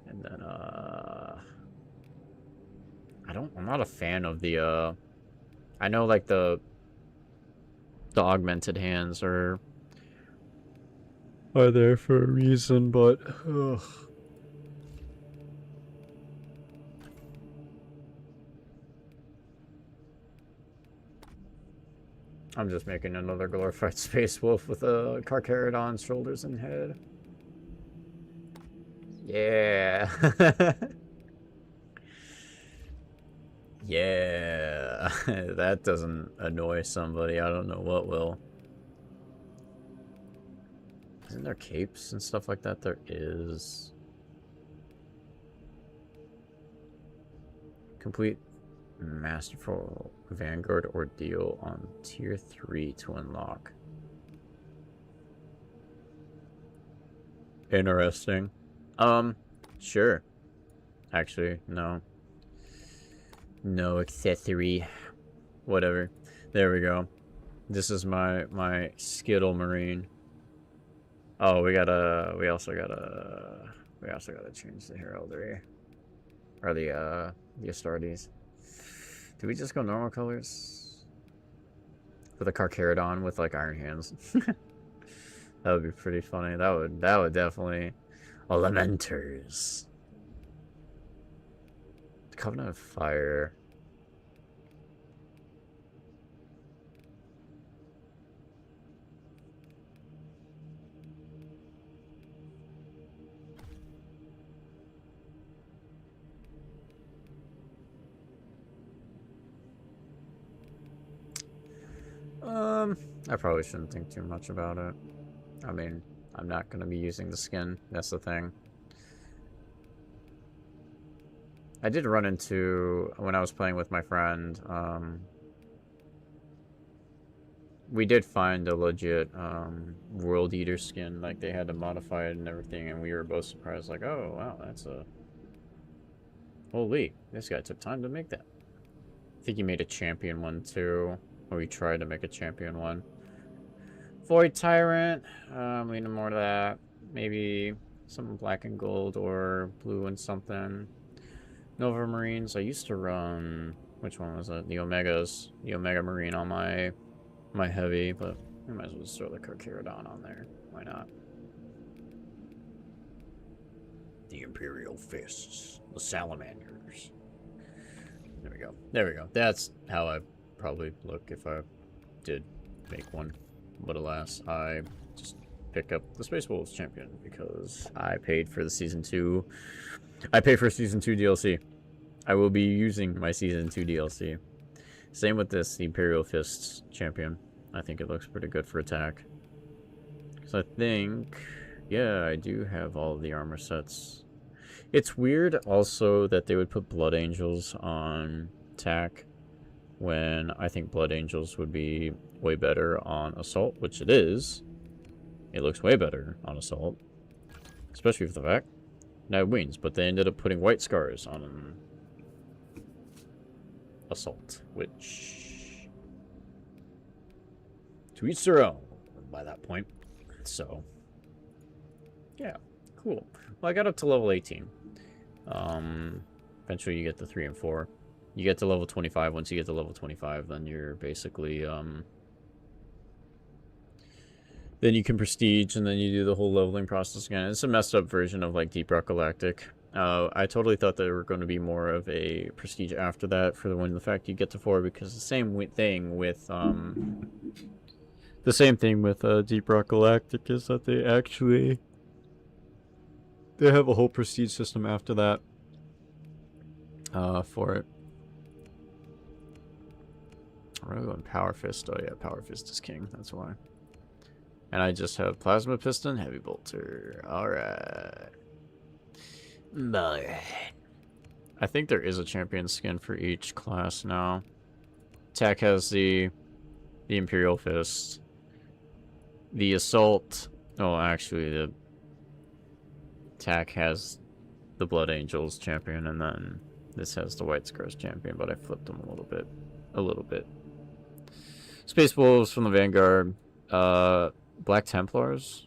And then, I'm not a fan of the, I know, like, the augmented hands are there for a reason, but, ugh. I'm just making another glorified space wolf with a Carcharodon shoulders and head. Yeah. Yeah. That doesn't annoy somebody. I don't know what will. Isn't there capes and stuff like that? There is. Complete Masterful Vanguard Ordeal on Tier 3 to unlock. Interesting. Sure. Actually, no. No accessory. Whatever. There we go. This is my Skittle Marine. Oh, we also gotta change the heraldry. Or the Astartes. Do we just go normal colors? With a Carcharodon with like iron hands. That would be pretty funny. That would definitely Elementers. Covenant of Fire. I probably shouldn't think too much about it. I mean, I'm not going to be using the skin. That's the thing. I did run into, when I was playing with my friend, we did find a legit World Eater skin. Like, they had to modify it and everything, and we were both surprised, like, oh, wow, that's a... Holy, this guy took time to make that. I think he made a champion one, too. Or he tried to make a champion one. Void Tyrant, leaning more to that. Maybe some black and gold or blue and something. Nova Marines. I used to run, which one was it? The Omegas. The Omega Marine on my heavy, but we might as well just throw the Carcharodon on there. Why not? The Imperial Fists. The Salamanders. There we go. There we go. That's how I probably look if I did make one. But alas, I just pick up the Space Wolves champion because I paid for the Season 2. I paid for Season 2 DLC. I will be using my Season 2 DLC. Same with this, the Imperial Fists champion. I think it looks pretty good for attack. So I think, yeah, I do have all of the armor sets. It's weird also that they would put Blood Angels on attack when I think Blood Angels would be way better on Assault, which it is. It looks way better on Assault. Especially for the fact that it wins, but they ended up putting White Scars on Assault, which... to each their own by that point. So, yeah, cool. Well, I got up to level 18. Eventually you get to 3 and 4. You get to level 25. Once you get to level 25, then you're basically, then you can prestige, and then you do the whole leveling process again. It's a messed up version of, like, Deep Rock Galactic. I totally thought there were going to be more of a prestige after that for the fact you get to 4, because the same thing with, Deep Rock Galactic is that they have a whole prestige system after that, for it. I'm going Power Fist. Oh yeah, Power Fist is king. That's why. And I just have Plasma Piston, Heavy Bolter. Alright. I think there is a champion skin for each class now. Attack has the Imperial Fist. The Assault... Oh, actually, the Attack has the Blood Angels champion, and then this has the White Scars champion, but I flipped them a little bit. Space Wolves from the Vanguard. Black Templars?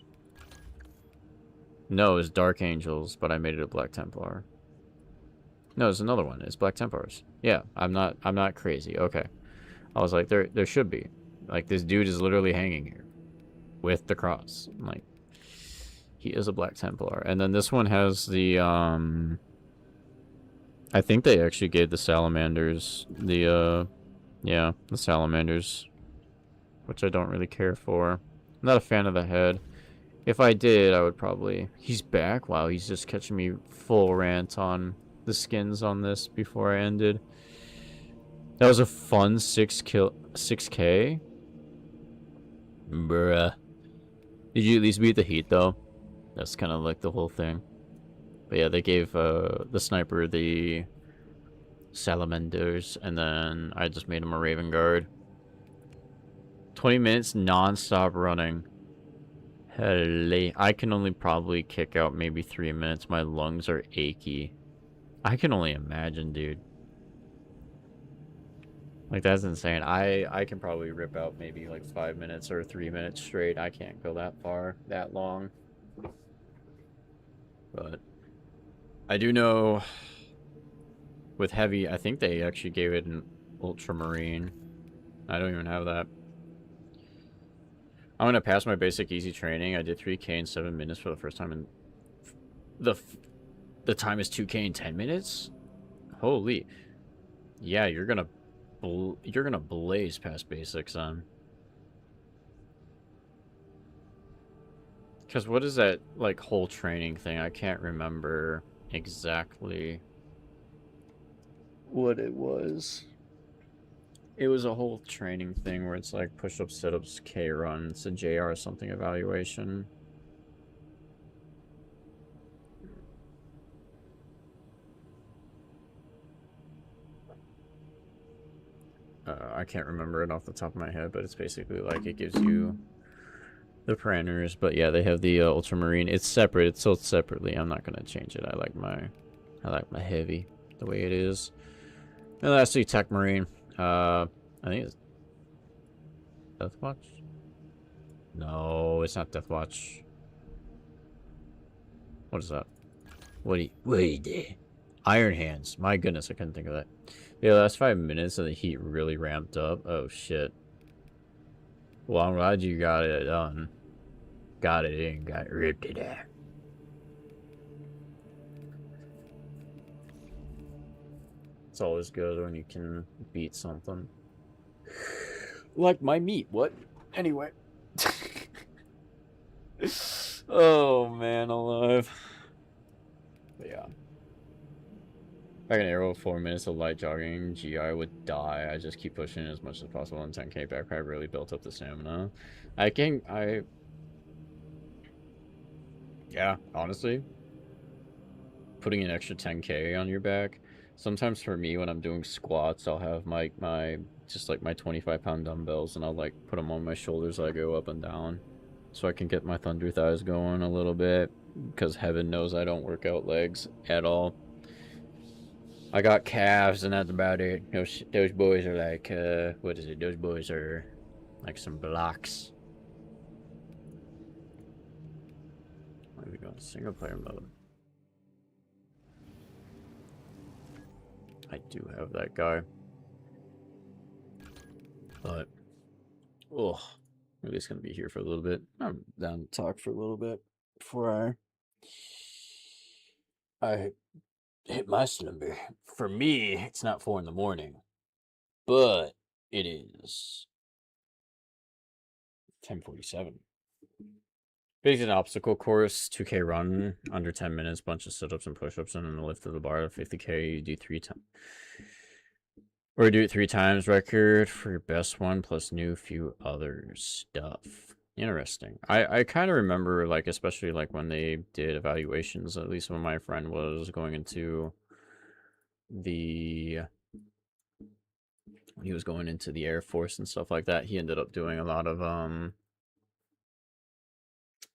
No, it's Dark Angels, but I made it a Black Templar. No, it's another one. It's Black Templars. Yeah, I'm not crazy. Okay. I was like, there should be. Like, this dude is literally hanging here with the cross. I'm like, he is a Black Templar. And then this one has the I think they actually gave the Salamanders the Salamanders which I don't really care for. I'm not a fan of the head. If I did, I would probably... He's back? Wow, he's just catching me full rant on the skins on this before I ended. That was a fun 6K? Bruh. Did you at least beat the heat, though? That's kind of like the whole thing. But yeah, they gave the sniper the salamanders, and then I just made him a Raven Guard. 20 minutes non-stop running. Helly. I can only probably kick out maybe 3 minutes. My lungs are achy. I can only imagine, dude. Like, that's insane. I can probably rip out maybe like 5 minutes or 3 minutes straight. I can't go that far, that long. But I do know with heavy, I think they actually gave it an ultramarine. I don't even have that. I'm gonna pass my basic easy training. I did 3K in 7 minutes for the first time, and the time is 2K in 10 minutes. Holy, yeah, you're gonna blaze past basics then. Because what is that like whole training thing? I can't remember exactly what it was. It was a whole training thing where it's like push-ups, sit-ups, K run. It's a JR something evaluation. I can't remember it off the top of my head, but it's basically like it gives you the parameters. But yeah, they have the ultramarine. It's separate. It's sold separately. I'm not gonna change it. I like my heavy the way it is. And lastly, Tech Marine. I think it's Death Watch. No, it's not Death Watch. What is that? What do you do? Iron Hands. My goodness, I couldn't think of that. Yeah, the last 5 minutes and the heat really ramped up. Oh shit. Well, I'm glad you got it done. Got it in, got ripped it out. It's always good when you can beat something. Like my meat, what? Anyway. Oh man, alive. But yeah. If I can arrow 4 minutes of light jogging, GI would die. I just keep pushing as much as possible in 10K backpack really built up the stamina. Yeah, honestly. Putting an extra 10K on your back. Sometimes for me, when I'm doing squats, I'll have just like my 25-pound dumbbells, and I'll like put them on my shoulders as I go up and down, so I can get my thunder thighs going a little bit. Because heaven knows I don't work out legs at all. I got calves, and that's about it. Those boys are like, what is it? Those boys are like some blocks. Where we go? Single player mode. I do have that guy. But, oh, maybe it's going to be here for a little bit. I'm down to talk for a little bit before I hit my slumber. For me, it's not 4 in the morning, but it is 10:47. Basically an obstacle course, 2K run, under 10 minutes, bunch of sit-ups and push-ups, and then the lift of the bar. 50K, you do 3 times. Or do it 3 times record for your best one, plus new few other stuff. Interesting. I kind of remember, like, especially, like, when they did evaluations, at least when my friend was going into the... When he was going into the Air Force and stuff like that, he ended up doing a lot of,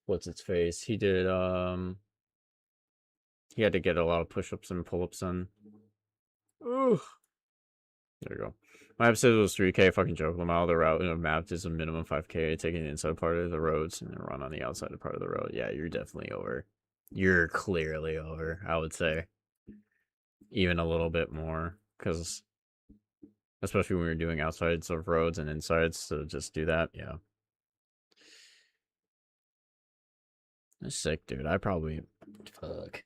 what's its face? He did, he had to get a lot of push-ups and pull-ups in. Ooh. There you go. My episode was 3K. Fucking joke. A mile of the route in a map is a minimum 5K. Taking the inside part of the roads and then run on the outside part of the road. Yeah, you're definitely over. You're clearly over, I would say. Even a little bit more. Because, especially when you're doing outsides of roads and insides, to just do that, yeah. That's sick, dude. I probably... Fuck.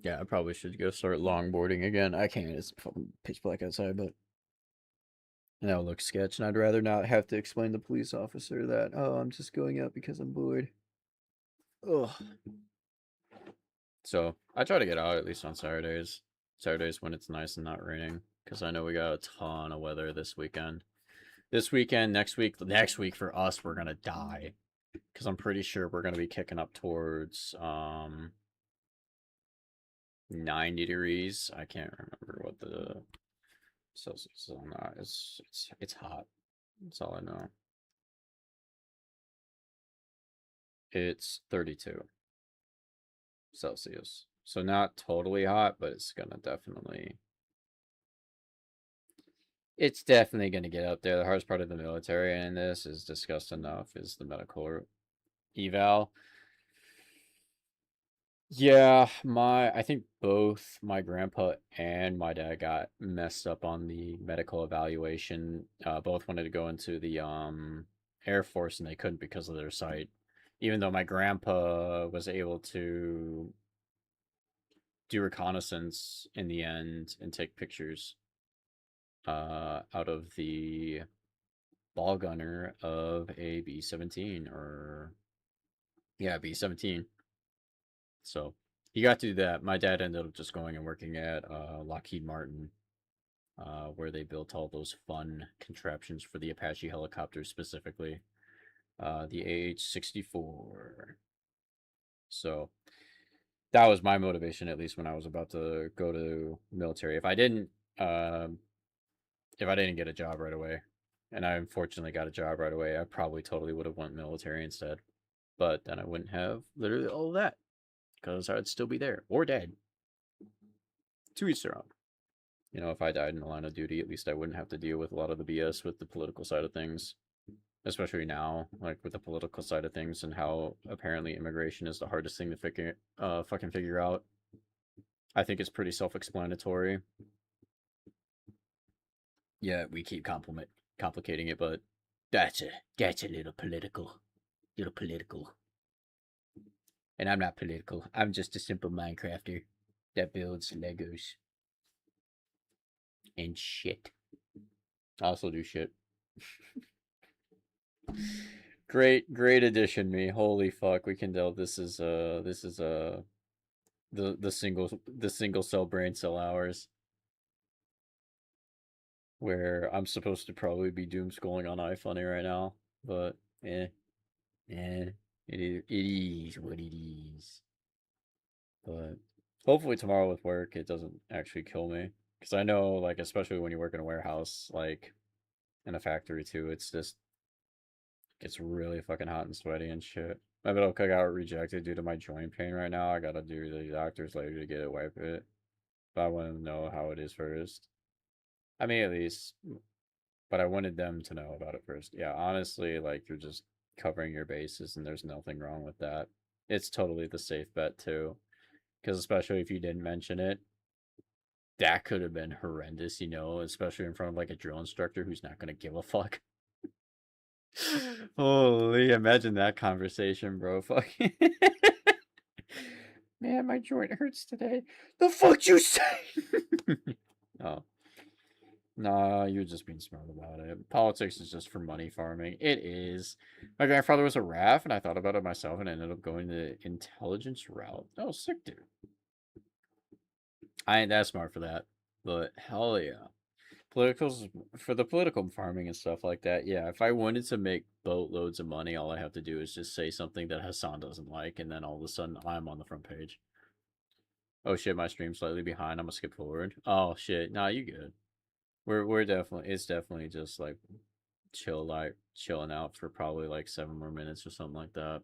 Yeah, I probably should go start longboarding again. I can't. It's fucking pitch black outside, but that'll look sketch, and I'd rather not have to explain to the police officer that, oh, I'm just going out because I'm bored. Ugh. So I try to get out at least on Saturdays. Saturdays when it's nice and not raining, because I know we got a ton of weather this weekend. This weekend, next week for us, we're gonna die, because I'm pretty sure we're gonna be kicking up towards 90 degrees. I can't remember what the Celsius is on that. It's hot. That's all I know. It's 32 Celsius. So not totally hot, but it's gonna definitely get up there. The hardest part of the military in this is discussed enough is the medical eval. Yeah, I think both my grandpa and my dad got messed up on the medical evaluation. Both wanted to go into the Air Force and they couldn't because of their sight. Even though my grandpa was able to do reconnaissance in the end and take pictures out of the ball gunner of a B-17 or yeah, B-17. So he got to do that. My dad ended up just going and working at Lockheed Martin, where they built all those fun contraptions for the Apache helicopters specifically, the AH-64. So that was my motivation, at least when I was about to go to military. If I didn't get a job right away, and I unfortunately got a job right away, I probably totally would have went military instead. But then I wouldn't have literally all of that, because I'd still be there or dead. To each their own. You know, if I died in the line of duty, at least I wouldn't have to deal with a lot of the BS with the political side of things. Especially now, like with the political side of things and how apparently immigration is the hardest thing to fucking figure out. I think it's pretty self-explanatory. Yeah, we keep complicating it, but that's a little political. And I'm not political. I'm just a simple Minecrafter that builds Legos and shit. I also do shit. Great addition, me. Holy fuck, we can tell this is the single cell brain cell hours, where I'm supposed to probably be doom scrolling on iFunny right now, but it is what it is. But hopefully tomorrow with work it doesn't actually kill me, because I know, like, especially when you work in a warehouse, like in a factory too, it's really fucking hot and sweaty and shit. My middle cook got rejected due to my joint pain right now. I gotta do the doctors later to get it wipe it. But I want to know how it is first. I mean, at least, but I wanted them to know about it first. Yeah, honestly, like, you're just covering your bases and there's nothing wrong with that. It's totally the safe bet too. Because especially if you didn't mention it, that could have been horrendous, you know, especially in front of like a drill instructor who's not gonna give a fuck. Holy, imagine that conversation, bro. Fuck. Man, my joint hurts today. The fuck you say? Oh. Nah, you're just being smart about it. Politics is just for money farming. It is. My grandfather was a RAF, and I thought about it myself and ended up going the intelligence route. Oh, sick, dude. I ain't that smart for that. But hell yeah. Politicals for the political farming and stuff like that. Yeah, if I wanted to make boatloads of money, all I have to do is just say something that Hassan doesn't like, and then all of a sudden I'm on the front page. Oh shit, my stream's slightly behind. I'm gonna skip forward. Oh shit, nah, you good. We're definitely, it's definitely just like chilling out for probably like 7 more minutes or something like that.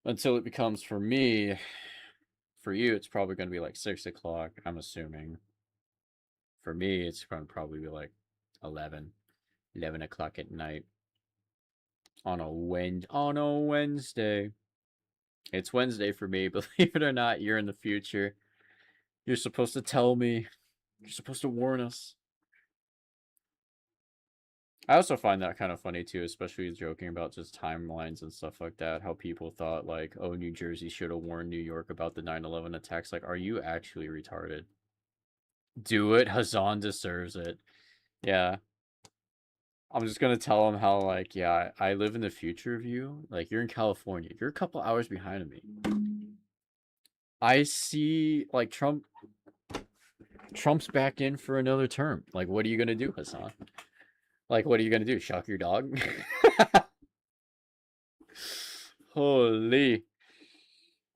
Until it becomes, for me, for you, it's probably gonna be like 6 o'clock, I'm assuming. For me, it's gonna probably be like 11 o'clock at night on a Wednesday. It's Wednesday for me, believe it or not. You're in the future. You're supposed to tell me. You're supposed to warn us. I also find that kind of funny too, especially joking about just timelines and stuff like that. How people thought like, oh, New Jersey should have warned New York about the 9/11 attacks. Like, are you actually retarded? Do it. Hassan deserves it. Yeah. I'm just gonna tell him how like, yeah, I live in the future of you. Like, you're in California. You're a couple hours behind of me. I see like Trump's back in for another term. Like, what are you gonna do, Hassan? Like, what are you gonna do? Shock your dog? Holy.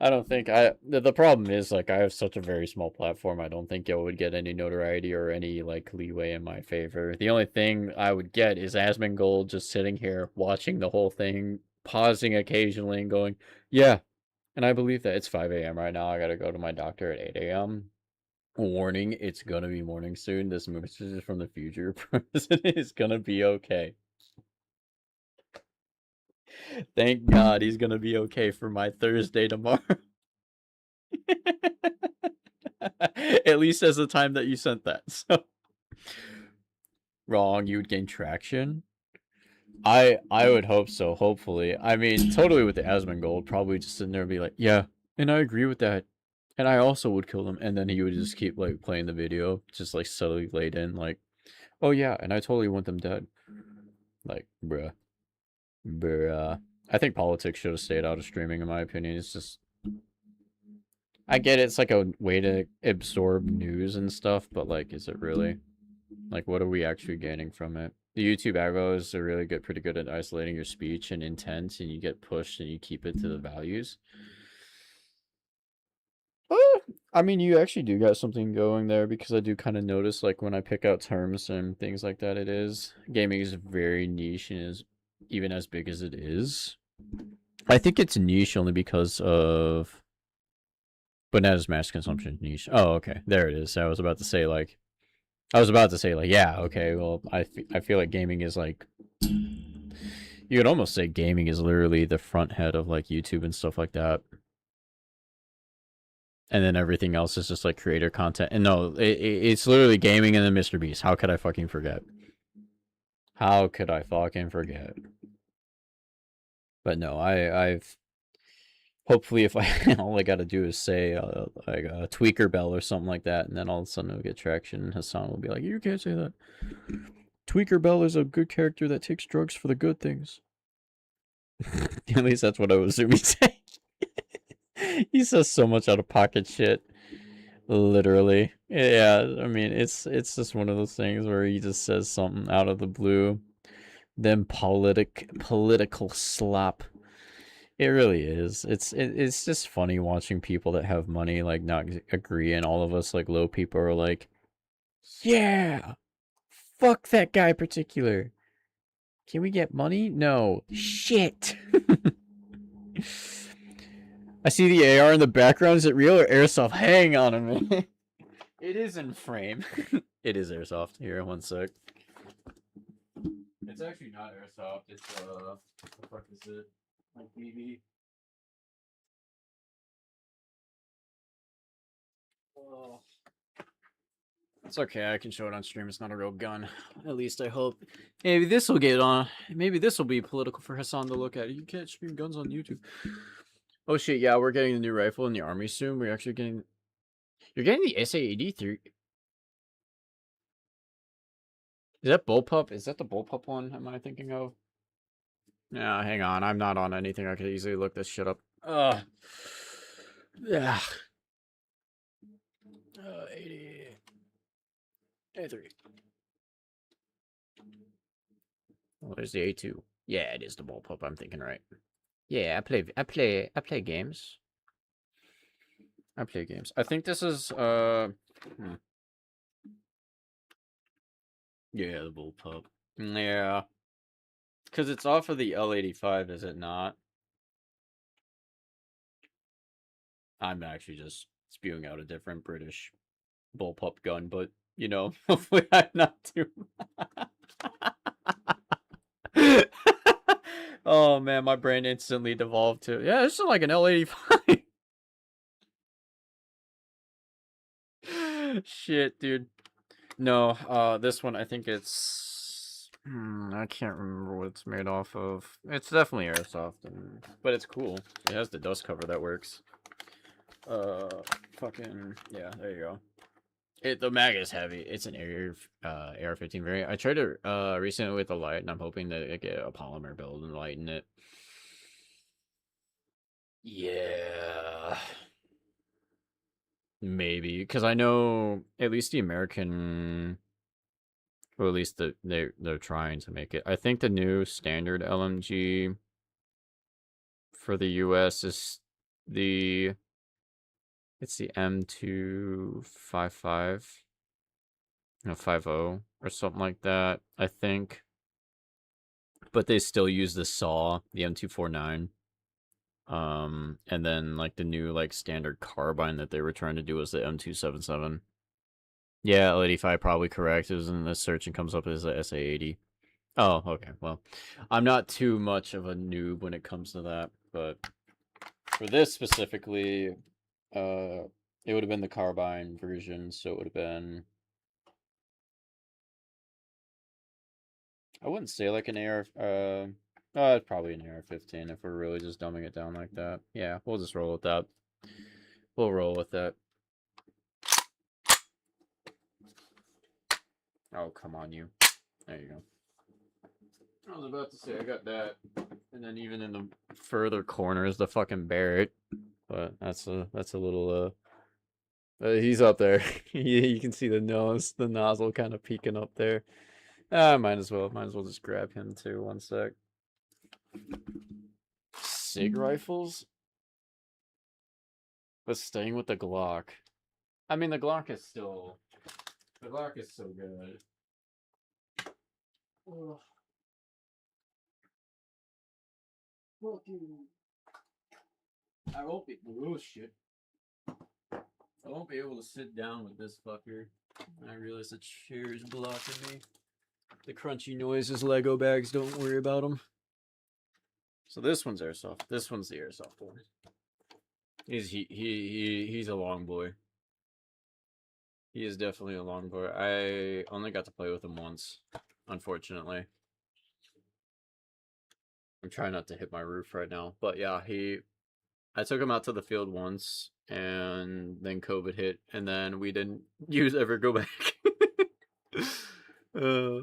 I don't think the problem is like I have such a very small platform. I don't think it would get any notoriety or any like leeway in my favor. The only thing I would get is Asmongold just sitting here watching the whole thing, pausing occasionally and going, "Yeah." And I believe that it's 5 a.m. right now. I gotta go to my doctor at 8 a.m. Warning, it's gonna be morning soon. This message is from the future. President is gonna be okay. Thank God he's gonna be okay for my Thursday tomorrow. At least as the time that you sent that. So wrong, you would gain traction. I would hope so, hopefully. I mean, totally with the Asmongold, probably just sitting there and be like, yeah, and I agree with that. And I also would kill them. And then he would just keep like playing the video, just like subtly laid in, like, oh yeah, and I totally want them dead. Like, bruh. Bruh. I think politics should have stayed out of streaming, in my opinion. It's just, I get it's like a way to absorb news and stuff, but like, is it really? Like, what are we actually gaining from it? The YouTube algos are really good, pretty good at isolating your speech and intent, and you get pushed and you keep it to the values. I mean, you actually do got something going there because I do kind of notice, like, when I pick out terms and things like that, gaming is very niche and is even as big as it is. I think it's niche only because of bananas mass consumption niche. Oh, okay. There it is. I was about to say, like, yeah, okay, well, I feel like gaming is like, you could almost say gaming is literally the front head of like YouTube and stuff like that. And then everything else is just like creator content. And no, it's literally gaming and then Mr. Beast. How could I fucking forget? How could I fucking forget? But no, I've hopefully if I all I gotta do is say like a tweaker bell or something like that, and then all of a sudden it'll get traction. And Hassan will be like, "You can't say that. Tweaker Bell is a good character that takes drugs for the good things." At least that's what I would assume he'd say. He says so much out of pocket shit. Literally. Yeah, I mean, it's just one of those things where he just says something out of the blue. Then political slop. It really is. It's just funny watching people that have money like not agree, and all of us like low people are like, yeah, fuck that guy particular. Can we get money? No. Shit. I see the AR in the background. Is it real or airsoft? Hang on a minute. It is in frame. It is airsoft. Here, one sec. It's actually not airsoft. It's what the fuck is it? Like BB. Oh. It's okay. I can show it on stream. It's not a real gun. At least I hope. Maybe this will get on. Maybe this will be political for Hassan to look at. You can't stream guns on YouTube. Oh shit! Yeah, we're getting the new rifle in the army soon. We're actually getting. You're getting the SA-83. Is that bullpup? Is that the bullpup one? Am I thinking of? Yeah, hang on. I'm not on anything. I could easily look this shit up. Yeah. 80. 83. Oh, there's the A2. Yeah, it is the bullpup. I'm thinking right. Yeah, I play games. I play games. I think this is yeah, the bullpup. Yeah. Because it's off of the L85, is it not? I'm actually just spewing out a different British bullpup gun, but, you know, hopefully I'm not too... Oh, man, my brain instantly devolved to... Yeah, this is like an L85. Shit, dude. No, this one, I think it's... I can't remember what it's made off of. It's definitely airsoft, but it's cool. It has the dust cover that works. Fucking yeah. There you go. The mag is heavy. It's an AR-15 variant. I tried it recently with the light, and I'm hoping to get a polymer build and lighten it. Yeah, maybe because I know at least the American, or at least they're trying to make it. I think the new standard LMG for the US is the it's the M255, 50 or something like that, I think. But they still use the saw, the M249. And then like the new like standard carbine that they were trying to do was the M277. Yeah, L85 probably correct. It was in the search and comes up as a SA80. Oh, okay. Well, I'm not too much of a noob when it comes to that, but for this specifically, it would have been the carbine version, so it would have been. I wouldn't say like an AR. It's probably an AR-15 if we're really just dumbing it down like that. Yeah, we'll just roll with that. We'll roll with that. Oh, come on, you. There you go. I was about to say I got that, and then even in the further corner is the fucking Barrett, but that's a little he's up there. You can see the nozzle kind of peeking up there. Might as well just grab him too. One sec. Sig rifles, but staying with the Glock. I mean, the Glock is still good. Ugh. I won't be. Oh shit! I won't be able to sit down with this fucker. I realize the chair is blocking me. The crunchy noises, Lego bags. Don't worry about them. So this one's airsoft. This one's the airsoft one. He's a long boy. He is definitely a long boy. I only got to play with him once, unfortunately. I'm trying not to hit my roof right now, but yeah, I took him out to the field once, and then COVID hit, and then we didn't ever go back. uh,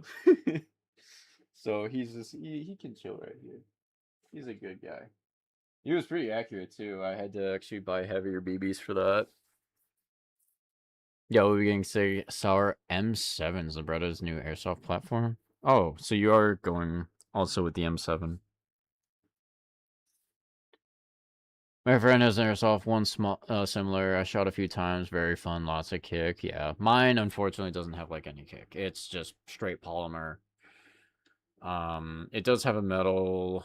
so he can chill right here. He's a good guy. He was pretty accurate too. I had to actually buy heavier BBs for that. Yeah, we'll be getting say Sour M7's Libretta's new airsoft platform. Oh, so you are going also with the M7. My friend has an airsoft one small similar. I shot a few times, very fun, lots of kick. Yeah. Mine unfortunately doesn't have like any kick. It's just straight polymer. It does have a metal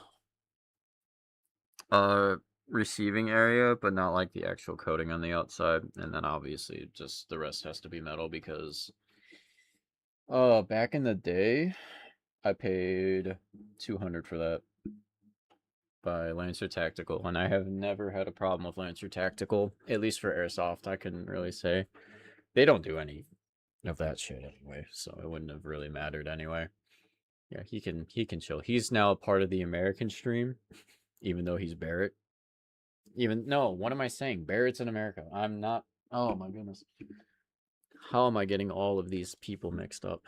receiving area, but not like the actual coating on the outside. And then obviously just the rest has to be metal because back in the day I paid 200 for that by Lancer Tactical, and I have never had a problem with Lancer Tactical, at least for airsoft. I couldn't really say. They don't do any of that shit anyway, so it wouldn't have really mattered anyway. Yeah, he can chill. He's now a part of the American stream, even though he's Barrett. No, what am I saying? Barrett's in America. I'm not. Oh my goodness. How am I getting all of these people mixed up?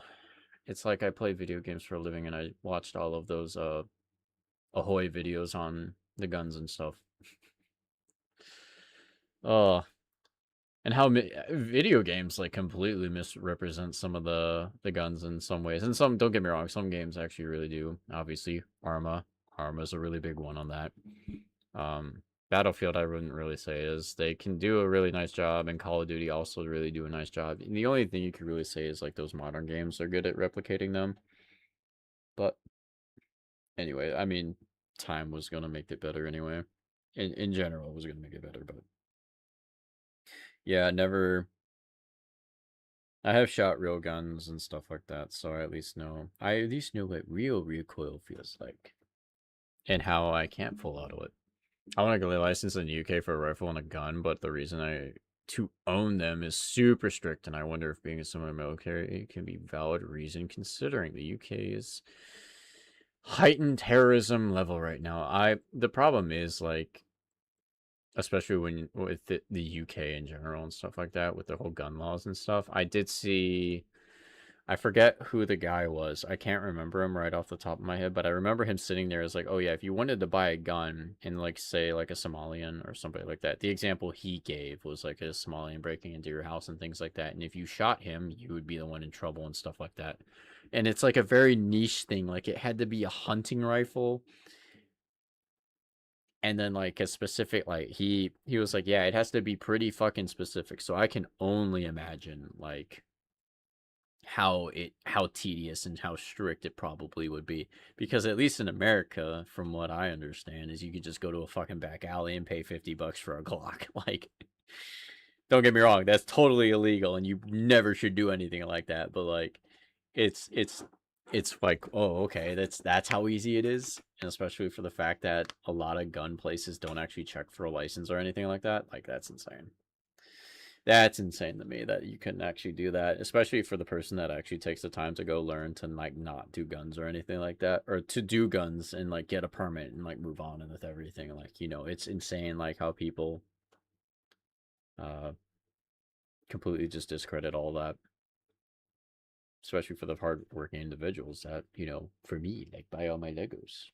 It's like I play video games for a living and I watched all of those Ahoy videos on the guns and stuff. Oh, and how video games like completely misrepresent some of the guns in some ways, and some, don't get me wrong, some games actually really do. Obviously, Arma's a really big one on that. Battlefield, I wouldn't really say is. They can do a really nice job, and Call of Duty also really do a nice job. And the only thing you could really say is like those modern games are good at replicating them. But anyway, I mean, time was gonna make it better anyway. In general, it was gonna make it better, but yeah, never. I have shot real guns and stuff like that, so I at least know. I at least know what real recoil feels like, and how I can't pull out of it. I want to get a license in the UK for a rifle and a gun, but the reason I to own them is super strict, and I wonder if being a semi-military can be valid reason considering the UK's heightened terrorism level right now. The problem is like, especially when with the UK in general and stuff like that, with the whole gun laws and stuff. I did see, I forget who the guy was. I can't remember him right off the top of my head, but I remember him sitting there as like, oh yeah, if you wanted to buy a gun in like say like a Somalian or somebody like that, the example he gave was like a Somalian breaking into your house and things like that. And if you shot him, you would be the one in trouble and stuff like that. And it's like a very niche thing. Like it had to be a hunting rifle, and then like a specific, like he was like, yeah, it has to be pretty fucking specific. So I can only imagine like how tedious and how strict it probably would be, because at least in America, from what I understand, is you could just go to a fucking back alley and pay $50 for a Glock. Like, don't get me wrong, that's totally illegal and you never should do anything like that, but like it's it's it's like, oh, okay, that's how easy it is. And especially for the fact that a lot of gun places don't actually check for a license or anything like that. Like, that's insane. That's insane to me that you can actually do that, especially for the person that actually takes the time to go learn to like not do guns or anything like that, or to do guns and like get a permit and like move on and with everything. Like, it's insane like how people uh completely just discredit all that, especially for the hardworking individuals that, for me, like buy all my Legos.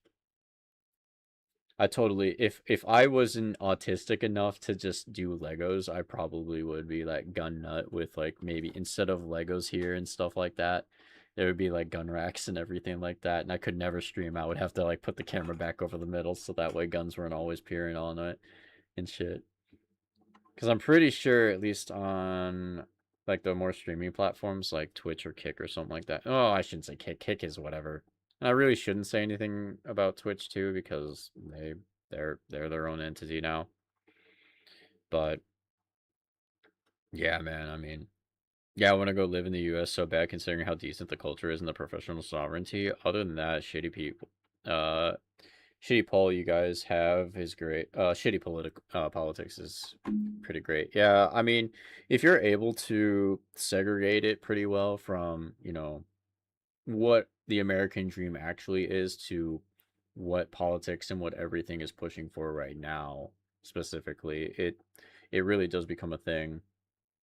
I totally, if I wasn't autistic enough to just do Legos, I probably would be like gun nut with like maybe instead of Legos here and stuff like that, there would be like gun racks and everything like that. And I could never stream. I would have to like put the camera back over the middle so that way guns weren't always peering on it and shit. Because I'm pretty sure, at least on like the more streaming platforms like Twitch or Kick or something like that. Oh, I shouldn't say Kick. Kick is whatever. And I really shouldn't say anything about Twitch too, because they're their own entity now. But yeah, man, I mean, yeah, I want to go live in the U.S. so bad, considering how decent the culture is and the professional sovereignty. Other than that, shitty people, shitty poll you guys have is great. Shitty politics is pretty great. Yeah, I mean, if you're able to segregate it pretty well from, what the American dream actually is to what politics and what everything is pushing for right now, specifically, it really does become a thing.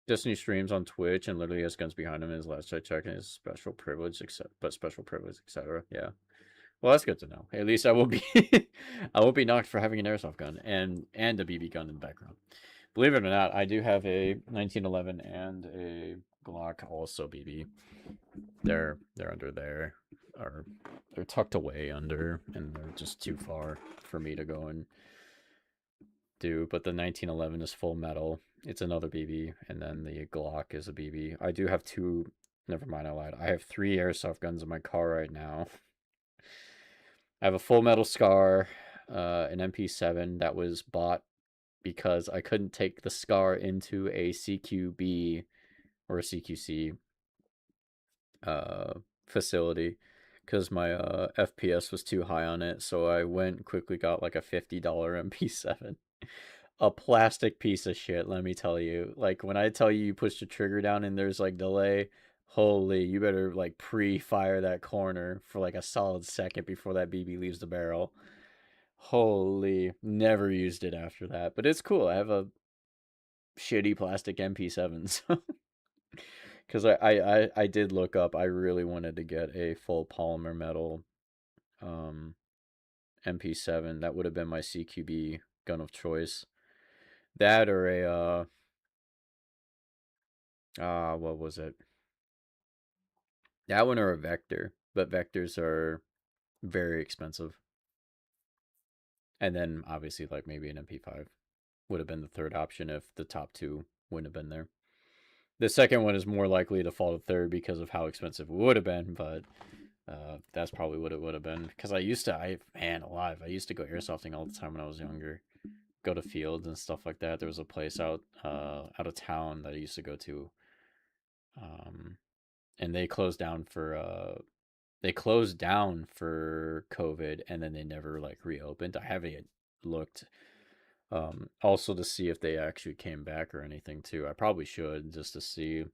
Destiny streams on Twitch and literally has guns behind him. His last I checked, and his special privilege, special privilege, etc. Yeah. Well, that's good to know. At least I won't be I won't be knocked for having an airsoft gun and a BB gun in the background. Believe it or not, I do have a 1911 and a Glock, also BB. They're under there, or they're tucked away under, and they're just too far for me to go and do. But the 1911 is full metal. It's another BB, and then the Glock is a BB. I do have two. Never mind, I lied. I have 3 airsoft guns in my car right now. I have a full metal Scar, an MP7 that was bought because I couldn't take the Scar into a CQB or a CQC facility because my FPS was too high on it. So I went and quickly got like a $50 MP7. A plastic piece of shit, let me tell you. Like, when I tell you push the trigger down and there's like delay, holy, you better like pre-fire that corner for like a solid second before that BB leaves the barrel. Holy, never used it after that. But it's cool. I have a shitty plastic MP7, so because I did look up. I really wanted to get a full polymer metal MP7. That would have been my CQB gun of choice. That or a what was it? That one or a Vector, but Vectors are very expensive. And then obviously like maybe an MP5 would have been the third option if the top two wouldn't have been there. The second one is more likely to fall to third because of how expensive it would have been, but that's probably what it would have been. Because I used to, man alive, I used to go airsofting all the time when I was younger. Go to fields and stuff like that. There was a place out of town that I used to go to, and they closed down for COVID, and then they never like reopened. I haven't looked. Also to see if they actually came back or anything too. I probably should, just to see,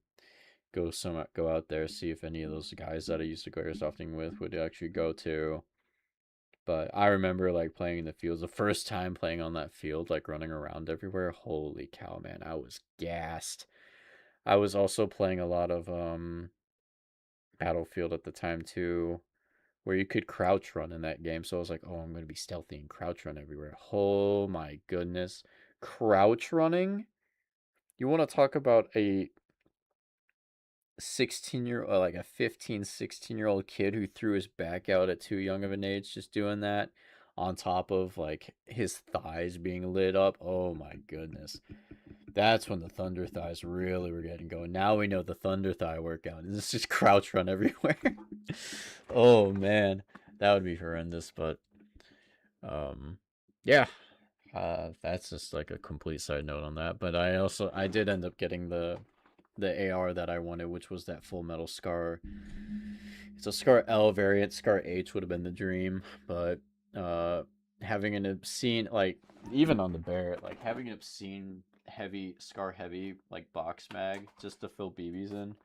go out there, see if any of those guys that I used to go airsofting with would actually go to. But I remember like playing in the fields, the first time playing on that field, like running around everywhere. Holy cow, man, I was gassed. I was also playing a lot of Battlefield at the time too, where you could crouch run in that game. So I was like, oh, I'm gonna be stealthy and crouch run everywhere. Oh my goodness, crouch running. You want to talk about a 16-year old, like a 15, 16-year-old kid who threw his back out at too young of an age just doing that, on top of like his thighs being lit up. Oh my goodness. That's when the thunder thighs really were getting going. Now we know the thunder thigh workout. It's just crouch run everywhere. Oh man, that would be horrendous, but yeah. That's just like a complete side note on that. But I did end up getting the AR that I wanted, which was that Full Metal Scar. It's a Scar L variant. Scar H would have been the dream, but having an obscene, like, even on the Barrett, like having an obscene heavy Scar heavy like box mag just to fill BBs in,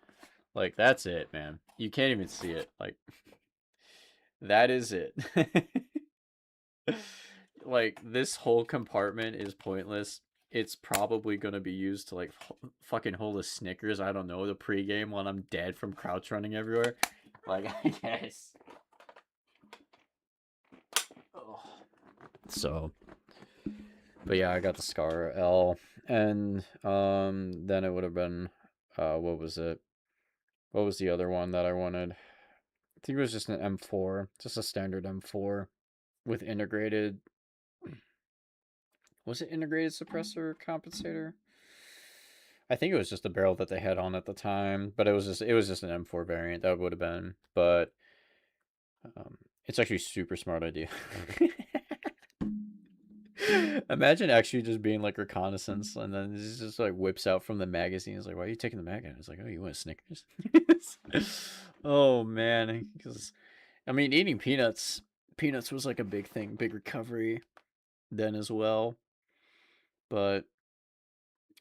like that's it, man. You can't even see it. Like that is it. Like this whole compartment is pointless. It's probably gonna be used to like fucking hold a Snickers. I don't know, the pregame when I'm dead from crouch running everywhere. Like I guess. Oh. So, but yeah, I got the Scar L, and then it would have been, what was it? What was the other one that I wanted? I think it was just an M4, just a standard M4 with integrated. Was it integrated suppressor compensator? I think it was just a barrel that they had on at the time, but it was just an M4 variant. That would have been, but it's actually a super smart idea. Imagine actually just being like reconnaissance, and then this just like whips out from the magazine. It's like, why are you taking the mag out? It's like, oh, you want Snickers? Oh man, because I mean, eating peanuts was like a big thing, big recovery then as well, but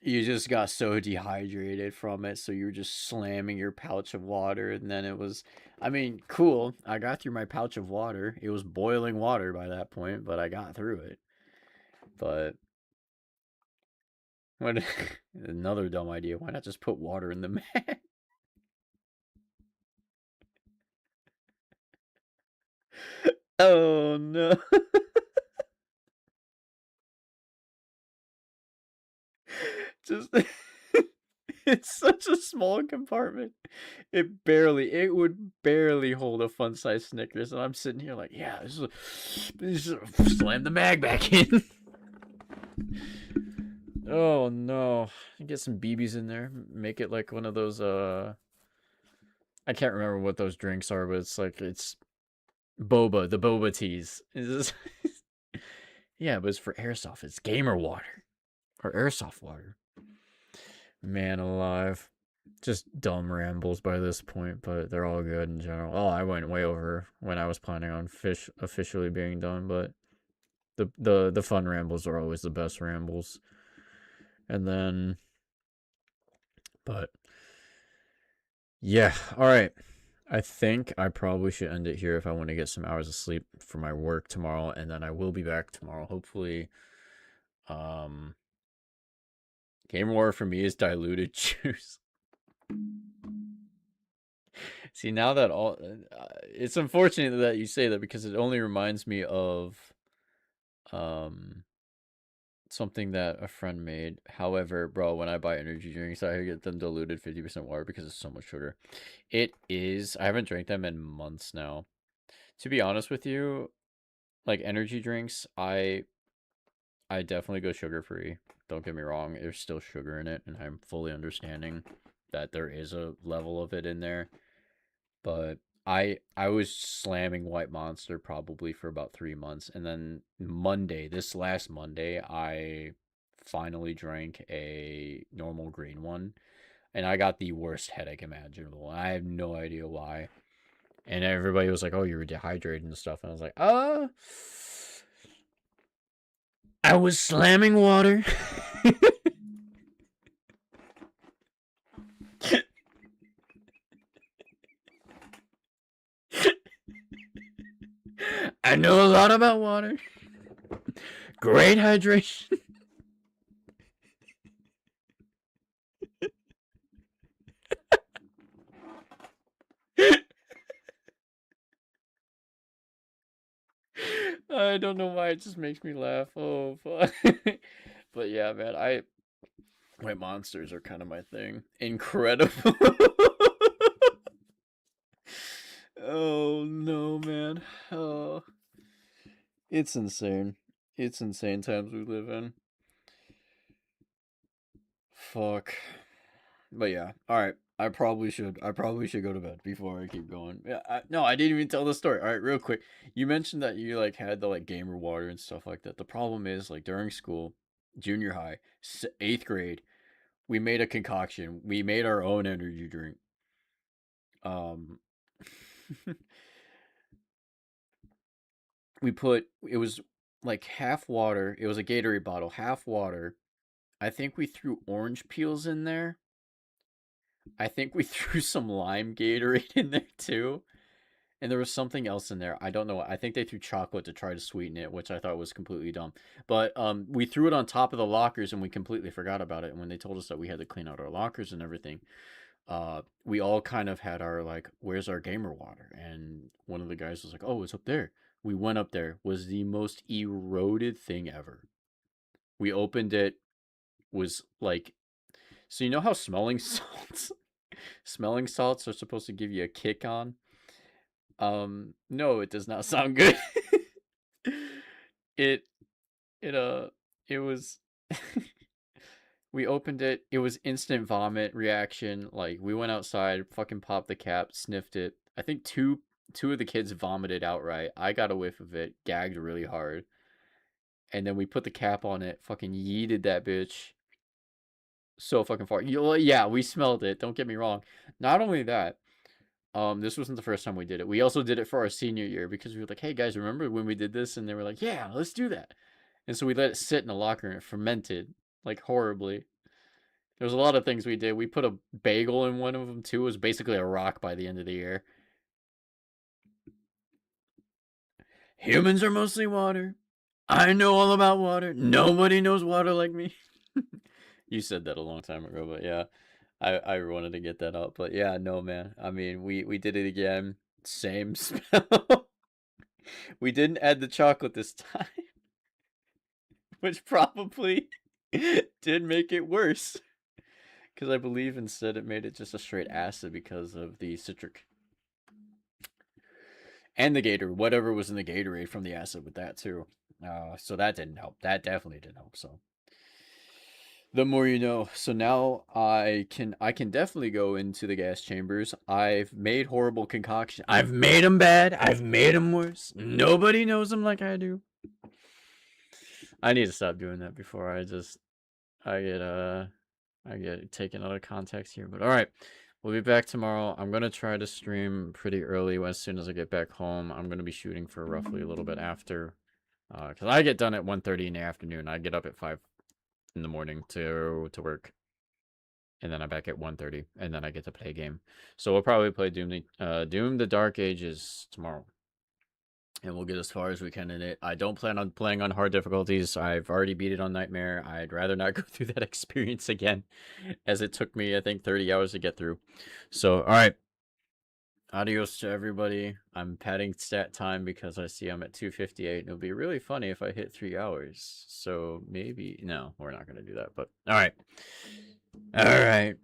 you just got so dehydrated from it, so you were just slamming your pouch of water, and then it was, I mean, cool. I got through my pouch of water. It was boiling water by that point, but I got through it. But what? Another dumb idea. Why not just put water in the mag? Oh no. Just it's such a small compartment. It would barely hold a fun size Snickers, and I'm sitting here like, yeah, this is slam the mag back in. Oh no. Get some BBs in there. Make it like one of those I can't remember what those drinks are, but it's boba, the boba teas. Yeah, but it's for airsoft. It's gamer water. Or airsoft water. Man alive. Just dumb rambles by this point, but they're all good in general. Oh, I went way over when I was planning on fish officially being done, but the fun rambles are always the best rambles. And then, but yeah, all right. I think I probably should end it here if I want to get some hours of sleep for my work tomorrow, and then I will be back tomorrow. Hopefully, Game War for me is diluted juice. See, now that all, it's unfortunate that you say that because it only reminds me of, something that a friend made. However, bro, when I buy energy drinks, I get them diluted 50% water because it's so much sugar. It is. I haven't drank them in months now. To be honest with you, like energy drinks, I definitely go sugar free. Don't get me wrong, there's still sugar in it, and I'm fully understanding that there is a level of it in there. But I was slamming White Monster probably for about 3 months, and then this last Monday, I finally drank a normal green one, and I got the worst headache imaginable. I have no idea why. And everybody was like, "Oh, you were dehydrated and stuff," and I was like, I was slamming water. I know a lot about water. Great hydration. I don't know why it just makes me laugh. Oh, fuck. But yeah, man, my monsters are kind of my thing. Incredible. Oh no, man. Oh, it's insane. It's insane times we live in. Fuck. But yeah, all right. I probably should go to bed before I keep going. Yeah, no, I didn't even tell the story. All right, real quick. You mentioned that you like had the like gamer water and stuff like that. The problem is like during school, junior high, 8th grade, we made a concoction. We made our own energy drink. Um we put it was like half water. It was a Gatorade bottle, half water. I think we threw orange peels in there. I think we threw some lime Gatorade in there too. And there was something else in there. I don't know. I think they threw chocolate to try to sweeten it, which I thought was completely dumb. But we threw it on top of the lockers and we completely forgot about it. And when they told us that we had to clean out our lockers and everything, we all kind of had our like, where's our gamer water? And one of the guys was like, oh, it's up there. We went up there. Was the most eroded thing ever. We opened it. Was like, so you know how smelling salts are supposed to give you a kick on? No, it does not sound good. it it it was we opened it, it was instant vomit reaction. Like we went outside, fucking popped the cap, sniffed it. I think two of the kids vomited outright. I got a whiff of it, gagged really hard. And then we put the cap on it, fucking yeeted that bitch so fucking far. Yeah, we smelled it. Don't get me wrong. Not only that, this wasn't the first time we did it. We also did it for our senior year because we were like, hey guys, remember when we did this? And they were like, yeah, let's do that. And so we let it sit in the locker and it fermented like horribly. There was a lot of things we did. We put a bagel in one of them too. It was basically a rock by the end of the year. Humans are mostly water. I know all about water. Nobody knows water like me. You said that a long time ago, but yeah. I wanted to get that up. But yeah, no man. I mean, we did it again. Same smell. We didn't add the chocolate this time, which probably did make it worse. Because I believe instead it made it just a straight acid because of the citric. And the Gatorade, whatever was in the Gatorade from the acid with that too. So that didn't help. That definitely didn't help. So the more you know. So now I can definitely go into the gas chambers. I've made horrible concoctions. I've made them bad. I've made them worse. Nobody knows them like I do. I need to stop doing that before I get taken out of context here. But all right, we'll be back tomorrow. I'm gonna try to stream pretty early as soon as I get back home. I'm gonna be shooting for roughly a little bit after, because I get done at 1:30 in the afternoon. I get up at 5 in the morning to work, and then I'm back at 1:30, and then I get to play a game. So we'll probably play Doom the Dark Ages tomorrow. And we'll get as far as we can in it. I don't plan on playing on hard difficulties. I've already beat it on Nightmare. I'd rather not go through that experience again, as it took me, I think, 30 hours to get through. So, all right. Adios to everybody. I'm padding stat time because I see I'm at 2:58. And it'll be really funny if I hit 3 hours. So maybe... No, we're not going to do that. But, all right. All right.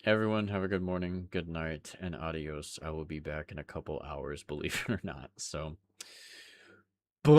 Everyone, have a good morning, good night, and adios. I will be back in a couple hours, believe it or not. So... Bye.